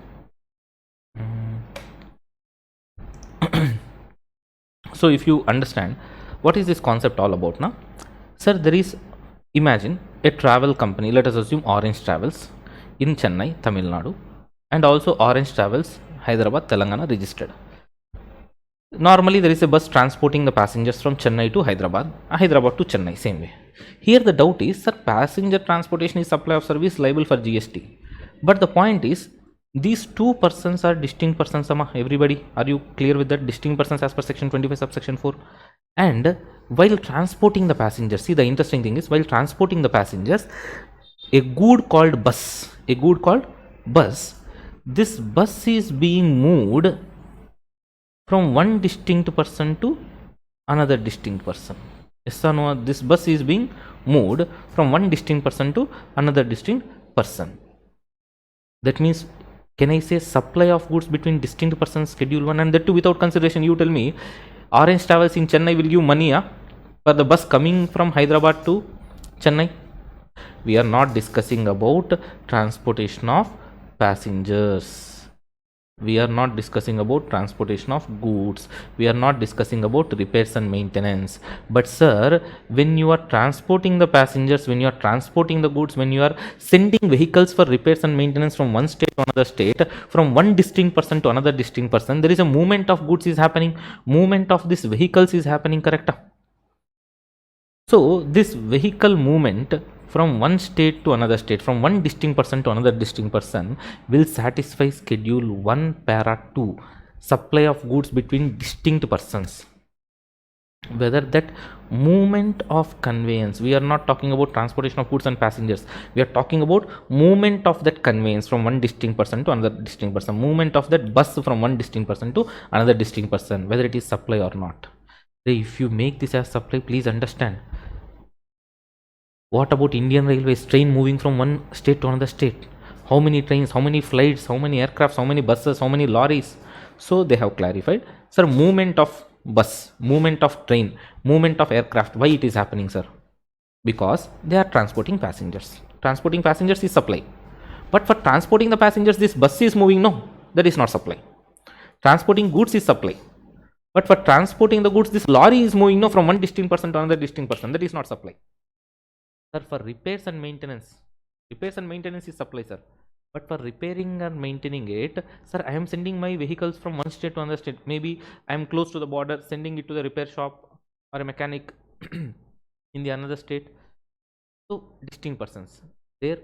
So if you understand, what is this concept all about now? Sir, there is, imagine a travel company, let us assume Orange Travels in Chennai, Tamil Nadu, and also Orange Travels, Hyderabad, Telangana registered. Normally there is a bus transporting the passengers from Chennai to Hyderabad, Hyderabad to Chennai, same way. Here the doubt is, sir, passenger transportation is supply of service liable for GST. But the point is, these two persons are distinct persons. Everybody, are you clear with that? Distinct persons as per section 25 subsection 4. And while transporting the passengers, see, the interesting thing is, while transporting the passengers, a good called bus, this bus is being moved from one distinct person to another distinct person. Yes or no? This bus is being moved from one distinct person to another distinct person. That means, can I say supply of goods between distinct persons, schedule 1, and that too without consideration? You tell me, Orange Travels in Chennai will give money for the bus coming from Hyderabad to Chennai? We are not discussing about transportation of passengers. We are not discussing about transportation of goods. We are not discussing about repairs and maintenance. But sir, when you are transporting the passengers, when you are transporting the goods, when you are sending vehicles for repairs and maintenance from one state to another state, from one distinct person to another distinct person, there is a movement of goods is happening. Movement of these vehicles is happening, correct? So this vehicle movement from one state to another state, from one distinct person to another distinct person, will satisfy schedule 1 para 2, supply of goods between distinct persons. Whether that movement of conveyance, we are not talking about transportation of goods and passengers, we are talking about movement of that conveyance from one distinct person to another distinct person, movement of that bus from one distinct person to another distinct person, whether it is supply or not. If you make this as supply, please understand, what about Indian Railways train moving from one state to another state? How many trains, how many flights, how many aircrafts, how many buses, how many lorries? So they have clarified, sir, movement of bus, movement of train, movement of aircraft. Why it is happening, sir? Because they are transporting passengers. Transporting passengers is supply. But for transporting the passengers, this bus is moving, no, that is not supply. Transporting goods is supply. But for transporting the goods, this lorry is moving, no, from one distinct person to another distinct person, that is not supply. Sir, for repairs and maintenance is supply, sir. But for repairing and maintaining it, sir, I am sending my vehicles from one state to another state. Maybe I am close to the border, sending it to the repair shop or a mechanic in the another state. So distinct persons. There,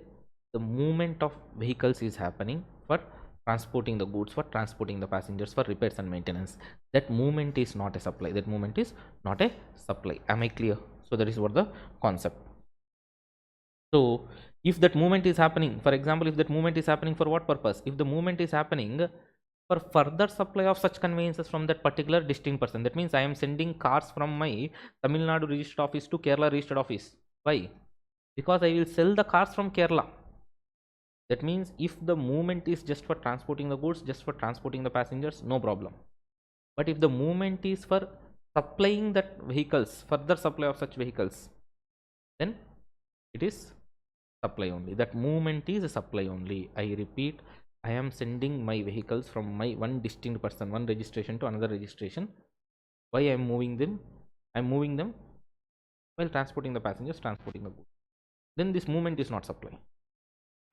the movement of vehicles is happening for transporting the goods, for transporting the passengers, for repairs and maintenance. That movement is not a supply. That movement is not a supply. Am I clear? So that is what the concept. So if that movement is happening, for example, if that movement is happening for what purpose? If the movement is happening for further supply of such conveyances from that particular distinct person, that means I am sending cars from my Tamil Nadu registered office to Kerala registered office. Why? Because I will sell the cars from Kerala. That means if the movement is just for transporting the goods, just for transporting the passengers, no problem. But if the movement is for supplying that vehicles, further supply of such vehicles, then it is supply only. That movement is a supply only. I repeat, I am sending my vehicles from my one distinct person, one registration to another registration. Why I am moving them? I am moving them while transporting the passengers, transporting the goods. Then this movement is not supply.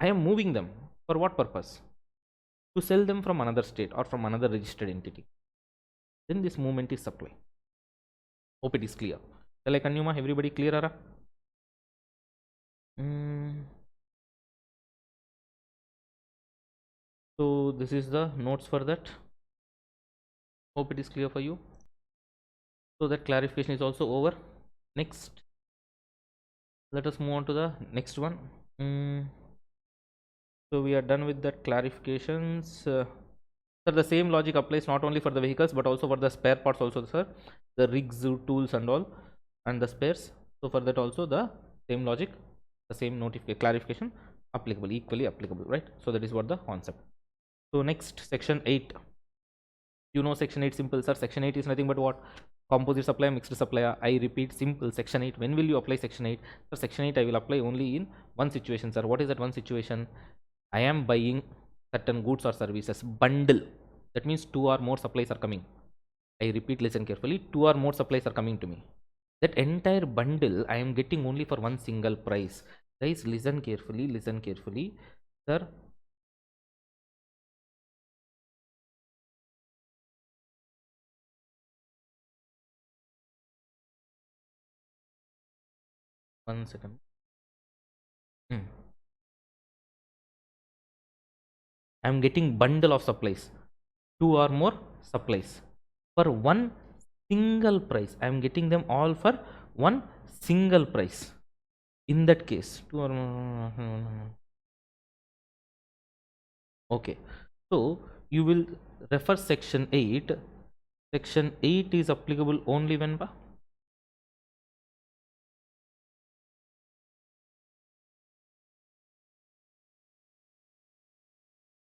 I am moving them for what purpose? To sell them from another state or from another registered entity. Then this movement is supply. Hope it is clear. Shall I continue? Everybody clear? So this is the notes for that. Hope it is clear for you. So that clarification is also over. Next, let us move on to the next one. So we are done with that clarifications. So the same logic applies not only for the vehicles but also for the spare parts also, sir. The rigs, tools and all, and the spares. So for that also the same logic, the same notification clarification applicable, equally applicable, right? So that is what the concept. So next, section 8. You know section 8 simple, sir. Section 8 is nothing but what? Composite supplier, mixed supplier. I repeat, simple. Section 8. When will you apply section 8? So section 8 I will apply only in one situation, sir. What is that one situation? I am buying certain goods or services. Bundle. That means two or more supplies are coming. I repeat, listen carefully. Two or more supplies are coming to me. That entire bundle I am getting only for one single price. Guys, listen carefully. Listen carefully. Sir, one second. I am getting bundle of supplies. Two or more supplies for one single price. I am getting them all for one single price. In that case, two or more. Okay. So you will refer section 8. Section 8 is applicable only when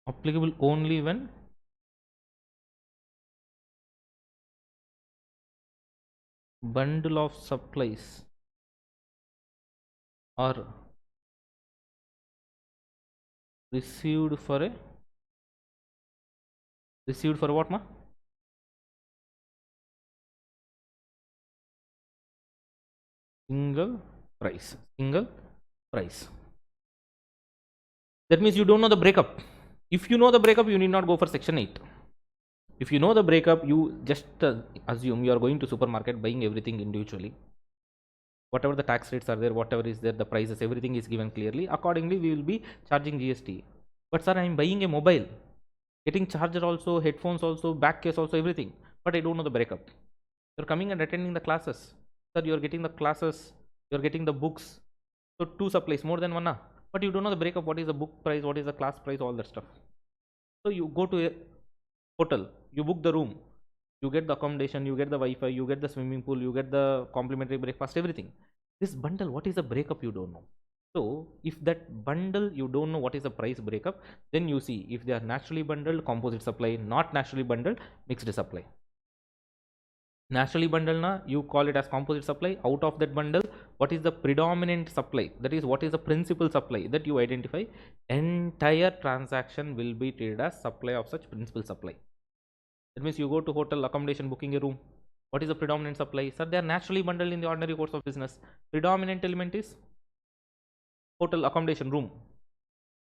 applicable only when bundle of supplies are received for a received for what ma? Single price. Single price. That means you don't know the breakup. If you know the breakup, you need not go for section 8. If you know the breakup, you just assume you are going to supermarket buying everything individually. Whatever the tax rates are there, whatever is there, the prices, everything is given clearly. Accordingly, we will be charging GST. But sir, I am buying a mobile, getting charger also, headphones also, back case also, everything. But I don't know the breakup. You're coming and attending the classes. Sir, you're getting the classes, you're getting the books. So two supplies, more than one. But you don't know the breakup. What is the book price? What is the class price? All that stuff. So you go to a hotel, you book the room, you get the accommodation, you get the Wi-Fi, you get the swimming pool, you get the complimentary breakfast, everything. This bundle, what is the breakup? You don't know. So if that bundle you don't know what is the price breakup, then you see if they are naturally bundled, composite supply, not naturally bundled, mixed supply. Naturally bundled na, you call it as composite supply. Out of that bundle, what is the predominant supply? That is, what is the principal supply that you identify? Entire transaction will be treated as supply of such principal supply. That means you go to hotel accommodation, booking a room. What is the predominant supply? Sir, they are naturally bundled in the ordinary course of business. Predominant element is hotel accommodation room.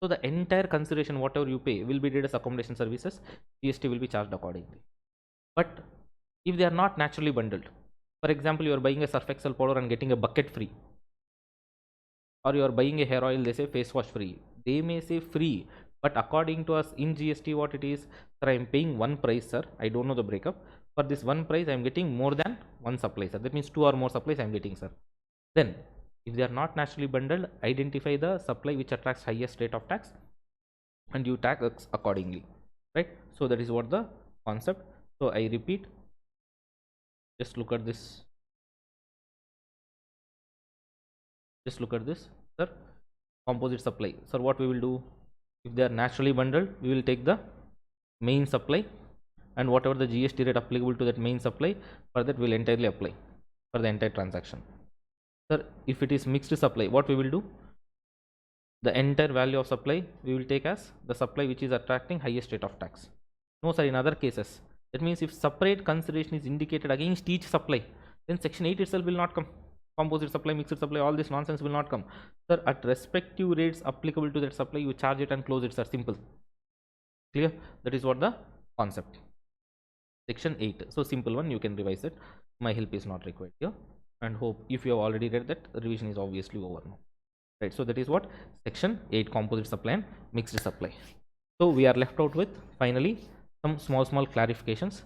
So the entire consideration, whatever you pay, will be treated as accommodation services. GST will be charged accordingly. But if they are not naturally bundled, for example, you are buying a surf excel powder and getting a bucket free, or you are buying a hair oil, they say face wash free. They may say free, but according to us in GST, what it is, sir, I am paying one price, sir. I don't know the breakup. For this one price, I am getting more than one supply, sir. That means two or more supplies I am getting, sir. Then, if they are not naturally bundled, identify the supply which attracts highest rate of tax, and you tax accordingly, right? So that is what the concept. So I repeat, just look at this. Just look at this, sir. Composite supply. Sir, what we will do? If they are naturally bundled, we will take the main supply, and whatever the GST rate applicable to that main supply, for that will entirely apply for the entire transaction. Sir, if it is mixed supply, what we will do? The entire value of supply we will take as the supply which is attracting highest rate of tax. No, sir, in other cases, that means if separate consideration is indicated against each supply, then section 8 itself will not come. Composite supply, mixed supply, all this nonsense will not come. Sir, at respective rates applicable to that supply, you charge it and close it, sir. Simple. Clear? That is what the concept. Section 8. So simple one, you can revise it. My help is not required here. And hope if you have already read that, revision is obviously over now. Right, so that is what section 8, composite supply and mixed supply. So we are left out with finally some small clarifications.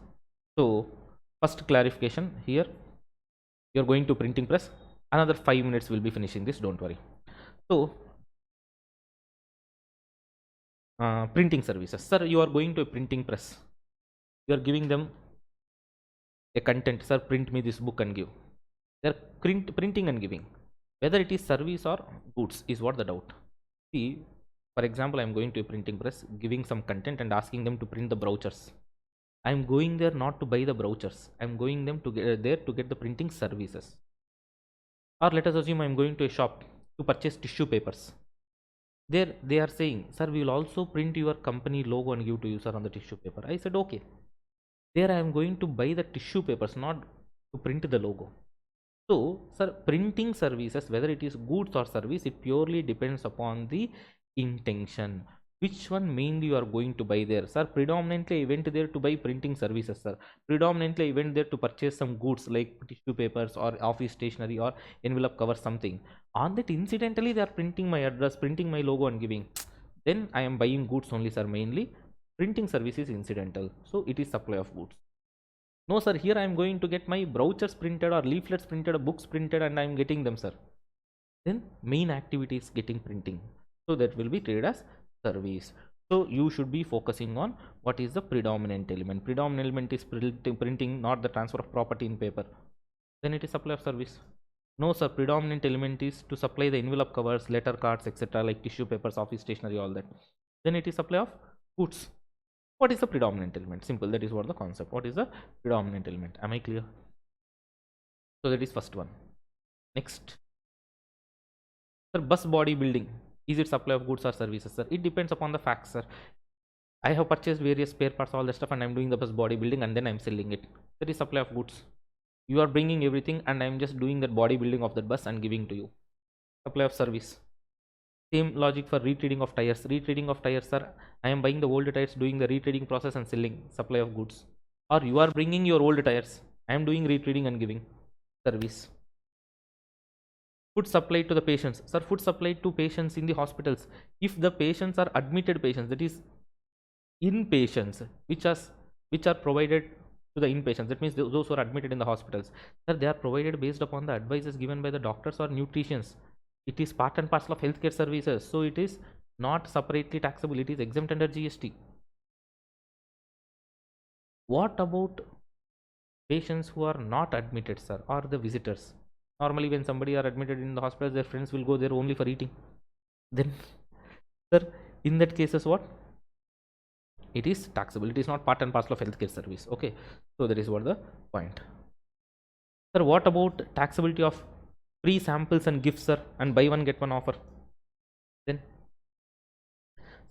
So first clarification here, you are going to printing press. Another 5 minutes will be finishing this, don't worry. So printing services, sir, you are going to a printing press, you are giving them a content, sir, print me this book and give. They are printing and giving. Whether it is service or goods is what the doubt. See, for example, I am going to a printing press, giving some content and asking them to print the brochures. I'm going there not to buy the brochures. I'm going them to get there to get the printing services. Or let us assume I'm going to a shop to purchase tissue papers. There they are saying, sir, we will also print your company logo and give to you, sir, on the tissue paper. I said, okay. There I am going to buy the tissue papers, not to print the logo. So, sir, printing services, whether it is goods or service, it purely depends upon the intention. Which one mainly you are going to buy there, sir? Predominantly, I went there to buy printing services, sir. Predominantly, I went there to purchase some goods like tissue papers or office stationery or envelope cover, something. On that, incidentally, they are printing my address, printing my logo, and giving. Then I am buying goods only, sir. Mainly, printing service is incidental. So, it is supply of goods. No, sir, here I am going to get my brochures printed or leaflets printed or books printed and I am getting them, sir. Then main activity is getting printing. So that will be treated as service. So you should be focusing on what is the predominant element. Predominant element is printing, not the transfer of property in paper. Then it is supply of service. No, sir, predominant element is to supply the envelope covers, letter cards, etc., like tissue papers, office stationery, all that. Then it is supply of goods. What is the predominant element? Simple, that is what the concept. What is the predominant element? Am I clear? So that is first one. Next, sir, bus body building. Is it supply of goods or services, sir? It depends upon the facts, sir. I have purchased various spare parts, all that stuff, and I'm doing the bus body building and then I'm selling it. That is supply of goods. You are bringing everything and I'm just doing that body building of that bus and giving to you. Supply of service. Same logic for retreading of tires. Retreading of tires, sir. I am buying the old tires, doing the retreading process and selling. Supply of goods. Or you are bringing your old tires. I am doing retreading and giving. Service. Food supplied to the patients. Sir, food supplied to patients in the hospitals. If the patients are admitted patients, that is inpatients, which are provided to the inpatients. That means those who are admitted in the hospitals. Sir, they are provided based upon the advices given by the doctors or nutritionists. It is part and parcel of healthcare services. So it is not separately taxable. It is exempt under GST. What about patients who are not admitted, sir, or the visitors? Normally, when somebody are admitted in the hospital, their friends will go there only for eating. Then, sir, in that cases, what? It is taxable. It is not part and parcel of healthcare service. Okay. So that is what the point. Sir, what about taxability of free samples and gifts, sir, and buy one get one offer? Then,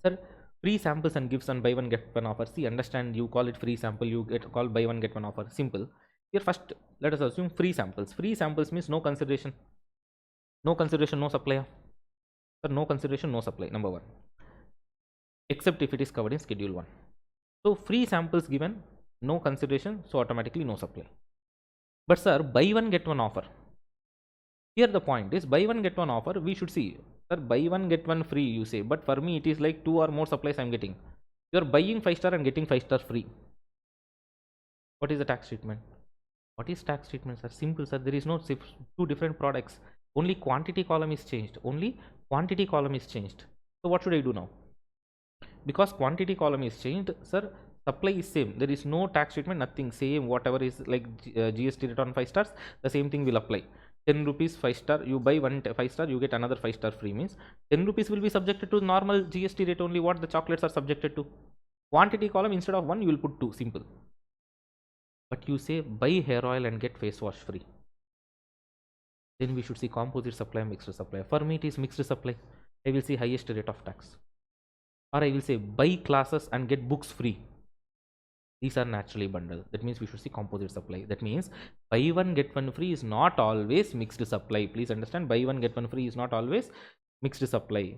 sir, free samples and gifts and buy one get one offer. See, understand, you call it free sample, you get call buy one get one offer. Simple. Here first, let us assume free samples. Free samples means no consideration. No consideration, no supply. Sir, no consideration, no supply. Number one. Except if it is covered in schedule 1. So free samples given, no consideration, so automatically no supply. But sir, buy one get one offer. Here the point is, buy one get one offer, we should see, sir, buy one get one free, you say, but for me it is like 2 or more supplies I am getting. You are buying 5-star and getting 5-star free. What is the tax treatment? What is tax treatment, sir? Simple, sir. There is no two different products. Only quantity column is changed. Only quantity column is changed. So what should I do now? Because quantity column is changed, sir, supply is same. There is no tax treatment, nothing. Same, whatever is like GST rate on 5 stars, the same thing will apply. 10 rupees 5-star, you buy 5-star, you get another 5-star free, means 10 rupees will be subjected to normal GST rate only, what the chocolates are subjected to. Quantity column, instead of 1 you will put 2, simple. But you say buy hair oil and get face wash free. Then we should see composite supply, mixed supply. For me it is mixed supply. I will see highest rate of tax. Or I will say buy classes and get books free. These are naturally bundled. That means we should see composite supply. That means buy one get one free is not always mixed supply. Please understand, buy one get one free is not always mixed supply.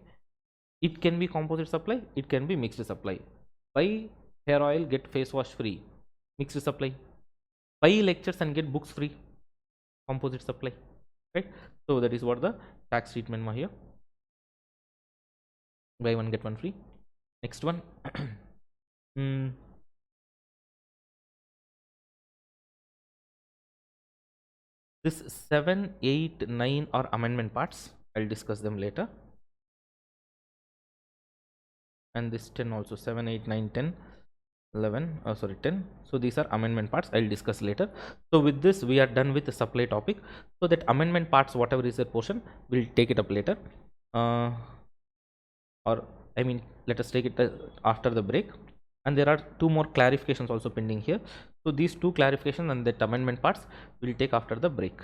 It can be composite supply, it can be mixed supply. Buy hair oil, get face wash free, mixed supply. Buy lectures and get books free, composite supply. Right? So that is what the tax treatment here. Buy one get one free. Next one. This 7, 8, 9 are amendment parts. I'll discuss them later. And this 10 also, 7, 8, 9, 10, 11, 10. So these are amendment parts. I'll discuss later. So with this, we are done with the supply topic. So that amendment parts, whatever is their portion, we'll take it up later. Or I mean, let us take it after the break. and there are two more clarifications also pending here. So these two clarifications and that amendment parts will take after the break.